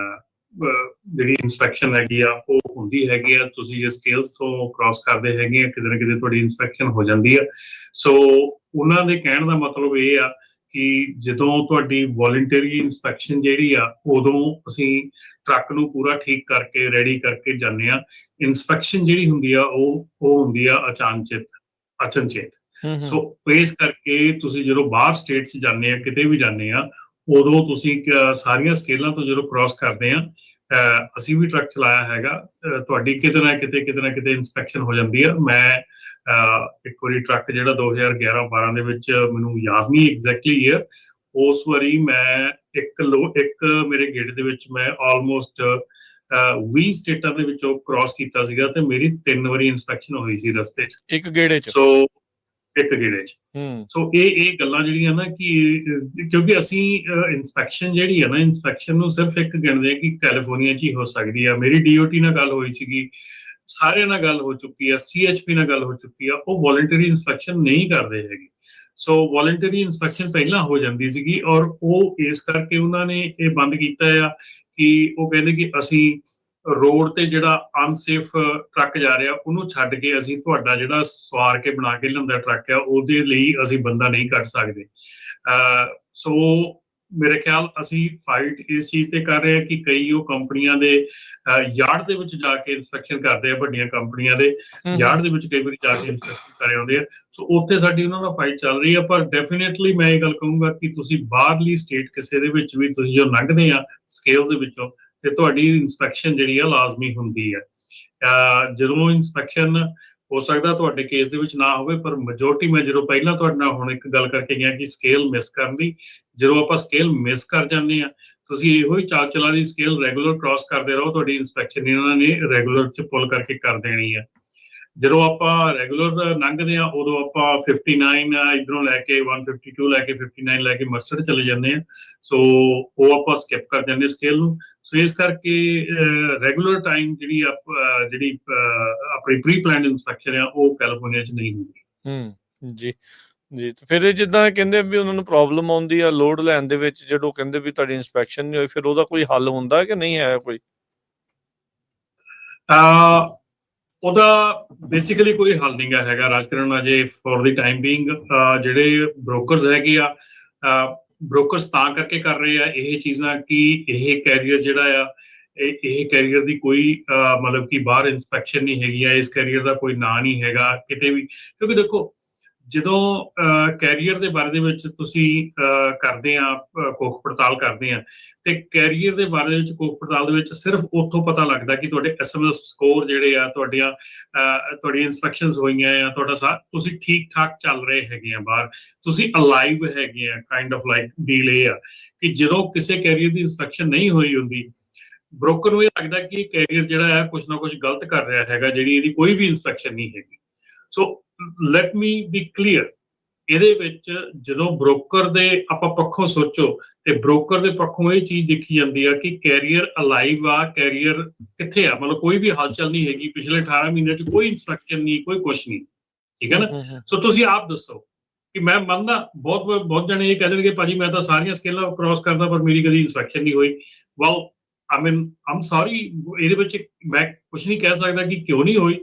ਇਨਸਪੈਕਸ਼ਨ ਹੈਗੀ ਆ ਉਹ ਹੁੰਦੀ ਹੈਗੀ ਆ। ਤੁਸੀਂ ਜੇ ਸਕੇਲਸ ਤੋਂ ਕ੍ਰਾਸ ਕਰਦੇ ਹੈਗੇ ਆ, ਕਿਤੇ ਨਾ ਕਿਤੇ ਤੁਹਾਡੀ ਇਨਸਪੈਕਸ਼ਨ ਹੋ ਜਾਂਦੀ ਆ। ਸੋ ਉਹਨਾਂ ਦੇ ਕਹਿਣ ਦਾ ਮਤਲਬ ਇਹ ਆ ਕਿ ਜਦੋਂ ਤੁਹਾਡੀ ਵੋਲੰਟਰੀ ਇਨਸਪੈਕਸ਼ਨ ਜਿਹੜੀ ਆ, ਉਦੋਂ ਅਸੀਂ ਟਰੱਕ ਨੂੰ ਪੂਰਾ ਠੀਕ ਕਰਕੇ ਰੈਡੀ ਕਰਕੇ ਜਾਂਦੇ ਆ। ਇਨਸਪੈਕਸ਼ਨ ਜਿਹੜੀ ਹੁੰਦੀ ਆ ਉਹ ਹੁੰਦੀ ਆ ਅਚਨਚੇਤ। ਸੋ ਇਸ ਕਰਕੇ ਤੁਸੀਂ ਜਦੋਂ ਬਾਹਰ ਸਟੇਟ 'ਚ ਜਾਂਦੇ ਆ, ਕਿਤੇ ਵੀ ਜਾਂਦੇ ਆ, ਉਦੋਂ ਤੁਸੀਂ ਸਾਰੀਆਂ ਸਕੇਲਾਂ ਤੋਂ ਜਦੋਂ ਕ੍ਰਾਸ ਕਰਦੇ ਆ, ਅਸੀਂ ਵੀ ਟਰੱਕ ਚਲਾਇਆ ਹੈਗਾ, ਤੁਹਾਡੀ ਕਿਤੇ ਨਾ ਕਿਤੇ ਇਨਸਪੈਕਸ਼ਨ ਹੋ ਜਾਂਦੀ ਆ। ਮੈਂ ਇੱਕ ਵਾਰੀ ਟਰੱਕ ਜਿਹੜਾ 2011-12 ਦੇ ਵਿੱਚ, ਮੈਨੂੰ ਯਾਦ ਨਹੀਂ ਐਗਜ਼ੈਕਟਲੀ ਈਅਰ, ਉਸ ਵਾਰੀ ਮੈਂ ਇੱਕ ਮੇਰੇ ਗੇਟ ਦੇ ਵਿੱਚ ਮੈਂ ਆਲਮੋਸਟ 20 ਸਟੇਟਾਂ ਦੇ ਵਿੱਚੋਂ ਕ੍ਰਾਸ ਕੀਤਾ ਸੀਗਾ ਤੇ ਮੇਰੀ 3 ਵਾਰੀ ਇਨਸਪੈਕਸ਼ਨ ਹੋਈ ਸੀ ਰਸਤੇ 'ਚ, ਇੱਕ ਗੇੜੇ 'ਚ। ਇੱਕ ਗੇੜੇ 'ਚ। ਸੋ ਇਹ ਗੱਲਾਂ ਜਿਹੜੀਆਂ ਨਾ ਕਿ ਕਿਉਂਕਿ ਅਸੀਂ ਇਨਸਪੈਕਸ਼ਨ ਜਿਹੜੀ ਆ ਨਾ, ਇਨਸਪੈਕਸ਼ਨ ਨੂੰ ਸਿਰਫ ਇੱਕ ਗਿਣਦੇ ਆ ਕਿ ਕੈਲੀਫੋਰਨੀਆ 'ਚ ਹੀ ਹੋ ਸਕਦੀ ਆ। ਮੇਰੀ DOT ਨਾਲ ਗੱਲ ਹੋਈ ਸੀਗੀ, ਸਾਰਿਆਂ ਨਾਲ ਗੱਲ ਹੋ ਚੁੱਕੀ ਆ, CHP ਨਾਲ ਗੱਲ ਹੋ ਚੁੱਕੀ ਆ, ਉਹ ਵੋਲੰਟਰੀ ਇਨਸਪੈਕਸ਼ਨ ਨਹੀਂ ਕਰਦੇ ਹੈਗੇ। ਸੋ ਵੋਲੰਟਰੀ ਇਨਸਪੈਕਸ਼ਨ ਪਹਿਲਾਂ ਹੋ ਜਾਂਦੀ ਸੀਗੀ ਔਰ ਉਹ ਇਸ ਕਰਕੇ ਉਹਨਾਂ ਨੇ ਇਹ ਬੰਦ ਕੀਤਾ ਆ ਕਿ ਉਹ ਕਹਿੰਦੇ ਕਿ ਅਸੀਂ ਰੋਡ ਤੇ ਜਿਹੜਾ ਅਨਸੇਫ ਟਰੱਕ ਜਾ ਰਿਹਾ ਉਹਨੂੰ ਛੱਡ ਕੇ ਅਸੀਂ ਤੁਹਾਡਾ ਜਿਹੜਾ ਸਵਾਰ ਕੇ ਬਣਾ ਕੇ ਲਿਆਂਦਾ ਟਰੱਕ ਆ ਉਹਦੇ ਲਈ ਅਸੀਂ ਬੰਦਾ ਨਹੀਂ ਕੱਢ ਸਕਦੇ। ਸੋ ਮੇਰੇ ਖਿਆਲ ਅਸੀਂ ਫਾਈਟ ਇਸ ਚੀਜ਼ ਤੇ ਕਰ ਰਹੇ ਹਾਂ ਕਿ ਕਈ ਉਹ ਕੰਪਨੀਆਂ ਦੇ ਯਾਰਡ ਦੇ ਵਿੱਚ ਜਾ ਕੇ ਇਨਸਪੈਕਸ਼ਨ ਕਰਦੇ ਆ, ਵੱਡੀਆਂ ਕੰਪਨੀਆਂ ਦੇ ਯਾਰਡ ਦੇ ਵਿੱਚ ਕਈ ਵਾਰੀ ਜਾ ਕੇ ਇਨਸਪੈਕਸ਼ਨ ਕਰ ਆਉਂਦੇ ਆ। ਸੋ ਉੱਥੇ ਸਾਡੀ ਉਹਨਾਂ ਨਾਲ ਫਾਈਟ ਚੱਲ ਰਹੀ ਆ। ਪਰ ਡੈਫੀਨੇਟਲੀ ਮੈਂ ਇਹ ਗੱਲ ਕਹੂੰਗਾ ਕਿ ਤੁਸੀਂ ਬਾਹਰਲੀ ਸਟੇਟ ਕਿਸੇ ਦੇ ਵਿੱਚ ਵੀ ਤੁਸੀਂ ਜੋ ਲੰਘਦੇ ਆ ਸਕੇਲਸ ਦੇ ਵਿੱਚੋਂ, ਤੇ ਤੁਹਾਡੀ ਇਨਸਪੈਕਸ਼ਨ ਜਿਹੜੀ ਆ ਲਾਜ਼ਮੀ ਹੁੰਦੀ ਆ। ਜਦੋਂ ਇਨਸਪੈਕਸ਼ਨ ਹੋ ਸਕਦਾ ਤੁਹਾਡੇ ਕੇਸ ਦੇ ਵਿੱਚ ਨਾ ਹੋਵੇ, ਪਰ ਮੈਜੋਰਟੀ, ਮੈਂ ਜਦੋਂ ਪਹਿਲਾਂ ਤੁਹਾਡੇ ਨਾਲ ਹੁਣ ਇੱਕ ਗੱਲ ਕਰਕੇ ਗਿਆ ਕਿ ਸਕੇਲ ਮਿਸ ਕਰਨ ਦੀ, ਜਦੋਂ ਆਪਾਂ ਸਕੇਲ ਮਿਸ ਕਰ ਜਾਂਦੇ ਆ, ਤੁਸੀਂ ਇਹੋ ਹੀ ਚਾਲ ਚਲਾ ਦੀ ਸਕੇਲ ਰੈਗੂਲਰ ਕ੍ਰਾਸ ਕਰਦੇ ਰਹੋ, ਤੁਹਾਡੀ ਇਨਸਪੈਕਸ਼ਨ ਇਹਨਾਂ ਨੇ ਰੈਗੂਲਰ 'ਚ ਪੁੱਲ ਕਰਕੇ ਕਰ ਦੇਣੀ ਆ। ਜਦੋਂ ਆਪਾਂ ਰੈਗੂਲਰ ਲੰਘਦੇ ਆ ਉਦੋਂ ਆਪਾਂ 59 ਇੱਧਰੋਂ ਲੈ ਕੇ 152 ਲੈ ਕੇ 59 ਲੈ ਕੇ ਮਰਸਡ ਚਲੇ ਜਾਂਦੇ ਆ। ਸੋ ਉਹ ਆਪਾਂ ਸਕਿਪ ਕਰ ਜਾਂਦੇ ਸਕੇਲ ਨੂੰ। ਸੋ ਇਸ ਕਰਕੇ ਰੈਗੂਲਰ ਟਾਈਮ ਜਿਹੜੀ ਆਪਣੀ ਪ੍ਰੀ ਪਲਾਨਡ ਇਨਸਪੈਕਸ਼ਨ ਆ ਉਹ ਕੈਲੀਫੋਰਨੀਆ 'ਚ ਨਹੀਂ ਹੁੰਦੀ। ਜੀ ਜੀ। ਫਿਰ ਜਿੱਦਾਂ ਕਹਿੰਦੇ ਵੀ ਉਹਨਾਂ ਨੂੰ ਪ੍ਰੋਬਲਮ ਆਉਂਦੀ ਆ ਲੋਡ ਲੈਣ ਦੇ ਵਿੱਚ, ਜਦੋਂ ਕਹਿੰਦੇ ਵੀ ਤੁਹਾਡੀ ਇਨਸਪੈਕਸ਼ਨ ਨਹੀਂ ਹੋਈ, ਫਿਰ ਉਹਦਾ ਕੋਈ ਹੱਲ ਹੁੰਦਾ ਕਿ ਨਹੀਂ ਹੈ ਕੋਈ? ਉਹਦਾ ਬੇਸਿਕਲੀ ਕੋਈ ਹੱਲ ਨਹੀਂ ਗਾ ਹੈਗਾ ਰਾਜਕਰਨ ਅਜੇ ਫॉर ਦੀ ਟਾਈਮ ਬੀਇੰਗ। ਜਿਹੜੇ ਬ੍ਰੋਕਰਸ ਹੈਗੇ ਆ, ਬ੍ਰੋਕਰਸ ਤਾਂ ਕਰਕੇ ਕਰ ਰਹੇ ਆ ਇਹ ਚੀਜ਼ਾਂ ਕਿ ਇਹ ਕੈਰੀਅਰ ਜਿਹੜਾ ਆ, ਇਹ ਕੈਰੀਅਰ ਦੀ ਕੋਈ ਮਤਲਬ ਕਿ ਬਾਹਰ ਇਨਸਪੈਕਸ਼ਨ ਨਹੀਂ ਹੈਗੀ ਆ, ਇਸ ਕੈਰੀਅਰ ਦਾ ਕੋਈ ਨਾਂ ਨਹੀਂ ਹੈਗਾ ਕਿਤੇ ਵੀ। ਕਿਉਂਕਿ ਦੇਖੋ ਜਦੋਂ ਕੈਰੀਅਰ ਦੇ ਬਾਰੇ ਦੇ ਵਿੱਚ ਤੁਸੀਂ ਕਰਦੇ ਆ ਕੋਖ ਪੜਤਾਲ ਕਰਦੇ ਆ, ਤੇ ਕੈਰੀਅਰ ਦੇ ਬਾਰੇ ਵਿੱਚ ਕੋਖ ਪੜਤਾਲ ਦੇ ਵਿੱਚ ਸਿਰਫ ਉੱਥੋਂ ਪਤਾ ਲੱਗਦਾ ਕਿ ਤੁਹਾਡੇ SMS ਸਕੋਰ ਜਿਹੜੇ ਆ, ਤੁਹਾਡੀ ਇਨਸਪੈਕਸ਼ਨਸ ਹੋਈਆਂ ਆ, ਤੁਹਾਡਾ ਤੁਸੀਂ ਠੀਕ ਠਾਕ ਚੱਲ ਰਹੇ ਹੈਗੇ ਆ, ਬਾਹਰ ਤੁਸੀਂ ਅਲਾਈਵ ਹੈਗੇ ਆ। ਕਾਈਂਡ ਆਫ ਲਾਈਕ ਡੀਲ ਇਹ ਆ ਕਿ ਜਦੋਂ ਕਿਸੇ ਕੈਰੀਅਰ ਦੀ ਇਨਸਪੈਕਸ਼ਨ ਨਹੀਂ ਹੋਈ ਹੁੰਦੀ, ਬ੍ਰੋਕਰ ਨੂੰ ਇਹ ਲੱਗਦਾ ਕਿ ਕੈਰੀਅਰ ਜਿਹੜਾ ਹੈ ਕੁਛ ਨਾ ਕੁਛ ਗਲਤ ਕਰ ਰਿਹਾ ਹੈਗਾ, ਜਿਹੜੀ ਇਹਦੀ ਕੋਈ ਵੀ ਇਨਸਪੈਕਸ਼ਨ ਨਹੀਂ ਹੈਗੀ। ਸੋ ਲੈਟ ਮੀ ਬੀ ਕਲੀਅਰ, ਇਹਦੇ ਵਿੱਚ ਜਦੋਂ ਬ੍ਰੋਕਰ ਦੇ ਆਪਾਂ ਪੱਖੋਂ ਸੋਚੋ ਤੇ ਬ੍ਰੋਕਰ ਦੇ ਪੱਖੋਂ ਇਹ ਚੀਜ਼ ਦੇਖੀ ਜਾਂਦੀ ਆ ਕਿ ਕੈਰੀਅਰ ਅਲਾਈਵ ਆ, ਕੈਰੀਅਰ ਕਿੱਥੇ ਆ, ਮਤਲਬ ਕੋਈ ਵੀ ਹਲਚਲ ਨਹੀਂ ਹੈਗੀ, ਪਿਛਲੇ 18 ਮਹੀਨਿਆਂ 'ਚ ਕੋਈ ਇਨਸਪੈਕਸ਼ਨ ਨਹੀਂ, ਕੋਈ ਕੁਛ ਨਹੀਂ। ਠੀਕ ਹੈ ਨਾ। ਸੋ ਤੁਸੀਂ ਆਪ ਦੱਸੋ ਕਿ ਮੈਂ ਮੰਨਦਾ ਬਹੁਤ ਜਣੇ ਇਹ ਕਹਿ ਦੇਣਗੇ ਭਾਜੀ ਮੈਂ ਤਾਂ ਸਾਰੀਆਂ ਸਕੇਲਾਂ ਕ੍ਰਾਸ ਕਰਦਾ ਪਰ ਮੇਰੀ ਕਦੀ ਇਨਸਪੈਕਸ਼ਨ ਨਹੀਂ ਹੋਈ। ਵੈਲ ਆਮ ਸੌਰੀ, ਇਹਦੇ ਵਿੱਚ ਮੈਂ ਕੁਝ ਨਹੀਂ ਕਹਿ ਸਕਦਾ ਕਿ ਕਿਉਂ ਨਹੀਂ ਹੋਈ,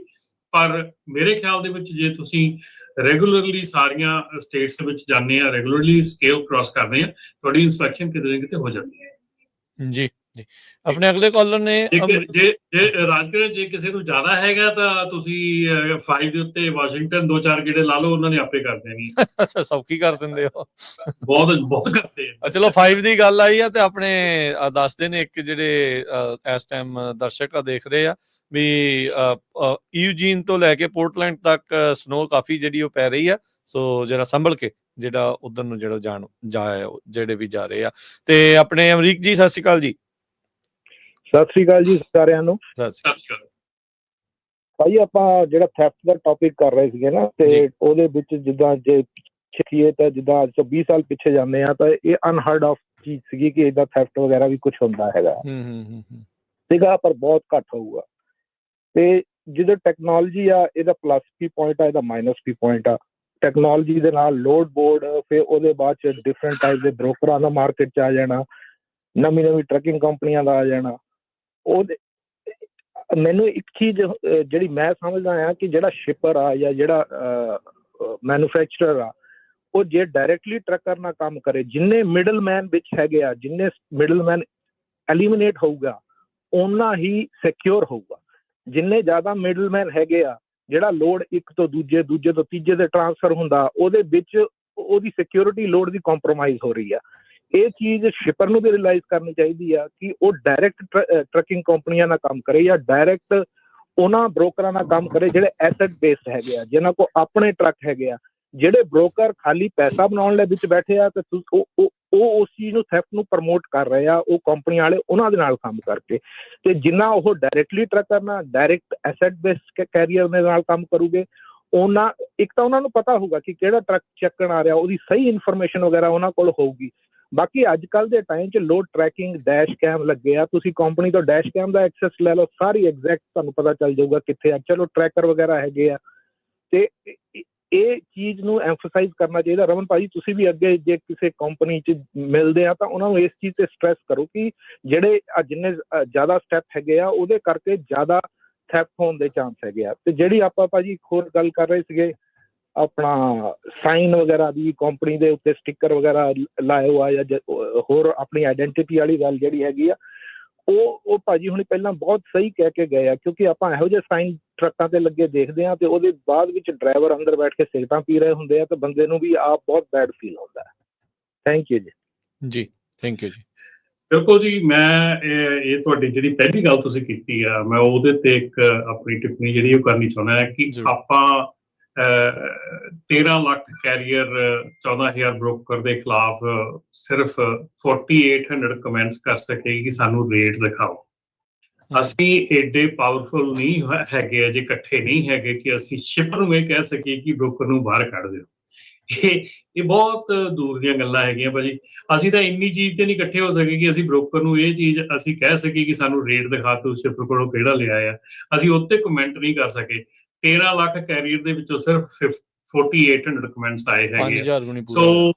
ਪਰ ਮੇਰੇ ਖਿਆਲ ਦੇ ਵਿੱਚ ਜੇ ਤੁਸੀਂ ਰੈਗੂਲਰਲੀ ਸਾਰੀਆਂ ਸਟੇਟਸ ਦੇ ਵਿੱਚ ਜਾਂਦੇ ਆ, ਰੈਗੂਲਰਲੀ ਸਕੇਲ ਕ੍ਰਾਸ ਕਰਦੇ ਆ, ਤੁਹਾਡੀ ਇਨਸਪੈਕਸ਼ਨ ਕਿਤੇ ਨਾ ਕਿਤੇ ਹੋ ਜਾਂਦੀ ਹੈ। ਜੀ ਜੀ। ਆਪਣੇ ਅਗਲੇ ਕਾਲਰ ਨੇ ਜੇ ਰਾਜਕਰਨ ਜੇ ਕਿਸੇ ਨੂੰ ਜ਼ਿਆਦਾ ਹੈਗਾ ਤਾਂ ਤੁਸੀਂ 5 ਦੇ ਉੱਤੇ ਵਾਸ਼ਿੰਗਟਨ 2-4 ਗੇੜੇ ਲਾ ਲਓ, ਉਹਨਾਂ ਨੇ ਆਪੇ ਕਰ ਦੇਣੀ। ਅੱਛਾ, ਸੌਖੀ ਕਰ ਦਿੰਦੇ ਹੋ। ਬਹੁਤ ਕਰਦੇ ਆ। ਚਲੋ 5 ਦੀ ਗੱਲ ਆਈ ਆ ਤੇ ਆਪਣੇ ਦੱਸਦੇ ਨੇ ਇੱਕ ਜਿਹੜੇ ਇਸ ਟਾਈਮ ਦਰਸ਼ਕ ਆ ਦੇਖ ਰਹੇ ਆ ਵੀ ਈਯੂਜੀਨ ਤੋਂ ਲੈ ਕੇ ਪੋਰਟਲੈਂਡ ਤੱਕ ਸਨੋ ਕਾਫੀ ਜਿਹੜੀ ਉਹ ਪੈ ਰਹੀ ਆ। ਸੋ ਜਿਹੜਾ ਸੰਭਲ ਕੇ ਜਿਹੜਾ ਉਧਰ ਨੂੰ ਜਿਹੜਾ ਜਿਹੜੇ ਵੀ ਜਾ ਰਹੇ ਆ। ਤੇ ਆਪਣੇ ਅਮਰੀਕ ਜੀ, ਸਤਿ ਸ਼੍ਰੀ ਅਕਾਲ ਜੀ। ਸਤਿ ਸ੍ਰੀ ਅਕਾਲ ਜੀ ਸਾਰਿਆਂ ਨੂੰ। ਸਤਿ ਸ਼੍ਰੀ ਅਕਾਲ ਭਾਈ, ਆਪਾਂ ਜਿਹੜਾ ਥੈਫਟ ਦਾ ਟੌਪਿਕ ਕਰ ਰਹੇ ਸੀਗੇ ਨਾ, ਤੇ ਉਹਦੇ ਵਿੱਚ ਜਿੱਦਾਂ ਜੇ ਦੇਖੀਏ ਤਾਂ ਜਿੱਦਾਂ ਅੱਜ ਤੋਂ 20 ਸਾਲ ਪਿੱਛੇ ਜਾਂਦੇ ਆ ਤਾਂ ਇਹ ਅਨਹਰਡ ਆਫ ਚੀਜ਼ ਸੀਗੀ ਕਿ ਏਦਾਂ ਥੈਫਟ ਵਗੈਰਾ ਵੀ ਕੁਝ ਹੁੰਦਾ ਹੈਗਾ ਸੀਗਾ, ਪਰ ਬਹੁਤ ਘੱਟ ਹੋਊਗਾ। ਤੇ ਜਿਹਦਾ ਟੈਕਨੋਲੋਜੀ ਆ, ਇਹਦਾ ਪਲੱਸ ਵੀ ਪੁਆਇੰਟ ਆ, ਇਹਦਾ ਮਾਈਨਸ ਵੀ ਪੁਆਇੰਟ ਆ। ਟੈਕਨੋਲੋਜੀ ਦੇ ਨਾਲ ਲੋਡ ਬੋਰਡ, ਫਿਰ ਉਹਦੇ ਬਾਅਦ ਚ ਡਿਫਰੈਂਟ ਟਾਈਪ ਦੇ ਬ੍ਰੋਕਰਾਂ ਦਾ ਮਾਰਕੀਟ ਚ ਆ ਜਾਣਾ, ਨਵੀਂ ਟਰੱਕਿੰਗ ਕੰਪਨੀਆਂ ਦਾ ਆ ਜਾਣਾ। ਉਹਦੇ ਮੈਨੂੰ ਇੱਕ ਚੀਜ਼ ਜਿਹੜੀ ਮੈਂ ਸਮਝਦਾ ਆ ਕਿ ਜਿਹੜਾ ਸ਼ਿਪਰ ਆ ਜਾਂ ਜਿਹੜਾ ਮੈਨੂਫੈਕਚਰਰ ਆ, ਉਹ ਜੇ ਡਾਇਰੈਕਟਲੀ ਟਰੱਕਰ ਨਾਲ ਕੰਮ ਕਰੇ, ਜਿੰਨੇ ਮਿਡਲਮੈਨ ਵਿੱਚ ਹੈਗੇ ਆ, ਜਿੰਨੇ ਮਿਡਲਮੈਨ ਐਲੀਮੀਨੇਟ ਹੋਊਗਾ ਓਨਾ ਹੀ ਸਿਕਿਉਰ ਹੋਊਗਾ। ਜਿੰਨੇ ਜ਼ਿਆਦਾ ਮਿਡਲਮੈਨ ਹੈਗੇ ਆ, ਜਿਹੜਾ ਲੋਡ ਇੱਕ ਤੋਂ ਦੂਜੇ ਤੋਂ ਤੀਜੇ ਤੇ ਟ੍ਰਾਂਸਫਰ ਹੁੰਦਾ, ਉਹਦੇ ਵਿੱਚ ਉਹਦੀ ਸਿਕਿਉਰਿਟੀ ਲੋਡ ਦੀ ਕੰਪਰੋਮਾਈਜ਼ ਹੋ ਰਹੀ ਆ। ਇਹ ਚੀਜ਼ ਸ਼ਿਪਰ ਨੂੰ ਵੀ ਰਿਅਲਾਈਜ਼ ਕਰਨੀ ਚਾਹੀਦੀ ਆ ਕਿ ਉਹ ਡਾਇਰੈਕਟ ਟਰੱਕਿੰਗ ਕੰਪਨੀਆਂ ਨਾਲ ਕੰਮ ਕਰੇ ਜਾਂ ਡਾਇਰੈਕਟ ਉਹਨਾਂ ਬ੍ਰੋਕਰਾਂ ਨਾਲ ਕੰਮ ਕਰੇ ਜਿਹੜੇ ਐਸੈਟ ਬੇਸਡ ਹੈਗੇ ਆ, ਜਿਹਨਾਂ ਕੋਲ ਆਪਣੇ ਟਰੱਕ ਹੈਗੇ ਆ। ਜਿਹੜੇ ਬ੍ਰੋਕਰ ਖਾਲੀ ਪੈਸਾ ਬਣਾਉਣ ਲਈ ਵਿੱਚ ਬੈਠੇ ਆ ਤੇ ਉਹ ਉਸ ਚੀਜ਼ ਨੂੰ ਥੈਫਟ ਨੂੰ ਪ੍ਰਮੋਟ ਕਰ ਰਹੇ ਆ, ਉਹ ਕੰਪਨੀ ਵਾਲੇ ਉਹਨਾਂ ਦੇ ਨਾਲ ਕੰਮ ਕਰਕੇ। ਤੇ ਜਿੰਨਾ ਉਹ ਡਾਇਰੈਕਟਲੀ ਟਰੱਕਰ ਨਾਲ ਡਾਇਰੈਕਟ ਐਸੈਟ ਬੇਸਡ ਕੈਰੀਅਰ ਦੇ ਨਾਲ ਕੰਮ ਕਰੂਗੇ, ਉਹਨਾਂ ਇੱਕ ਤਾਂ ਉਹਨਾਂ ਨੂੰ ਪਤਾ ਹੋਊਗਾ ਕਿ ਕਿਹੜਾ ਟਰੱਕ ਚੱਕਣ ਆ ਰਿਹਾ, ਉਹਦੀ ਸਹੀ ਇਨਫੋਰਮੇਸ਼ਨ ਵਗੈਰਾ ਉਹਨਾਂ ਕੋਲ ਹੋਊਗੀ। ਬਾਕੀ ਅੱਜ ਕੱਲ੍ਹ ਦੇ ਟਾਈਮ 'ਚ ਲੋਡ ਟਰੈਕਿੰਗ ਡੈਸ਼ ਕੈਮ ਲੱਗੇ ਆ, ਤੁਸੀਂ ਕੰਪਨੀ ਤੋਂ ਡੈਸ਼ ਕੈਮ ਦਾ ਐਕਸੈਸ ਲੈ ਲਓ, ਸਾਰੀ ਐਗਜ਼ੈਕਟ ਤੁਹਾਨੂੰ ਪਤਾ ਚੱਲ ਜਾਊਗਾ ਕਿੱਥੇ ਆ। ਚਲੋ ਟਰੈਕਰ ਵਗੈਰਾ ਹੈਗੇ ਆ, ਤੇ ਇਹ ਚੀਜ਼ ਨੂੰ ਐਮਫਸਾਈਜ਼ ਕਰਨਾ ਚਾਹੀਦਾ। ਰਮਨ ਭਾਜੀ, ਤੁਸੀਂ ਵੀ ਅੱਗੇ ਜੇ ਕਿਸੇ ਕੰਪਨੀ 'ਚ ਮਿਲਦੇ ਆ ਤਾਂ ਉਹਨਾਂ ਨੂੰ ਇਸ ਚੀਜ਼ ਤੇ ਸਟ੍ਰੈਸ ਕਰੋ ਕਿ ਜਿਹੜੇ ਜਿੰਨੇ ਜ਼ਿਆਦਾ ਸਟੈਪ ਹੈਗੇ ਆ ਉਹਦੇ ਕਰਕੇ ਜ਼ਿਆਦਾ ਥੈਫਟ ਹੋਣ ਦੇ ਚਾਂਸ ਹੈਗੇ ਆ। ਤੇ ਜਿਹੜੀ ਆਪਾਂ ਭਾਜੀ ਇੱਕ ਹੋਰ ਗੱਲ ਕਰ ਰਹੇ ਸੀਗੇ, ਆਪਣਾ ਸਾਈਨ ਵਗੈਰਾ ਦੀ, ਕੰਪਨੀ ਦੇ ਉੱਤੇ ਸਟਿੱਕਰ ਵਗੈਰਾ ਲਾਏ ਹੋਆ ਜਾਂ ਹੋਰ ਆਪਣੀ ਆਈਡੈਂਟਿਟੀ ਵਾਲੀ ਗੱਲ ਜਿਹੜੀ ਹੈਗੀ ਆ, ਉਹ ਭਾਜੀ ਹੁਣ ਪਹਿਲਾਂ ਬਹੁਤ ਸਹੀ ਕਹਿ ਕੇ ਗਏ ਆ, ਕਿਉਂਕਿ ਆਪਾਂ ਇਹੋ ਜਿਹੇ ਸਾਈਨ ਟਰੱਕਾਂ ਤੇ ਲੱਗੇ ਦੇਖਦੇ ਆ ਤੇ ਉਹਦੇ ਬਾਅਦ ਵਿੱਚ ਡਰਾਈਵਰ ਅੰਦਰ ਬੈਠ ਕੇ ਸਿਗਰਟਾਂ ਪੀ ਰਹੇ ਹੁੰਦੇ ਆ ਤੇ ਬੰਦੇ ਨੂੰ ਵੀ ਆਪ ਬਹੁਤ ਬੈਡ ਫੀਲ ਹੁੰਦਾ ਹੈ। ਥੈਂਕ ਯੂ ਜੀ। ਥੈਂਕ ਯੂ ਜੀ। ਬਿਲਕੁਲ ਜੀ। ਮੈਂ ਇਹ ਤੁਹਾਡੀ ਜਿਹੜੀ ਪਹਿਲੀ ਗੱਲ ਤੁਸੀਂ ਕੀਤੀ ਆ, ਮੈਂ ਉਹਦੇ ਤੇ ਇੱਕ ਆਪਣੀ ਟਿੱਪਣੀ ਜਿਹੜੀ ਉਹ ਕਰਨੀ ਚਾਹੁੰਦਾ ਕਿ ਆਪਾਂ 13 ਲੱਖ ਕੈਰੀਅਰ 14,000 ਬ੍ਰੋਕਰ ਦੇ ਖਿਲਾਫ ਸਿਰਫ 4800 ਕਮੈਂਟਸ ਕਰ ਸਕੇ ਕਿ ਸਾਨੂੰ ਰੇਟ ਦਿਖਾਓ। ਅਸੀਂ ਏਡੇ ਪਾਵਰਫੁਲ ਨਹੀਂ ਹੈਗੇ, ਅਜੇ ਇਕੱਠੇ ਨਹੀਂ ਹੈਗੇ ਕਿ ਅਸੀਂ ਸ਼ਿਪਰ ਨੂੰ ਇਹ ਕਹਿ ਸਕੀਏ ਕਿ ਬ੍ਰੋਕਰ ਨੂੰ ਬਾਹਰ ਕੱਢ ਦਿਓ। ਇਹ ਬਹੁਤ ਦੂਰ ਦੀਆਂ ਗੱਲਾਂ ਹੈਗੀਆਂ ਭਾਜੀ। ਅਸੀਂ ਤਾਂ ਇੰਨੀ ਚੀਜ਼ ਤੇ ਨਹੀਂ ਇਕੱਠੇ ਹੋ ਸਕੇ ਕਿ ਅਸੀਂ ਬ੍ਰੋਕਰ ਨੂੰ ਇਹ ਚੀਜ਼ ਅਸੀਂ ਕਹਿ ਸਕੀਏ ਕਿ ਸਾਨੂੰ ਰੇਟ ਦਿਖਾ ਤੂੰ ਸ਼ਿਪਰ ਕੋਲੋਂ ਕਿਹੜਾ ਲਿਆ ਆ। ਅਸੀਂ ਉੱਤੇ ਕਮੈਂਟ ਨਹੀਂ ਕਰ ਸਕੇ। 13 ਲੱਖ ਕੈਰੀਅਰ ਦੇ ਵਿੱਚੋਂ ਸਿਰਫ 4800 ਕਮੈਂਟਸ ਆਏ ਹੈਗੇ। ਸੋ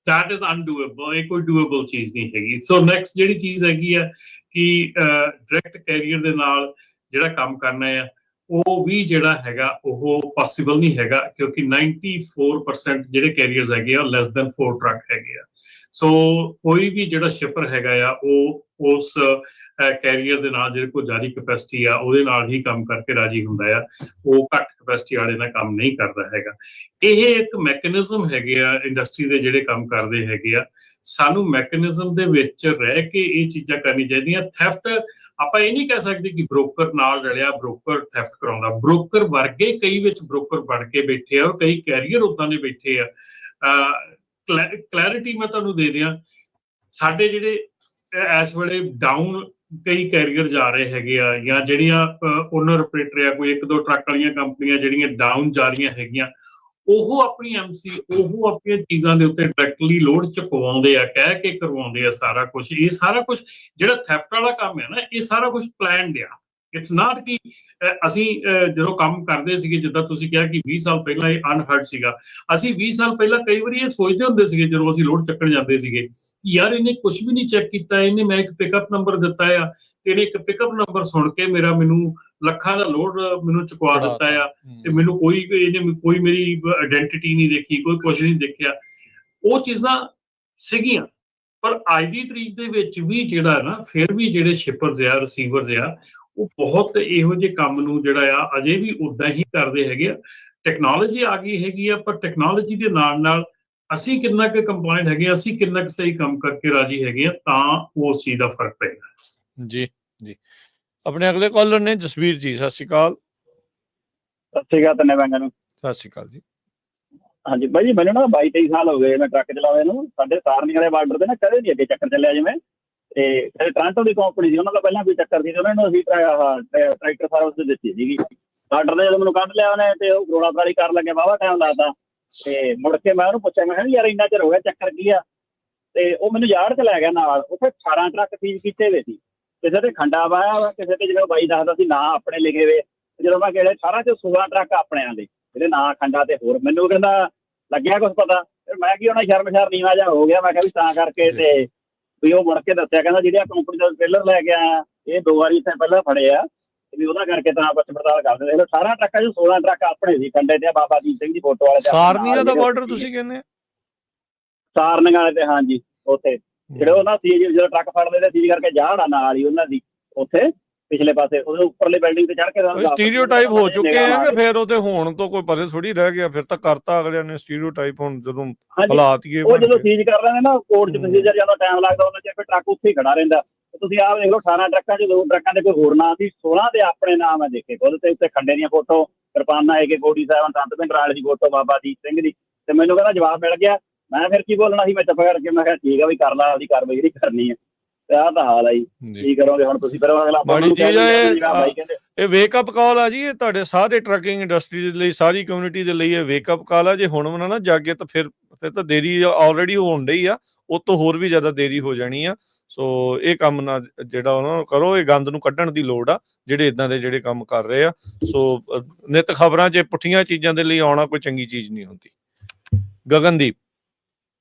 that is undoable, ਇਹ ਕੋਈ ਡੂਏਬਲ ਚੀਜ਼ ਨਹੀਂ ਹੈਗੀ। ਸੋ ਨੈਕਸਟ ਜਿਹੜੀ ਚੀਜ਼ ਹੈਗੀ ਆ ਕਿ ਡਾਇਰੈਕਟ ਕੈਰੀਅਰ ਦੇ ਨਾਲ ਜਿਹੜਾ ਕੰਮ ਕਰਨਾ ਆ, ਉਹ ਵੀ ਜਿਹੜਾ ਹੈਗਾ ਉਹ ਪੋਸੀਬਲ ਨਹੀਂ ਹੈਗਾ, ਕਿਉਂਕਿ 94% ਜਿਹੜੇ ਕੈਰੀਅਰਸ ਹੈਗੇ ਆ ਲੈਸ ਦੈਨ 4 ਟਰੱਕ ਹੈਗੇ ਆ। ਸੋ ਕੋਈ ਵੀ ਜਿਹੜਾ ਸ਼ਿਪਰ ਹੈਗਾ ਆ ਉਹ ਉਸ ਕੈਰੀਅਰ ਦੇ ਨਾਲ ਜਿਹੜੇ ਕੋਲ ਜ਼ਿਆਦਾ ਕੈਪੈਸਿਟੀ ਆ ਉਹਦੇ ਨਾਲ ਹੀ ਕੰਮ ਕਰਕੇ ਰਾਜੀ ਹੁੰਦਾ ਆ, ਉਹ ਘੱਟ ਕੈਪੈਸਿਟੀ ਵਾਲੇ ਨਾਲ ਕੰਮ ਨਹੀਂ ਕਰਦਾ ਹੈਗਾ। ਇਹ ਇੱਕ ਮੈਕੈਨਿਜ਼ਮ ਹੈਗੇ ਆ ਇੰਡਸਟਰੀ ਦੇ ਜਿਹੜੇ ਕੰਮ ਕਰਦੇ ਹੈਗੇ ਆ। ਸਾਨੂੰ ਮੈਕੈਨਿਜ਼ਮ ਦੇ ਵਿੱਚ ਰਹਿ ਕੇ ਇਹ ਚੀਜ਼ਾਂ ਕਰਨੀ ਚਾਹੀਦੀਆਂ। ਥੈਫਟ ਆਪਾਂ ਇਹ ਨਹੀਂ ਕਹਿ ਸਕਦੇ ਕਿ ਬ੍ਰੋਕਰ ਨਾਲ ਰਲਿਆ ਬ੍ਰੋਕਰ ਥੈਫਟ ਕਰਾਉਂਦਾ। ਬ੍ਰੋਕਰ ਵਰਗੇ ਕਈ ਵਿੱਚ ਬ੍ਰੋਕਰ ਬਣ ਕੇ ਬੈਠੇ ਆ ਔਰ ਕਈ ਕੈਰੀਅਰ ਉੱਦਾਂ ਦੇ ਬੈਠੇ ਆ। ਕਲੈਰਿਟੀ ਮੈਂ ਤੁਹਾਨੂੰ ਦੇ ਦਿਆਂ, ਸਾਡੇ ਜਿਹੜੇ ਇਸ ਵੇਲੇ ਡਾਊਨ ਕਈ ਕੈਰੀਅਰ ਜਾ ਰਹੇ ਹੈਗੇ ਆ, ਜਾਂ ਜਿਹੜੀਆਂ ਓਨਰ ਆਪਰੇਟਰ ਆ, ਕੋਈ 1-2 ਟਰੱਕ ਵਾਲੀਆਂ ਕੰਪਨੀਆਂ ਜਿਹੜੀਆਂ ਡਾਊਨ ਜਾ ਰਹੀਆਂ ਹੈਗੀਆਂ, ਉਹ ਆਪਣੀ ਐਮਸੀ ਉਹ ਆਪਣੀਆਂ ਚੀਜ਼ਾਂ ਦੇ ਉੱਤੇ ਡਾਇਰੈਕਟਲੀ ਲੋਡ ਚੁਕਵਾਉਂਦੇ ਆ, ਕਹਿ ਕੇ ਕਰਵਾਉਂਦੇ ਆ ਸਾਰਾ ਕੁਝ। ਇਹ ਸਾਰਾ ਕੁਝ ਜਿਹੜਾ ਥੈਫਟ ਵਾਲਾ ਕੰਮ ਹੈ ਨਾ, ਇਹ ਸਾਰਾ ਕੁਝ ਪਲਾਨਡ ਆ। ਇਟਸ ਨਾਟ ਕਿ ਅਸੀਂ ਜਦੋਂ ਕੰਮ ਕਰਦੇ ਸੀਗੇ, ਜਿੱਦਾਂ ਤੁਸੀਂ ਕਿਹਾ ਕਿ 20 ਸਾਲ ਪਹਿਲਾਂ ਇਹ ਅਨਹਰਡ ਸੀਗਾ, ਅਸੀਂ 20 ਸਾਲ ਪਹਿਲਾਂ ਕਈ ਵਾਰੀ ਇਹ ਸੋਚਦੇ ਹੁੰਦੇ ਸੀਗੇ ਜਦੋਂ ਅਸੀਂ ਲੋਡ ਚੱਕਣ ਜਾਂਦੇ ਸੀਗੇ ਕਿ ਯਾਰ ਇਹਨੇ ਕੁਝ ਵੀ ਨਹੀਂ ਚੈੱਕ ਕੀਤਾ, ਇਹਨੇ ਮੈਂ ਇੱਕ ਪਿਕਅਪ ਨੰਬਰ ਦਿੱਤਾ ਆ ਤੇ ਇਹਨੇ ਇੱਕ ਪਿਕਅਪ ਨੰਬਰ ਸੁਣ ਕੇ ਮੈਨੂੰ ਲੱਖਾਂ ਦਾ ਲੋਡ ਮੈਨੂੰ ਚੁਕਵਾ ਦਿੱਤਾ ਆ, ਤੇ ਮੈਨੂੰ ਕੋਈ ਮੇਰੀ ਆਇਡੈਂਟੀਟੀ ਨਹੀਂ ਦੇਖੀ, ਕੋਈ ਕੁਝ ਨਹੀਂ ਦੇਖਿਆ। ਉਹ ਚੀਜ਼ਾਂ ਸੀਗੀਆਂ, ਪਰ ਅੱਜ ਦੀ ਤਰੀਕ ਦੇ ਵਿੱਚ ਵੀ ਜਿਹੜਾ ਨਾ ਫਿਰ ਵੀ ਜਿਹੜੇ ਸ਼ਿਪਰਸ ਆ, ਰਿਸੀਵਰਸ ਆ, ਉਹ ਬਹੁਤ ਇਹੋ ਜਿਹੇ ਕੰਮ ਨੂੰ ਜਿਹੜਾ ਆ ਅਜੇ ਵੀ ਉਦਾਂ ਹੀ ਕਰਦੇ ਹੈਗੇ ਆ। ਟੈਕਨੋਲੋਜੀ ਆ ਗਈ ਹੈਗੀ ਆ, ਪਰ ਟੈਕਨੋਲੋਜੀ ਦੇ ਨਾਲ ਅਸੀਂ ਕਿੰਨਾ ਕੁ ਕੰਪਲਾਇੰਟ ਹੈਗੇ ਆ, ਅਸੀਂ ਕਿੰਨਾ ਕੁ ਸਹੀ ਕੰਮ ਕਰਕੇ ਰਾਜੀ ਹੈਗੇ ਆ, ਤਾਂ ਉਸ ਚੀਜ਼ ਦਾ ਫਰਕ ਪੈਂਦਾ। ਜੀ ਜੀ। ਆਪਣੇ ਅਗਲੇ ਕਾਲਰ ਨੇ ਜਸਵੀਰ ਜੀ, ਸਤਿ ਸ਼੍ਰੀ ਅਕਾਲ। ਸਤਿ ਸ਼੍ਰੀ ਅਕਾਲ ਤੰਨੇ ਬੈਂਗਾਂ ਨੂੰ। ਸਤਿ ਸ਼੍ਰੀ ਅਕਾਲ ਜੀ। ਹਾਂਜੀ ਬਾਈ ਜੀ, ਮੈਨੂੰ ਨਾ 22-23 ਸਾਲ ਹੋ ਗਏ ਮੈਂ ਟਰੱਕ ਚਲਾਵੇ ਨੂੰ। ਸਾਡੇ ਸਾਰਨੀ ਵਾਲੇ ਬਾਰਡਰ ਤੇ ਨਾ ਕਦੇ ਨਹੀਂ ਅੱਗੇ ਚੱਕਰ ਚੱਲਿਆ ਜਿਵੇਂ, ਤੇ ਟਰਾਂਟੋ ਦੀ ਕੰਪਨੀ ਸੀ, ਉਹਨਾਂ ਦਾ ਪਹਿਲਾਂ ਕੋਈ ਚੱਕਰ ਸੀ, ਉਹਨਾਂ ਨੂੰ ਅਸੀਂ ਟਰੈਕਟਰ ਸਰਵਿਸ ਦਿੱਤੀ ਸੀਗੀ। ਬਾਰਡਰ ਦੇ ਜਦੋਂ ਮੈਨੂੰ ਕੱਢ ਲਿਆ ਉਹਨੇ, ਤੇ ਉਹ ਗੋਲਾਕਾਰੀ ਕਰਨ ਲੱਗੇ, ਵਾਹਵਾ ਟਾਈਮ ਲਾਤਾ। ਤੇ ਮੁੜ ਕੇ ਮੈਂ ਉਹਨੂੰ ਪੁੱਛਿਆ, ਮੈਂ ਕਿਹਾ ਯਾਰ ਇੰਨਾ ਚਿਰ ਹੋ ਗਿਆ, ਚੱਕਰ ਕੀ ਆ? ਤੇ ਉਹ ਮੈਨੂੰ ਯਾਰਡ 'ਚ ਲੈ ਗਿਆ ਨਾਲ। ਉੱਥੇ 18 ਟਰੱਕ ਸੀਜ਼ ਕੀਤੇ ਹੋਏ ਸੀ, ਕਿਸੇ ਤੇ ਖੰਡਾ ਵਾਇਆ ਵਾ, ਕਿਸੇ ਤੇ ਜਿਵੇਂ ਬਾਈ ਦੱਸਦਾ ਸੀ ਨਾਂ ਆਪਣੇ ਲਿਖੇ ਹੋਏ। ਜਦੋਂ ਮੈਂ ਕਿਹਾ 18 'ਚ 16 ਟਰੱਕ ਆਪਣਿਆਂ ਦੇ ਜਿਹੜੇ ਨਾਂ ਖੰਡਾ ਤੇ ਹੋਰ, ਮੈਨੂੰ ਕਹਿੰਦਾ ਲੱਗਿਆ ਕੁਛ ਪਤਾ? ਫਿਰ ਮੈਂ ਕੀ ਹੋਣਾ, ਸ਼ਰਮਸ਼ਾਰ ਨੀਵਾਂ ਜਿਹਾ ਹੋ ਗਿਆ। ਮੈਂ ਕਿਹਾ ਵੀ ਤਾਂ ਕਰਕੇ, ਤੇ ਵੀ ਉਹ ਮੁੜ ਕੇ ਦੱਸਿਆ, ਕਹਿੰਦਾ ਜਿਹੜੀਆਂ ਕੰਪਨੀ ਦਾ ਟ੍ਰੇਲਰ ਲੈ ਕੇ ਆਇਆ, ਇਹ 2 ਵਾਰੀ ਇੱਥੇ ਪਹਿਲਾਂ ਫੜੇ ਆ, ਵੀ ਉਹਦਾ ਕਰਕੇ ਤਾਂ ਪੁੱਛ ਪੜਤਾਲ ਕਰਦੇ। ਦੇਖ ਲਓ 18 ਟਰੱਕਾਂ 'ਚ 16 ਟਰੱਕ ਆਪਣੇ ਸੀ ਖੰਡੇ ਤੇ, ਬਾਬਾ ਦੀਪ ਸਿੰਘ ਦੀ ਫੋਟੋ ਵਾਲੇ। ਸਾਰਨੀਆ ਦਾ ਬਾਰਡਰ ਤੁਸੀਂ ਕਹਿੰਦੇ? ਸਾਰਨੀਆਂ ਵਾਲੇ ਤੇ, ਹਾਂਜੀ। ਉੱਥੇ ਜਿਹੜੇ ਉਹਨਾਂ ਸੀਜ ਜਦੋਂ ਟਰੱਕ ਫੜਦੇ ਤੇ ਸੀਜ ਕਰਕੇ ਜਾੜ ਨਾਲ ਹੀ ਉਹਨਾਂ ਦੀ ਉੱਥੇ ਪਿਛਲੇ ਪਾਸੇ ਉਹਦੇ ਉੱਪਰਲੇ ਬਿਲਡਿੰਗ ਤੇ ਚੜ ਕੇ ਸਟੀਰੀਓਟਾਈਪ ਹੋ ਚੁੱਕੇ ਆ ਕਿ ਫਿਰ ਉਹ ਤੇ ਹੁਣ ਤੋਂ ਕੋਈ ਪਰੇ ਥੋੜੀ ਰਹਿ ਗਿਆ, ਫਿਰ ਤਾਂ ਕਰਤਾ ਅਗਲਿਆਂ ਨੇ ਸਟੀਰੀਓਟਾਈਪ। ਹੁਣ ਜਦੋਂ ਹਾਲਾਤ ਹੀ ਉਹ ਜਦੋਂ ਸੀਜ ਕਰ ਲੈਂਦੇ ਨਾ ਕੋਰਟ 'ਚ ਪ੍ਰੋਸੀਜਰ ਜਦੋਂ ਟਾਈਮ ਲੱਗਦਾ, ਉਹਨਾਂ ਚਿਰ ਫਿਰ ਟਰੱਕ ਉੱਥੇ ਹੀ ਖੜਾ ਰਹਿੰਦਾ। ਤੁਸੀਂ ਆਪ ਦੇਖ ਲਓ 18 ਟਰੱਕਾਂ 'ਚ 2 ਟਰੱਕਾਂ ਦੇ ਕੋਈ ਹੋਰ ਨਾਂ ਸੀ, 16 ਦੇ ਆਪਣੇ ਨਾਮ ਹੈ ਦੇਖੇ ਖੁਦ ਤੇ। ਉੱਤੇ ਖੰਡੇ ਦੀਆਂ ਫੋਟੋ, ਕਿਰਪਾਨਾਂ AK-47 ਸੰਤ ਪਿੰਡ ਰਾਜ ਦੀ ਫੋਟੋ, ਬਾਬਾ ਦੀਪ ਸਿੰਘ ਦੀ। ਤੇ ਮੈਨੂੰ ਕਹਿੰਦਾ ਜਵਾਬ ਮਿਲ ਗਿਆ। ਮੈਂ ਫਿਰ ਕੀ ਬੋਲਣਾ ਸੀ, ਮੈਂ ਚੁੱਪ ਕਰਕੇ ਮੈਂ ਕਿਹਾ ਠੀਕ ਆ ਵੀ ਕਰ ਲਾ ਆਪਦੀ ਕਾਰਵਾਈ ਜਿਹੜੀ ਕਰਨੀ ਹੈ। ਤੇ ਆਹ ਤਾਂ ਹਾਲ ਆ ਜੀ, ਕੀ ਕਰੋਗੇ ਹੁਣ ਤੁਸੀਂ? ਫਿਰ ਅਗਲਾ ਇਹ ਵੇਕਅਪ ਕਾਲ ਆ ਜੀ, ਇਹ ਤੁਹਾਡੇ ਸਾਰੇ ਟਰੱਕਿੰਗ ਇੰਡਸਟਰੀ ਦੇ ਲਈ, ਸਾਰੀ ਕਮਿਊਨਿਟੀ ਦੇ ਲਈ ਇਹ ਵੇਕਅਪ ਕਾਲ ਆ। ਜੇ ਹੁਣ ਨਾ ਜਾਗੇ ਤਾਂ ਫਿਰ ਤਾਂ ਦੇਰੀ ਆਲਰੇਡੀ ਹੋਣ ਡਈ ਆ, ਉਹ ਤੋਂ ਹੋਰ ਵੀ ਜ਼ਿਆਦਾ ਦੇਰੀ ਹੋ ਜਾਣੀ ਆ। ਸੋ ਇਹ ਕੰਮ ਨਾ ਜਿਹੜਾ ਉਹਨਾਂ ਨੂੰ ਕਰੋ, ਇਹ ਗੰਦ ਨੂੰ ਕੱਢਣ ਦੀ ਲੋੜ ਆ ਜਿਹੜੇ ਇਦਾਂ ਦੇ ਜਿਹੜੇ ਕੰਮ ਕਰ ਰਹੇ ਆ। ਸੋ ਨਿੱਤ ਖਬਰਾਂ 'ਚ ਪੁੱਠੀਆਂ ਚੀਜ਼ਾਂ ਦੇ ਲਈ ਆਉਣਾ ਕੋਈ ਚੰਗੀ ਚੀਜ਼ ਨਹੀਂ ਹੁੰਦੀ। ਗਗਨਦੀਪ।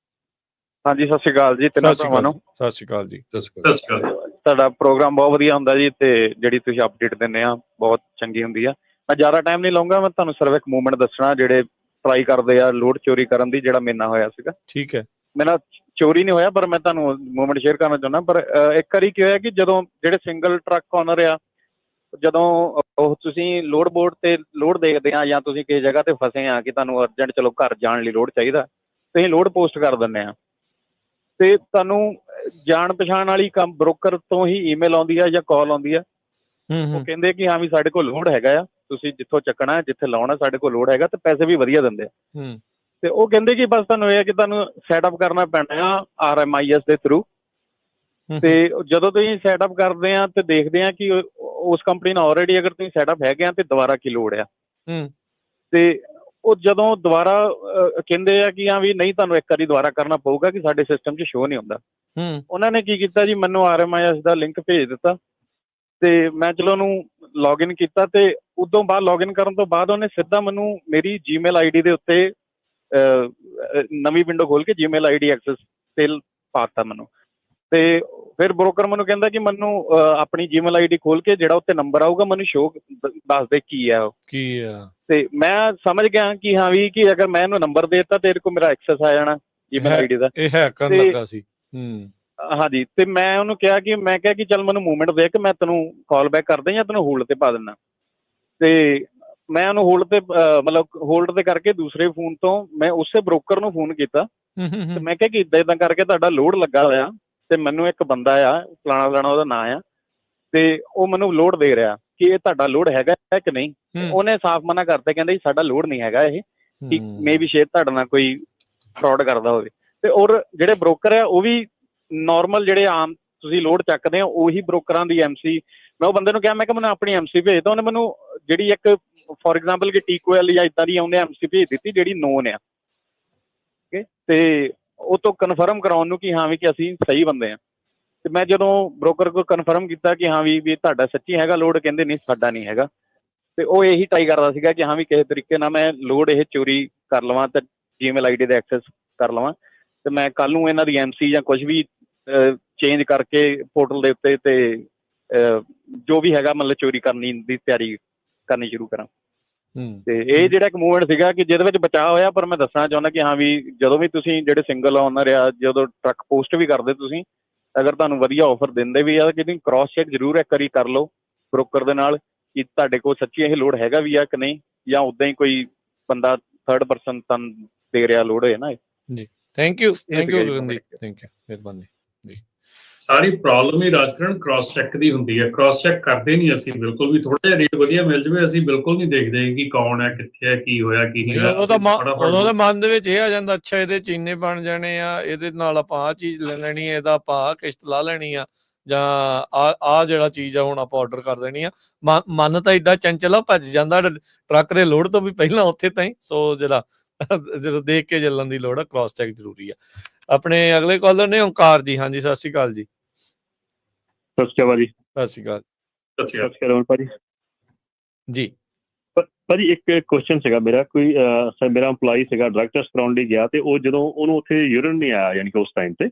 ਹਾਂਜੀ, ਸਤਿ ਸ਼੍ਰੀ ਅਕਾਲ ਜੀ ਤਿੰਨਾਂ ਭਰਾਵਾਂ ਨੂੰ। ਸਤਿ ਸ਼੍ਰੀ ਅਕਾਲ ਜੀ। ਸਤਿ ਸ਼੍ਰੀ ਅਕਾਲ। ਤੁਹਾਡਾ ਪ੍ਰੋਗਰਾਮ ਬਹੁਤ ਵਧੀਆ ਹੁੰਦਾ ਜੀ, ਤੇ ਜਿਹੜੀ ਤੁਸੀਂ ਅਪਡੇਟ ਦਿੰਦੇ ਆ ਬਹੁਤ ਚੰਗੀ ਹੁੰਦੀ ਆ। ਮੈਂ ਜ਼ਿਆਦਾ ਟਾਈਮ ਨਹੀਂ ਲਊਂਗਾ, ਮੈਂ ਤੁਹਾਨੂੰ ਸਿਰਫ ਇੱਕ ਮੂਵਮੈਂਟ ਦੱਸਣਾ ਜਿਹੜੇ ਟਰਾਈ ਕਰਦੇ ਆ ਲੋਡ ਚੋਰੀ ਕਰਨ ਦੀ, ਜਿਹੜਾ ਮੇਰੇ ਨਾਲ ਹੋਇਆ ਸੀਗਾ। ਠੀਕ ਹੈ। ਮੇਰੇ ਨਾਲ ਚੋਰੀ ਨਹੀਂ ਹੋਇਆ, ਪਰ ਮੈਂ ਤੁਹਾਨੂੰ ਮੂਵਮੈਂਟ ਸ਼ੇਅਰ ਕਰਨਾ ਚਾਹੁੰਦਾ। ਪਰ ਇੱਕ ਵਾਰੀ ਕੀ ਹੋਇਆ ਕਿ ਜਦੋਂ ਜਿਹੜੇ ਸਿੰਗਲ ਟਰੱਕ ਓਨਰ ਆ, ਜਦੋਂ ਉਹ ਤੁਸੀਂ ਲੋਡ ਬੋਰਡ ਤੇ ਲੋਡ ਦੇਖਦੇ ਆ, ਜਾਂ ਤੁਸੀਂ ਕਿਸੇ ਜਗ੍ਹਾ ਤੇ ਫਸੇ ਆ ਕਿ ਤੁਹਾਨੂੰ ਅਰਜੈਂਟ ਚਲੋ ਘਰ ਜਾਣ ਲਈ ਲੋਡ ਚਾਹੀਦਾ, ਤੁਸੀਂ ਲੋਡ ਪੋਸਟ ਕਰ ਦਿੰਦੇ ਆ, ਤੇ ਤੁਹਾਨੂੰ ਜਾਣ ਪਛਾਣ ਵਾਲੀ ਕੰਮ ਬ੍ਰੋਕਰ ਤੋਂ ਹੀ ਈਮੇਲ ਆਉਂਦੀ ਆ ਜਾਂ ਕਾਲ ਆਉਂਦੀ ਆ। ਉਹ ਕਹਿੰਦੇ ਕਿ ਹਾਂ ਵੀ ਸਾਡੇ ਕੋਲ ਲੋਡ ਹੈਗਾ ਆ, ਤੁਸੀਂ ਜਿੱਥੋਂ ਚੱਕਣਾ ਜਿੱਥੇ ਲਾਉਣਾ ਸਾਡੇ ਕੋਲ ਲੋਡ ਹੈਗਾ, ਤੇ ਪੈਸੇ ਵੀ ਵਧੀਆ ਦਿੰਦੇ ਆ। ਤੇ ਉਹ ਕਹਿੰਦੇ ਕਿ ਬਸ ਤੁਹਾਨੂੰ ਇਹ ਹੈ ਕਿ ਤੁਹਾਨੂੰ ਸੈਟਅਪ ਕਰਨਾ ਪੈਣਾ ਆ RMIS ਦੇ ਥਰੂ। ਤੇ ਜਦੋਂ ਤੁਸੀਂ ਸੈਟਅਪ ਕਰਦੇ ਆ ਤੇ ਦੇਖਦੇ ਆ ਕਿ ਉਸ ਕੰਪਨੀ ਨਾਲ ਆਲਰੇਡੀ ਅਗਰ ਤੁਸੀਂ ਸੈਟਅਪ ਹੈਗੇ ਆ ਤੇ ਦੁਬਾਰਾ ਕੀ ਲੋੜ ਆ। ਤੇ ਉਹ ਜਦੋਂ ਦੁਬਾਰਾ ਕਹਿੰਦੇ ਆ ਕਿ ਹਾਂ ਵੀ ਨਹੀਂ, ਤੁਹਾਨੂੰ ਇੱਕ ਵਾਰੀ ਦੁਬਾਰਾ ਕਰਨਾ ਪਊਗਾ ਕਿ ਸਾਡੇ ਸਿਸਟਮ 'ਚ ਸ਼ੋ ਨਹੀਂ ਹੁੰਦਾ। ਉਹਨਾਂ ਨੇ ਕੀ ਕੀਤਾ ਜੀ, ਮੈਨੂੰ RMIS ਦਾ ਲਿੰਕ ਭੇਜ ਦਿੱਤਾ, ਤੇ ਮੈਂ ਚਲੋ ਉਹਨੂੰ ਲੌਗਇਨ ਕੀਤਾ। ਤੇ ਉਦੋਂ ਬਾਅਦ ਲੌਗਇਨ ਕਰਨ ਤੋਂ ਬਾਅਦ ਉਹਨੇ ਸਿੱਧਾ ਮੈਨੂੰ ਮੇਰੀ Gmail ID ਦੇ ਉੱਤੇ ਨਵੀਂ ਵਿੰਡੋ ਖੋਲ ਕੇ Gmail ID ਐਕਸੈਸ ਤੇ ਪਾਤਾ ਮੈਨੂੰ। ਤੇ ਫਿਰ ਬ੍ਰੋਕਰ ਮੈਨੂੰ ਕਹਿੰਦਾ ਕਿ ਮੈਨੂੰ ਆਪਣੀ Gmail ID ਖੋਲ ਕੇ ਜਿਹੜਾ ਉੱਤੇ ਨੰਬਰ ਆਊਗਾ ਮੈਨੂੰ ਸ਼ੋ ਦੱਸ ਦੇ ਕੀ ਆ ਉਹ ਕੀ ਆ। ਤੇ ਮੈਂ ਸਮਝ ਗਿਆ ਕਿ ਹਾਂ ਵੀ ਕਿ ਅਗਰ ਮੈਂ ਇਹਨੂੰ ਨੰਬਰ ਦੇ ਦਿੱਤਾ ਤੇਰੇ ਕੋਲ ਮੇਰਾ ਐਕਸੈਸ ਆ ਜਾਣਾ Gmail ID ਦਾ। ਇਹ ਹੈਕ ਕਰਨ ਲੱਗਾ ਸੀ। ਹਾਂਜੀ, ਤੇ ਮੈਂ ਉਹਨੂੰ ਕਿਹਾ ਕਿ ਚੱਲ ਮੈਨੂੰ ਮੂਵਮੈਂਟ ਦੇ ਕੇ ਮੈਂ ਤੈਨੂੰ ਕਾਲ ਬੈਕ ਕਰਦਾ ਜਾਂ ਤੈਨੂੰ ਹੋਲਡ ਤੇ ਪਾ ਦਿੰਦਾ। ਤੇ ਮੈਂ ਉਹਨੂੰ ਹੋਲਡ ਤੇ ਮਤਲਬ ਹੋਲਡ ਤੇ ਕਰਕੇ ਦੂਸਰੇ ਫੋਨ ਤੋਂ ਮੈਂ ਉਸੇ ਬ੍ਰੋਕਰ ਨੂੰ ਫੋਨ ਕੀਤਾ, ਤੇ ਮੈਂ ਕਿਹਾ ਕਿ ਇੱਦਾਂ ਕਰਕੇ ਤੁਹਾਡਾ ਲੋਡ ਲੱਗਾ ਹੋਇਆ, ਤੇ ਮੈਨੂੰ ਇੱਕ ਬੰਦਾ ਆ ਫਲਾਣਾ ਉਹਦਾ ਨਾਂ ਆ, ਤੇ ਉਹ ਮੈਨੂੰ ਲੋਡ ਦੇ ਰਿਹਾ ਕਿ ਇਹ ਤੁਹਾਡਾ ਲੋਡ ਹੈਗਾ ਕਿ ਨਹੀਂ। ਉਹਨੇ ਸਾਫ਼ ਮਨਾ ਕਰਤਾ, ਕਹਿੰਦਾ ਜੀ ਸਾਡਾ ਲੋਡ ਨਹੀਂ ਹੈਗਾ, ਇਹ ਕਿ ਮੇ ਵੀ ਸ਼ਾਇਦ ਤੁਹਾਡੇ ਨਾਲ ਕੋਈ ਫਰਾਡ ਕਰਦਾ ਹੋਵੇ। ਤੇ ਔਰ ਜਿਹੜੇ ਬ੍ਰੋਕਰ ਆ ਉਹ ਵੀ ਨੋਰਮਲ ਜਿਹੜੇ ਆਮ ਤੁਸੀਂ ਲੋਡ ਚੱਕਦੇ ਹੋ ਉਹੀ ਬ੍ਰੋਕਰਾਂ ਦੀ MC। ਮੈਂ ਉਹ ਬੰਦੇ ਨੂੰ ਕਿਹਾ, ਮੈਂ ਕਿਹਾ ਮੈਨੂੰ ਆਪਣੀ MC ਭੇਜ ਦਿਓ। ਉਹਨੇ ਮੈਨੂੰ ਜਿਹੜੀ ਇੱਕ ਫੋਰ ਐਗਜ਼ਾਮਪਲ ਕਿ TQL ਜਾਂ ਇੱਦਾਂ ਦੀ ਉਹਨੇ MC ਭੇਜ ਦਿੱਤੀ ਜਿਹੜੀ ਨੋਨ ਆ। ਤੇ ਉਹ ਤੋਂ ਕਨਫਰਮ ਕਰਾਉਣ ਨੂੰ ਕਿ ਹਾਂ ਵੀ ਕਿ ਅਸੀਂ ਸਹੀ ਬੰਦੇ ਆ। ਤੇ ਮੈਂ ਜਦੋਂ ਬ੍ਰੋਕਰ ਕੋਲ ਕਨਫਰਮ ਕੀਤਾ ਕਿ ਹਾਂ ਵੀ ਤੁਹਾਡਾ ਸੱਚੀ ਹੈਗਾ ਲੋਡ, ਕਹਿੰਦੇ ਨਹੀਂ ਸਾਡਾ ਨਹੀਂ ਹੈਗਾ। ਤੇ ਉਹ ਇਹੀ ਟਰਾਈ ਕਰਦਾ ਸੀਗਾ ਕਿ ਹਾਂ ਵੀ ਕਿਸੇ ਤਰੀਕੇ ਨਾਲ ਮੈਂ ਲੋਡ ਇਹ ਚੋਰੀ ਕਰ ਲਵਾਂ ਤੇ ਜੀਮੇਲ ਆਈਡੀ ਦੇ ਐਕਸੈਸ ਕਰ ਲਵਾਂ, ਤੇ ਮੈਂ ਕੱਲ ਨੂੰ ਇਹਨਾਂ ਦੀ MC ਜਾਂ ਕੁਝ ਵੀ ਚੇਂਜ ਕਰਕੇ ਪੋਰਟਲ ਦੇ ਉੱਤੇ ਤੇ ਜੋ ਵੀ ਹੈਗਾ ਮਤਲਬ ਚੋਰੀ ਕਰਨੀ ਦੀ ਤਿਆਰੀ ਕਰਨੀ ਸ਼ੁਰੂ ਕਰਾਂ। ਤੇ ਇਹ ਜਿਹੜਾ ਇੱਕ ਮੂਵਮੈਂਟ ਸੀਗਾ ਕਿ ਜਿਹਦੇ ਵਿੱਚ ਬਚਾਅ ਹੋਇਆ। ਪਰ ਮੈਂ ਦੱਸਣਾ ਚਾਹੁੰਦਾ ਕਿ ਹਾਂ ਵੀ ਜਦੋਂ ਵੀ ਤੁਸੀਂ ਜਿਹੜੇ ਸਿੰਗਲ ਓਨਰ ਆ, ਜਦੋਂ ਟਰੱਕ ਪੋਸਟ ਵੀ ਕਰਦੇ ਤੁਸੀਂ, ਅਗਰ ਤੁਹਾਨੂੰ ਵਧੀਆ ਆਫਰ ਦਿੰਦੇ ਵੀ ਆ ਕਿ ਤੁਸੀਂ ਕ੍ਰਾਸ ਚੈੱਕ ਜ਼ਰੂਰ ਇੱਕ ਵਾਰੀ ਕਰ ਲਓ ਬ੍ਰੋਕਰ ਦੇ ਨਾਲ ਕਿ ਤੁਹਾਡੇ ਕੋਲ ਸੱਚੀ ਇਹ ਲੋਡ ਹੈਗਾ ਵੀ ਆ ਕਿ ਨਹੀਂ, ਜਾਂ ਉੱਦਾਂ ਹੀ ਕੋਈ ਬੰਦਾ ਥਰਡ ਪਰਸਨ ਤੁਹਾਨੂੰ ਦੇ ਰਿਹਾ ਲੋਡ ਹੋਏ ਨਾ। ਜੀ thank you Gagandeep, thank you, ਮਿਹਰਬਾਨੀ ਜੀ। ਸਾਰੀ ਪ੍ਰੋਬਲਮ ਹੀ ਰਾਜਕਰਨ ਕ੍ਰਾਸ ਚੈੱਕ ਦੀ ਹੁੰਦੀ ਹੈ। ਕ੍ਰਾਸ ਚੈੱਕ ਕਰਦੇ ਨਹੀਂ ਅਸੀਂ ਬਿਲਕੁਲ ਵੀ। ਥੋੜਾ ਜਿਹਾ ਰੇਟ ਵਧੀਆ ਮਿਲ ਜਾਵੇ ਅਸੀਂ ਬਿਲਕੁਲ ਨਹੀਂ ਦੇਖਦੇ ਕਿ ਕੌਣ ਹੈ, ਕਿੱਥੇ ਹੈ, ਕੀ ਹੋਇਆ ਕੀ ਨਹੀਂ ਹੋਇਆ। ਉਦੋਂ ਦੇ ਮਨ ਦੇ ਵਿੱਚ ਇਹ ਆ ਜਾਂਦਾ, ਅੱਛਾ ਇਹਦੇ ਚੀਨੇ ਬਣ ਜਾਣੇ ਆ, ਇਹਦੇ ਨਾਲ ਆਪਾਂ ਆਹ ਚੀਜ਼ ਲੈ ਲੈਣੀ ਹੈ, ਇਹਦਾ ਆਪਾਂ ਆਹ ਕਿਸ਼ਤ ਲਾ ਲੈਣੀ ਆ, ਜਾਂ ਆ ਜਿਹੜਾ ਚੀਜ਼ ਆ ਹੁਣ ਆਪਾਂ ਆਰਡਰ ਕਰ ਦੇਣੀ ਆ। ਮਨ ਤਾਂ ਏਡਾ ਚੰਚਲ ਆ, ਭੱਜ ਜਾਂਦਾ ਟਰੱਕ ਦੇ ਲੋਡ ਤੋਂ ਵੀ ਪਹਿਲਾਂ ਉੱਥੇ ਤਾਈਂ। ਸੋ ਜਦੋਂ ਦੇਖ ਕੇ ਚੱਲਣ ਦੀ ਲੋੜ ਆ, ਕ੍ਰਾਸ ਚੈੱਕ ਜ਼ਰੂਰੀ ਆ। ਆਪਣੇ ਅਗਲੇ ਕਾਲਰ ਨੇ ਓਂਕਾਰ ਜੀ। ਹਾਂਜੀ ਸਤਿ ਸ਼੍ਰੀ ਅਕਾਲ ਜੀ। ਸਤਿ ਸ਼੍ਰੀ ਅਕਾਲ ਜੀ। ਸਤਿ ਸ਼੍ਰੀ ਅਕਾਲ। ਸਤਿ ਸ਼੍ਰੀ ਅਕਾਲ ਭਾਜੀ। ਜੀ ਭਾਜੀ ਇੱਕ ਕੁਐਸਚਨ ਸੀਗਾ ਮੇਰਾ। ਕੋਈ ਮੇਰਾ EMPLOYEE ਸੀਗਾ, ਡਰੱਗ ਟੈਸਟ ਕਰਾਉਣ ਲਈ ਗਿਆ, ਤੇ ਉਹ ਜਦੋਂ ਉਹਨੂੰ ਉੱਥੇ ਯੂਰਿਨ ਨਹੀਂ ਆਇਆ ਯਾਨੀ ਕਿ ਉਸ ਟਾਈਮ ਤੇ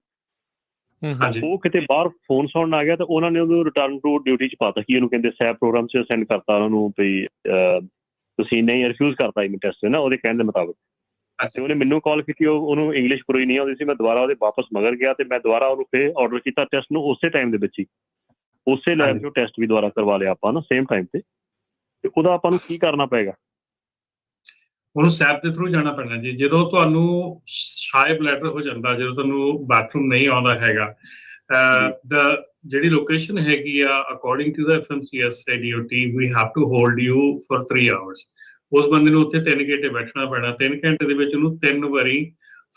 ਉਹ ਕਿਤੇ ਬਾਹਰ ਫੋਨ ਸੁਣਨ ਆ ਗਿਆ, ਤੇ ਉਹਨਾਂ ਨੇ ਉਹਨੂੰ ਰਿਟਰਨ ਟੂ ਡਿਊਟੀ ਚ ਪਾਤਾ ਕਿ ਉਹਨੂੰ ਕਹਿੰਦੇ ਸੈਪ ਪ੍ਰੋਗਰਾਮ ਚ ਸੈਂਡ ਕਰਤਾ ਉਹਨਾਂ ਨੂੰ ਵੀ ਤੁਸੀਂ ਨਹੀਂ ਰਿਫਿਊਜ਼ ਕਰਤਾ ਇਹ ਟੈਸਟ ਨਾ ਉਹਦੇ ਕਹਿਣ ਦੇ ਮੁਤਾਬਕ। ਤੇ ਉਹਨੇ ਮੈਨੂੰ ਕਾਲ ਕੀਤੀ, ਉਹਨੂੰ ਇੰਗਲਿਸ਼ ਪੂਰੀ ਨਹੀਂ ਆਉਂਦੀ ਸੀ। ਮੈਂ ਦੁਬਾਰਾ ਉਹਦੇ ਵਾਪਸ ਮਗਰ ਗਿਆ ਤੇ ਮੈਂ ਦੁਬਾਰਾ ਉਹਨੂੰ ਫਿਰ ਆਰਡਰ ਕੀਤਾ ਟੈਸਟ ਨੂੰ, ਉਸੇ ਟਾਈਮ ਦੇ ਵਿੱਚ ਹੀ ਉਸੇ ਲੈਬ ਚੋਂ ਟੈਸਟ ਵੀ ਦੁਬਾਰਾ ਕਰਵਾ ਲਿਆ ਆਪਾਂ ਨਾ ਸੇਮ ਟਾਈਮ ਤੇ ਉਹਦਾ ਆਪਾਂ ਨੂੰ ਕੀ ਕਰਨਾ ਪਏਗਾ? ਉਹਨੂੰ ਸੈਪ ਦੇ ਥਰੂ ਜਾਣਾ ਪੈਣਾ ਜੀ। ਜਦੋਂ ਤੁਹਾਨੂੰ ਸ਼ਾਈ ਬਲੈਡਰ ਹੋ ਜਾਂਦਾ, ਜਦੋਂ ਤੁਹਾਨੂੰ ਬਾਥਰੂਮ ਨਹੀਂ ਆਉਂਦਾ ਹੈਗਾ, ਜਿਹੜੀ ਲੋਕੇਸ਼ਨ ਹੈਗੀ ਆ according to the FMCSA DOT we have to hold you for 3 hours. ਉਸ ਬੰਦੇ ਨੂੰ ਉੱਥੇ 3 ਘੰਟੇ ਬੈਠਣਾ ਪੈਣਾ। 3 ਘੰਟੇ ਦੇ ਵਿੱਚ ਉਹਨੂੰ 3 ਵਾਰੀ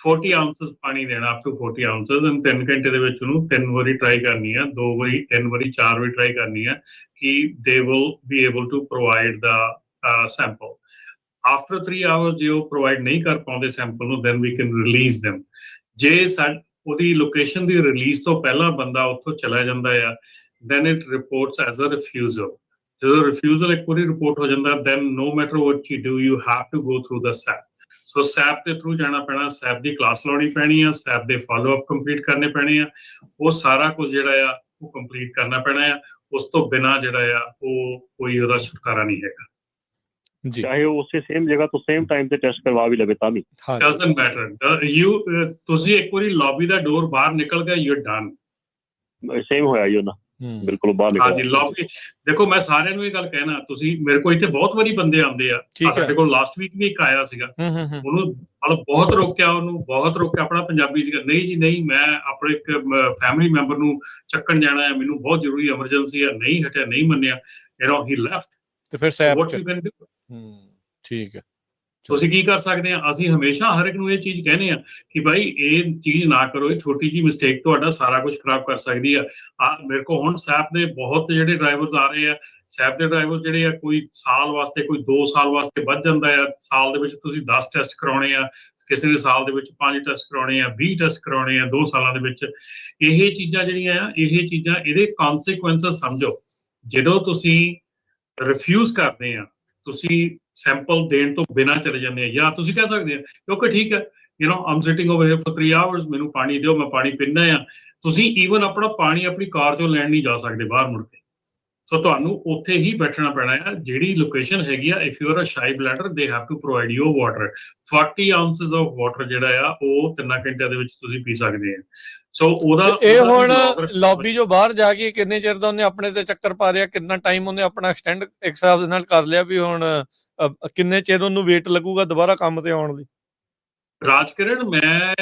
40 ਆਉਂਸਸ ਪਾਣੀ ਦੇਣਾ, ਅਪ ਟੂ 40 ਆਉਂਸਸ। 3 ਘੰਟੇ ਦੇ ਵਿੱਚ ਉਹਨੂੰ 3 ਵਾਰੀ ਟਰਾਈ ਕਰਨੀ ਆ, 2 ਵਾਰੀ, 3 ਵਾਰੀ, 4 ਵਾਰੀ ਟਰਾਈ ਕਰਨੀ ਆ ਕਿ ਦੇ will be able to provide the sample. After 3 hours ਜੇ ਉਹ ਪ੍ਰੋਵਾਈਡ ਨਹੀਂ ਕਰ ਪਾਉਂਦੇ ਸੈਂਪਲ ਨੂੰ, then we can release them. ਜੇ ਉਹਦੀ ਲੋਕੇਸ਼ਨ ਦੀ ਰਿਲੀਜ਼ ਤੋਂ ਪਹਿਲਾਂ ਬੰਦਾ ਉੱਥੋਂ ਚਲਾ ਜਾਂਦਾ ਆ, then it reports as a refusal. ਜਦੋਂ ਰਿਫਿਊਜ਼ਲ ਇੱਕ ਵਾਰੀ ਰਿਪੋਰਟ ਹੋ ਜਾਂਦਾ, then no matter what you do you have to go through the SAP. So SAP ਦੇ ਥਰੂ ਜਾਣਾ ਪੈਣਾ, ਸੈਪ ਦੀ ਕਲਾਸ ਲਾਉਣੀ ਪੈਣੀ ਆ, ਸੈਪ ਦੇ ਫਾਲੋ ਅਪ ਕੰਪਲੀਟ ਕਰਨੇ ਪੈਣੇ ਆ। ਉਹ ਸਾਰਾ ਕੁਝ ਜਿਹੜਾ ਆ ਉਹ ਕੰਪਲੀਟ ਕਰਨਾ ਪੈਣਾ ਆ। ਉਸ ਤੋਂ ਬਿਨਾਂ ਜਿਹੜਾ ਆ ਉਹ ਕੋਈ ਉਹਦਾ ਛੁਟਕਾਰਾ ਨਹੀਂ ਹੈਗਾ। ਚਾਹੇ ਉਹ ਉਸੇ ਸੇਮ ਜਗ੍ਹਾ ਤੋਂ ਸੇਮ ਟਾਈਮ ਤੇ ਟੈਸਟ ਕਰਵਾ ਵੀ ਲਵੇ ਤਾਂ ਵੀ ਡਸਨਟ ਮੈਟਰ। ਤੁਸੀਂ ਇੱਕ ਵਾਰੀ ਲੌਬੀ ਦਾ ਡੋਰ ਬਾਹਰ ਨਿਕਲ ਗਿਆ, ਯੂ ਆਰ ਡਨ। ਸੇਮ ਹੋਇਆ ਜੀ ਉਹਨਾਂ ਬਿਲਕੁਲ ਬਾਹਰ ਨਿਕਲ। ਹਾਂਜੀ ਲੌਬੀ ਦੇਖੋ, ਮੈਂ ਸਾਰਿਆਂ ਨੂੰ ਇਹ ਗੱਲ ਕਹਿਣਾ, ਤੁਸੀਂ ਮੇਰੇ ਕੋਲ ਇੱਥੇ ਬਹੁਤ ਵਾਰੀ ਬੰਦੇ ਆਉਂਦੇ ਆ। ਸਾਡੇ ਕੋਲ ਲਾਸਟ ਵੀਕ ਵੀ ਇੱਕ ਆਇਆ ਸੀਗਾ, ਉਹਨੂੰ ਮਤਲਬ ਬਹੁਤ ਰੋਕਿਆ, ਉਹਨੂੰ ਬਹੁਤ ਰੋਕਿਆ। ਆਪਣਾ ਪੰਜਾਬੀ ਸੀਗਾ, ਨਹੀਂ ਜੀ ਨਹੀਂ, ਮੈਂ ਆਪਣੇ ਇੱਕ ਫੈਮਿਲੀ ਮੈਂਬਰ ਨੂੰ ਚੱਕਣ ਜਾਣਾ ਹੈ, ਮੈਨੂੰ ਬਹੁਤ ਜ਼ਰੂਰੀ ਐਮਰਜੈਂਸੀ ਆ। ਨਹੀਂ ਹਟਿਆ, ਨਹੀਂ ਮੰਨਿਆ, ਹੀ ਲੈਫਟ। ਤੇ ਫਿਰ ਠੀਕ ਹੈ, ਤੁਸੀਂ ਕੀ ਕਰ ਸਕਦੇ ਆ? ਅਸੀਂ ਹਮੇਸ਼ਾ ਹਰ ਇੱਕ ਨੂੰ ਇਹ ਚੀਜ਼ ਕਹਿੰਦੇ ਆ ਕਿ ਭਾਈ ਇਹ ਚੀਜ਼ ਨਾ ਕਰੋ, ਇਹ ਛੋਟੀ ਜਿਹੀ ਮਿਸਟੇਕ ਤੁਹਾਡਾ ਸਾਰਾ ਕੁਝ ਖਰਾਬ ਕਰ ਸਕਦੀ ਆ। ਮੇਰੇ ਕੋਲ ਹੁਣ ਸੈਪ ਦੇ ਬਹੁਤ ਜਿਹੜੇ ਡਰਾਈਵਰਸ ਆ ਰਹੇ ਆ। ਸੈਪ ਦੇ ਡਰਾਈਵਰ ਜਿਹੜੇ ਆ, ਕੋਈ ਸਾਲ ਵਾਸਤੇ, ਕੋਈ 2 ਸਾਲ ਵਾਸਤੇ ਵੱਧ ਜਾਂਦਾ ਆ। ਸਾਲ ਦੇ ਵਿੱਚ ਤੁਸੀਂ 10 ਟੈਸਟ ਕਰਾਉਣੇ ਆ, ਕਿਸੇ ਨੇ ਸਾਲ ਦੇ ਵਿੱਚ 5 ਟੈਸਟ ਕਰਾਉਣੇ ਆ, 20 ਟੈਸਟ ਕਰਾਉਣੇ ਆ 2 ਸਾਲਾਂ ਦੇ ਵਿੱਚ। ਇਹ ਚੀਜ਼ਾਂ ਜਿਹੜੀਆਂ ਆ, ਇਹ ਚੀਜ਼ਾਂ ਇਹਦੇ ਕੌਨਸੀਕੁਐਂਸਸ ਸਮਝੋ। ਜਦੋਂ ਤੁਸੀਂ ਰਿਫਿਊਜ਼ ਕਰਦੇ ਆ, ਤੁਸੀਂ ਸੈਂਪਲ ਦੇਣ ਤੋਂ ਬਿਨਾਂ ਚਲੇ ਜਾਂਦੇ ਆ, ਜਾਂ ਤੁਸੀਂ ਕਹਿ ਸਕਦੇ ਆ ਕਿਉਂਕਿ ਠੀਕ ਹੈ, I'm sitting over here for 3 hours, ਮੈਨੂੰ ਪਾਣੀ ਦਿਓ, ਮੈਂ ਪਾਣੀ ਪੀਂਦਾ ਆ। ਤੁਸੀਂ ਈਵਨ ਆਪਣਾ ਪਾਣੀ ਆਪਣੀ ਕਾਰ ਚੋਂ ਲੈਣ ਨਹੀਂ ਜਾ ਸਕਦੇ ਬਾਹਰ ਮੁੜ ਕੇ। ਸੋ ਤੁਹਾਨੂੰ ਉੱਥੇ ਹੀ ਬੈਠਣਾ ਪੈਣਾ ਆ। ਜਿਹੜੀ ਲੋਕੇਸ਼ਨ ਹੈਗੀ ਆ, if you are a shy bladder, they have to provide you water. 40 ounces of water ਜਿਹੜਾ ਆ ਉਹ 3 ਘੰਟਿਆਂ ਦੇ ਵਿੱਚ ਤੁਸੀਂ ਪੀ ਸਕਦੇ ਆ। ਸੋ ਉਹਦਾ ਇਹ ਹੁਣ ਲੌਬੀ ਜੋ ਬਾਹਰ ਜਾ ਕੇ ਕਿੰਨੇ ਚਿਰ ਦਾ ਉਹਨੇ ਆਪਣੇ ਤੇ ਚੱਕਰ ਪਾ ਰਿਹਾ, ਕਿੰਨਾ ਟਾਈਮ ਉਹਨੇ ਆਪਣਾ ਐਕਸਟੈਂਡ ਇੱਕ ਹਿਸਾਬ ਦੇ ਨਾਲ ਕਰ ਲਿਆ ਵੀ ਹੁਣ ਕਿੰਨੇ ਚਿਰ ਉਹਨੂੰ ਵੇਟ ਲੱਗੂਗਾ ਦੁਬਾਰਾ ਕੰਮ ਤੇ ਆਉਣ ਲਈ? ਰਾਜਕਿਰਨ, ਮੈਂ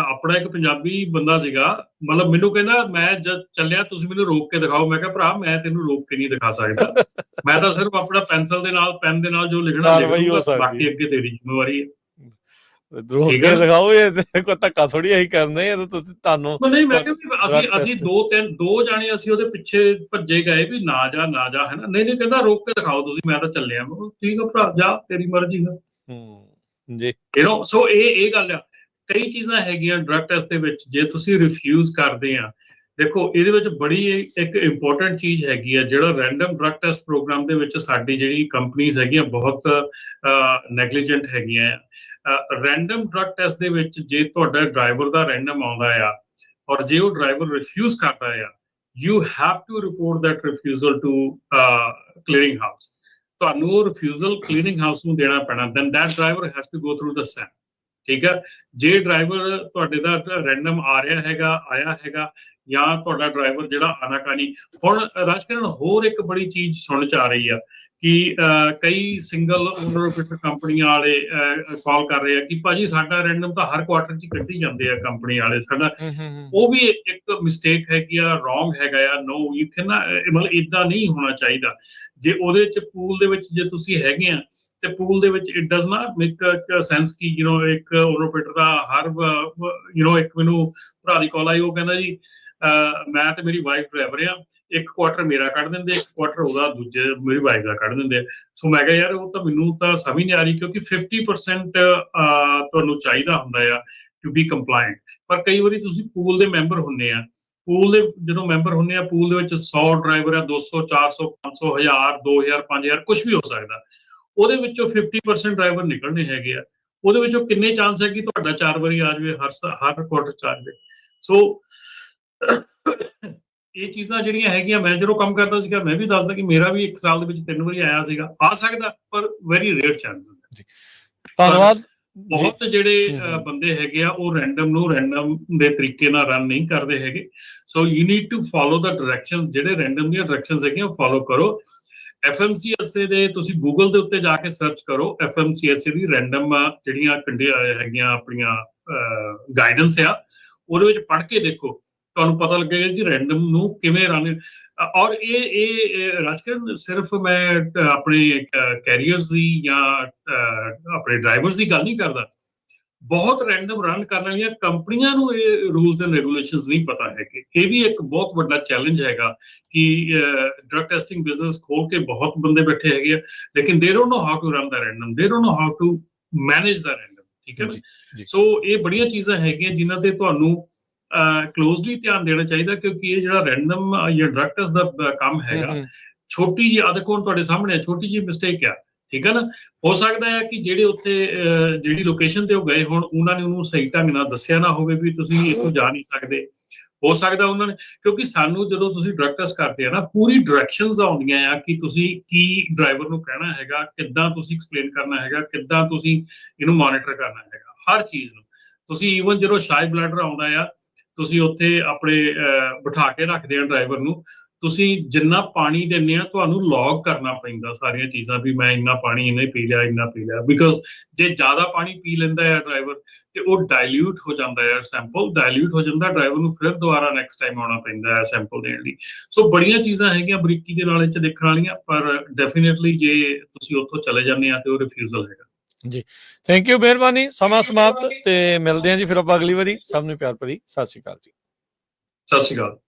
ਆਪਣਾ ਇੱਕ ਪੰਜਾਬੀ ਬੰਦਾ ਸੀਗਾ, ਮਤਲਬ ਮੈਨੂੰ ਕਹਿੰਦਾ ਮੈਂ ਜਦ ਚੱਲਿਆ ਤੁਸੀਂ ਮੈਨੂੰ ਰੋਕ ਕੇ ਦਿਖਾਓ। ਮੈਂ ਕਿਹਾ ਭਰਾ, ਮੈਂ ਤੈਨੂੰ ਰੋਕ ਕੇ ਨਹੀਂ ਦਿਖਾ ਸਕਦਾ। ਮੈਂ ਤਾਂ ਸਿਰਫ ਆਪਣਾ ਪੈਨਸਲ ਦੇ ਨਾਲ, ਪੈਨ ਦੇ ਨਾਲ ਜੋ ਲਿਖਣਾ, ਬਾਕੀ ਅੱਗੇ ਤੇਰੀ ਜ਼ਿੰਮੇਵਾਰੀ ਹੈ। ਰੋਕ ਕੇ ਦਿਖਾਓ, ਇਹ ਕੋਈ ਧੱਕਾ ਥੋੜੀ ਅਸੀਂ ਕਰਨੇ ਆ। ਤੁਸੀਂ ਤੁਹਾਨੂੰ ਨਹੀਂ, ਮੈਂ ਕਿਹਾ ਅਸੀਂ 2 ਜਾਣੇ ਅਸੀਂ ਉਹਦੇ ਪਿੱਛੇ ਭੱਜੇ ਗਏ ਵੀ ਨਾ ਜਾ ਨਾ ਜਾ, ਹੈ ਨਾ। ਨਹੀਂ ਕਹਿੰਦਾ ਰੋਕ ਕੇ ਦਿਖਾਓ ਤੁਸੀਂ, ਮੈਂ ਤਾਂ ਚੱਲਿਆ। ਠੀਕ ਆ ਭਰਾ, ਜਾ, ਤੇਰੀ ਮਰਜ਼ੀ ਹੈ ਜੀ। ਸੋ ਇਹ ਗੱਲ ਆ। ਕਈ ਚੀਜ਼ਾਂ ਹੈਗੀਆਂ ਡਰੱਗ ਟੈਸਟ ਦੇ ਵਿੱਚ, ਜੇ ਤੁਸੀਂ ਰਿਫਿਊਜ਼ ਕਰਦੇ ਆ ਦੇਖੋ ਇਹਦੇ ਵਿੱਚ ਬੜੀ ਇੱਕ ਇੰਪੋਰਟੈਂਟ ਚੀਜ਼ ਹੈਗੀ ਆ, ਜਿਹੜਾ ਰੈਂਡਮ ਡਰਗ ਟੈਸਟ ਪ੍ਰੋਗਰਾਮ ਦੇ ਵਿੱਚ ਸਾਡੀ ਜਿਹੜੀ ਕੰਪਨੀਆਂ ਹੈਗੀਆਂ ਬਹੁਤ ਨੈਗਲੀਜੈਂਟ ਹੈਗੀਆਂ ਆ। ਰੈਂਡਮ ਡਰਗ ਟੈਸਟ ਦੇ ਵਿੱਚ ਜੇ ਤੁਹਾਡਾ ਡਰਾਈਵਰ ਦਾ ਰੈਂਡਮ ਆਉਂਦਾ ਆ ਔਰ ਜੇ ਉਹ ਡਰਾਈਵਰ ਰਿਫਿਊਜ਼ ਕਰਦਾ ਆ, you have to report that refusal to clearing house. ਤੁਹਾਨੂੰ ਉਹ ਰਿਫਿਊਜ਼ਲ ਕਲੀਅਰਿੰਗ ਹਾਊਸ ਨੂੰ ਦੇਣਾ ਪੈਣਾ, then that driver has to go through the same. ਠੀਕ ਹੈ, ਜੇ ਡਰਾਈਵਰ ਤੁਹਾਡੇ ਦਾ ਰੈਂਡਮ ਆ ਰਿਹਾ ਹੈਗਾ, ਆਇਆ ਹੈਗਾ, ਜਾਂ ਤੁਹਾਡਾ ਡਰਾਈਵਰ ਜਿਹੜਾ ਆਨਾਕਾਨੀ। ਹੁਣ ਰਾਜਕਰਨ ਹੋਰ ਇੱਕ ਬੜੀ ਚੀਜ਼ ਸੁਣਨ ਚ ਆ ਰਹੀ ਆ ਕਿ ਕਈ ਸਿੰਗਲ ਓਨਰ ਕੰਪਨੀਆਂ ਵਾਲੇ ਕਾਲ ਕਰ ਰਹੇ ਆ ਕਿ ਭਾਜੀ ਸਾਡਾ ਰੈਂਡਮ ਤਾਂ ਹਰ ਕੁਆਟਰ 'ਚ ਕੱਢੀ ਜਾਂਦੇ ਆ ਕੰਪਨੀ ਵਾਲੇ, ਸਾਡਾ ਉਹ ਵੀ ਇੱਕ ਮਿਸਟੇਕ ਹੈਗੀ ਆ, ਰੋਂਗ ਹੈਗਾ ਆ। ਨੋ ਯੂ ਕੈਨ, ਮਤਲਬ ਏਦਾਂ ਨਹੀਂ ਹੋਣਾ ਚਾਹੀਦਾ। ਜੇ ਉਹਦੇ 'ਚ ਪੂਲ ਦੇ ਵਿੱਚ ਜੇ ਤੁਸੀਂ ਹੈਗੇ ਆ ਤੇ ਪੂਲ ਦੇ ਵਿੱਚ it does not make sense ਕਿ ਇੱਕ ਓਨਰ ਦਾ ਹਰ ਇੱਕ ਮੈਨੂੰ ਭਰਾ ਦੀ ਕਾਲ ਆਈ, ਉਹ ਕਹਿੰਦਾ ਜੀ ਮੈਂ ਤੇ ਮੇਰੀ ਵਾਈਫ ਡਰਾਈਵਰ ਆ, ਇੱਕ ਕੁਆਟਰ ਮੇਰਾ ਕੱਢ ਦਿੰਦੇ, ਇੱਕ ਕੁਆਟਰ ਉਹਦਾ ਦੂਜੇ ਮੇਰੀ ਵਾਈਫ ਦਾ ਕੱਢ ਦਿੰਦੇ। ਸੋ ਮੈਂ ਕਿਹਾ ਯਾਰ ਉਹ ਤਾਂ ਮੈਨੂੰ ਤਾਂ ਸਮਝ ਨਹੀਂ ਆ ਰਹੀ, ਕਿਉਂਕਿ 50% ਤੁਹਾਨੂੰ ਚਾਹੀਦਾ ਹੁੰਦਾ ਆ ਟੂ ਬੀ ਕੰਪਲਾਇੰਟ। ਪਰ ਕਈ ਵਾਰੀ ਤੁਸੀਂ ਪੂਲ ਦੇ ਮੈਂਬਰ ਹੁੰਦੇ ਆ, ਪੂਲ ਦੇ ਜਦੋਂ ਮੈਂਬਰ ਹੁੰਦੇ ਆ, ਪੂਲ ਦੇ ਵਿੱਚ 100 ਡਰਾਈਵਰ ਆ, 200, 400, 500, 1000, 2000, 5000 ਕੁਛ ਵੀ ਹੋ ਸਕਦਾ। ਉਹਦੇ ਵਿੱਚੋਂ 50% ਡਰਾਈਵਰ ਨਿਕਲਣੇ ਹੈਗੇ ਆ। ਉਹਦੇ ਵਿੱਚੋਂ ਕਿੰਨੇ ਚਾਂਸ ਹੈ ਕਿ ਤੁਹਾਡਾ 4 ਵਾਰੀ ਆ ਜਾਵੇ, ਹਰ ਕੁਆਟਰ 'ਚ ਆ ਜਾਵੇ। ਸੋ ਇਹ ਚੀਜ਼ਾਂ ਜਿਹੜੀਆਂ ਹੈਗੀਆਂ, ਮੈਂ ਜਦੋਂ ਕੰਮ ਕਰਦਾ ਸੀਗਾ ਮੈਂ ਵੀ ਦੱਸਦਾ ਕਿ ਮੇਰਾ ਵੀ 1 ਸਾਲ ਦੇ ਵਿੱਚ 3 ਵਾਰੀ ਆਇਆ ਸੀਗਾ, ਆ ਸਕਦਾ, ਪਰ ਵੈਰੀ ਰੇਅਰ ਚਾਂਸਸ। ਧੰਨਵਾਦ। ਬਹੁਤ ਜਿਹੜੇ ਬੰਦੇ ਹੈਗੇ ਆ ਉਹ ਰੈਂਡਮ ਦੇ ਤਰੀਕੇ ਨਾਲ ਰਨ ਨਹੀਂ ਕਰਦੇ ਹੈਗੇ। So you need to follow the direction, ਜਿਹੜੇ ਰੈਂਡਮ ਦੀਆਂ ਡਾਇਰੈਕਸ਼ਨਸ ਹੈਗੀਆਂ ਉਹ ਫੋਲੋ ਕਰੋ। FMCSA ਦੇ ਤੁਸੀਂ ਗੂਗਲ ਦੇ ਉੱਤੇ ਜਾ ਕੇ ਸਰਚ ਕਰੋ, FMCSA ਦੀ ਰੈਂਡਮ ਜਿਹੜੀਆਂ ਹੈਗੀਆਂ ਆਪਣੀਆਂ ਗਾਈਡੈਂਸ ਆ, ਉਹਦੇ ਵਿੱਚ ਪੜ੍ਹ ਕੇ ਦੇਖੋ, ਤੁਹਾਨੂੰ ਪਤਾ ਲੱਗੇਗਾ ਕਿ ਰੈਂਡਮ ਨੂੰ ਕਿਵੇਂ ਰਨ। ਔਰ ਇਹ ਰਾਜਕਰਨ ਸਿਰਫ ਮੈਂ ਆਪਣੇ ਕੈਰੀਅਰਸ ਦੀ ਜਾਂ ਆਪਣੇ ਡਰਾਈਵਰਸ ਦੀ ਗੱਲ ਨਹੀਂ ਕਰਦਾ, ਬਹੁਤ ਰੈਂਡਮ ਰਨ ਕਰਨ ਵਾਲੀਆਂ ਕੰਪਨੀਆਂ ਨੂੰ ਇਹ ਰੂਲਸ ਐਂਡ ਰੈਗੂਲੇਸ਼ਨਸ ਨਹੀਂ ਪਤਾ ਹੈਗੇ। ਇਹ ਵੀ ਇੱਕ ਬਹੁਤ ਵੱਡਾ ਚੈਲੰਜ ਹੈਗਾ ਕਿ ਡਰਗ ਟੈਸਟਿੰਗ ਬਿਜ਼ਨਸ ਖੋਲ ਕੇ ਬਹੁਤ ਬੰਦੇ ਬੈਠੇ ਹੈਗੇ ਆ, ਲੇਕਿਨ they don't know how to run the random, they don't know how to manage the random. ਠੀਕ ਹੈ ਨਾ? ਸੋ ਇਹ ਬੜੀਆਂ ਚੀਜ਼ਾਂ ਹੈਗੀਆਂ ਜਿਨ੍ਹਾਂ ਤੇ ਤੁਹਾਨੂੰ ਕਲੋਜ਼ਲੀ ਧਿਆਨ ਦੇਣਾ ਚਾਹੀਦਾ, ਕਿਉਂਕਿ ਇਹ ਜਿਹੜਾ ਰੈਂਡਮ ਜਾਂ ਡਰਗ ਟੈਸਟ ਦਾ ਕੰਮ ਹੈਗਾ, ਛੋਟੀ ਜਿਹੀ ਦੇਖੋ ਤੁਹਾਡੇ ਸਾਹਮਣੇ ਛੋਟੀ ਜਿਹੀ ਮਿਸਟੇਕ ਆ, ਠੀਕ ਹੈ ਨਾ? ਹੋ ਸਕਦਾ ਹੈ ਕਿ ਜਿਹੜੇ ਉੱਥੇ ਜਿਹੜੀ ਲੋਕੇਸ਼ਨ ਤੇ ਉਹ ਗਏ ਹੋਣ, ਉਹਨਾਂ ਨੇ ਉਹਨੂੰ ਸਹੀ ਢੰਗ ਨਾਲ ਦੱਸਿਆ ਨਾ ਹੋਵੇ ਵੀ ਤੁਸੀਂ ਇੱਥੋਂ ਜਾ ਨਹੀਂ ਸਕਦੇ। ਹੋ ਸਕਦਾ ਉਹਨਾਂ ਨੇ, ਕਿਉਂਕਿ ਸਾਨੂੰ ਜਦੋਂ ਤੁਸੀਂ ਡਰਗ ਟੈਸਟ ਕਰਦੇ ਆ ਨਾ, ਪੂਰੀ ਡਾਇਰੈਕਸ਼ਨਸ ਆਉਂਦੀਆਂ ਆ ਕਿ ਤੁਸੀਂ ਕੀ ਡਰਾਈਵਰ ਨੂੰ ਕਹਿਣਾ ਹੈਗਾ, ਕਿੱਦਾਂ ਤੁਸੀਂ ਐਕਸਪਲੇਨ ਕਰਨਾ ਹੈਗਾ, ਕਿੱਦਾਂ ਤੁਸੀਂ ਇਹਨੂੰ ਮੋਨੀਟਰ ਕਰਨਾ ਹੈਗਾ, ਹਰ ਚੀਜ਼ ਨੂੰ। ਤੁਸੀਂ ਈਵਨ ਜਦੋਂ ਸ਼ਾਈ ਬਲੈਡਰ ਆਉਂਦਾ ਆ, ਤੁਸੀਂ ਉੱਥੇ ਆਪਣੇ ਬਿਠਾ ਕੇ ਰੱਖਦੇ ਆ ਡਰਾਈਵਰ ਨੂੰ, ਤੁਸੀਂ ਜਿੰਨਾ ਪਾਣੀ ਦਿੰਦੇ ਆ ਤੁਹਾਨੂੰ ਲੌਗ ਕਰਨਾ ਪੈਂਦਾ ਸਾਰੀਆਂ ਚੀਜ਼ਾਂ, ਵੀ ਮੈਂ ਇੰਨਾ ਪਾਣੀ ਇਹਨੇ ਪੀ ਲਿਆ, ਇੰਨਾ ਪੀ ਲਿਆ। ਬਿਕੋਜ਼ ਜੇ ਜ਼ਿਆਦਾ ਪਾਣੀ ਪੀ ਲੈਂਦਾ ਹੈ ਡਰਾਈਵਰ ਤੇ ਉਹ ਡਾਇਲਿਊਟ ਹੋ ਜਾਂਦਾ ਹੈ, ਸੈਂਪਲ ਡਾਇਲਿਊਟ ਹੋ ਜਾਂਦਾ, ਡਰਾਈਵਰ ਨੂੰ ਫਿਰ ਦੁਬਾਰਾ ਨੈਕਸਟ ਟਾਈਮ ਆਉਣਾ ਪੈਂਦਾ ਹੈ ਸੈਂਪਲ ਦੇਣ ਲਈ। ਸੋ ਬੜੀਆਂ ਚੀਜ਼ਾਂ ਹੈਗੀਆਂ ਬਰੀਕੀ ਦੇ ਨਾਲ ਇਹ 'ਚ ਦੇਖਣ ਵਾਲੀਆਂ, ਪਰ ਡੈਫੀਨੇਟਲੀ ਜੇ ਤੁਸੀਂ ਉੱਥੋਂ ਚਲੇ ਜਾਂਦੇ ਆ ਤੇ ਉਹ ਰਿਫਿਊਜ਼ਲ ਹੈਗਾ। ਜੀ, ਥੈਂਕ ਯੂ, ਮਿਹਰਬਾਨੀ। ਸਮਾਂ ਸਮਾਪਤ ਤੇ ਮਿਲਦੇ ਹਾਂ ਜੀ ਫਿਰ ਆਪਾਂ ਅਗਲੀ ਵਾਰੀ। ਸਭ ਨੂੰ ਪਿਆਰ ਭਰੀ ਸਤਿ ਸ਼੍ਰੀ ਅਕਾਲ ਜੀ। ਸਤਿ ਸ਼੍ਰੀ ਅਕਾਲ।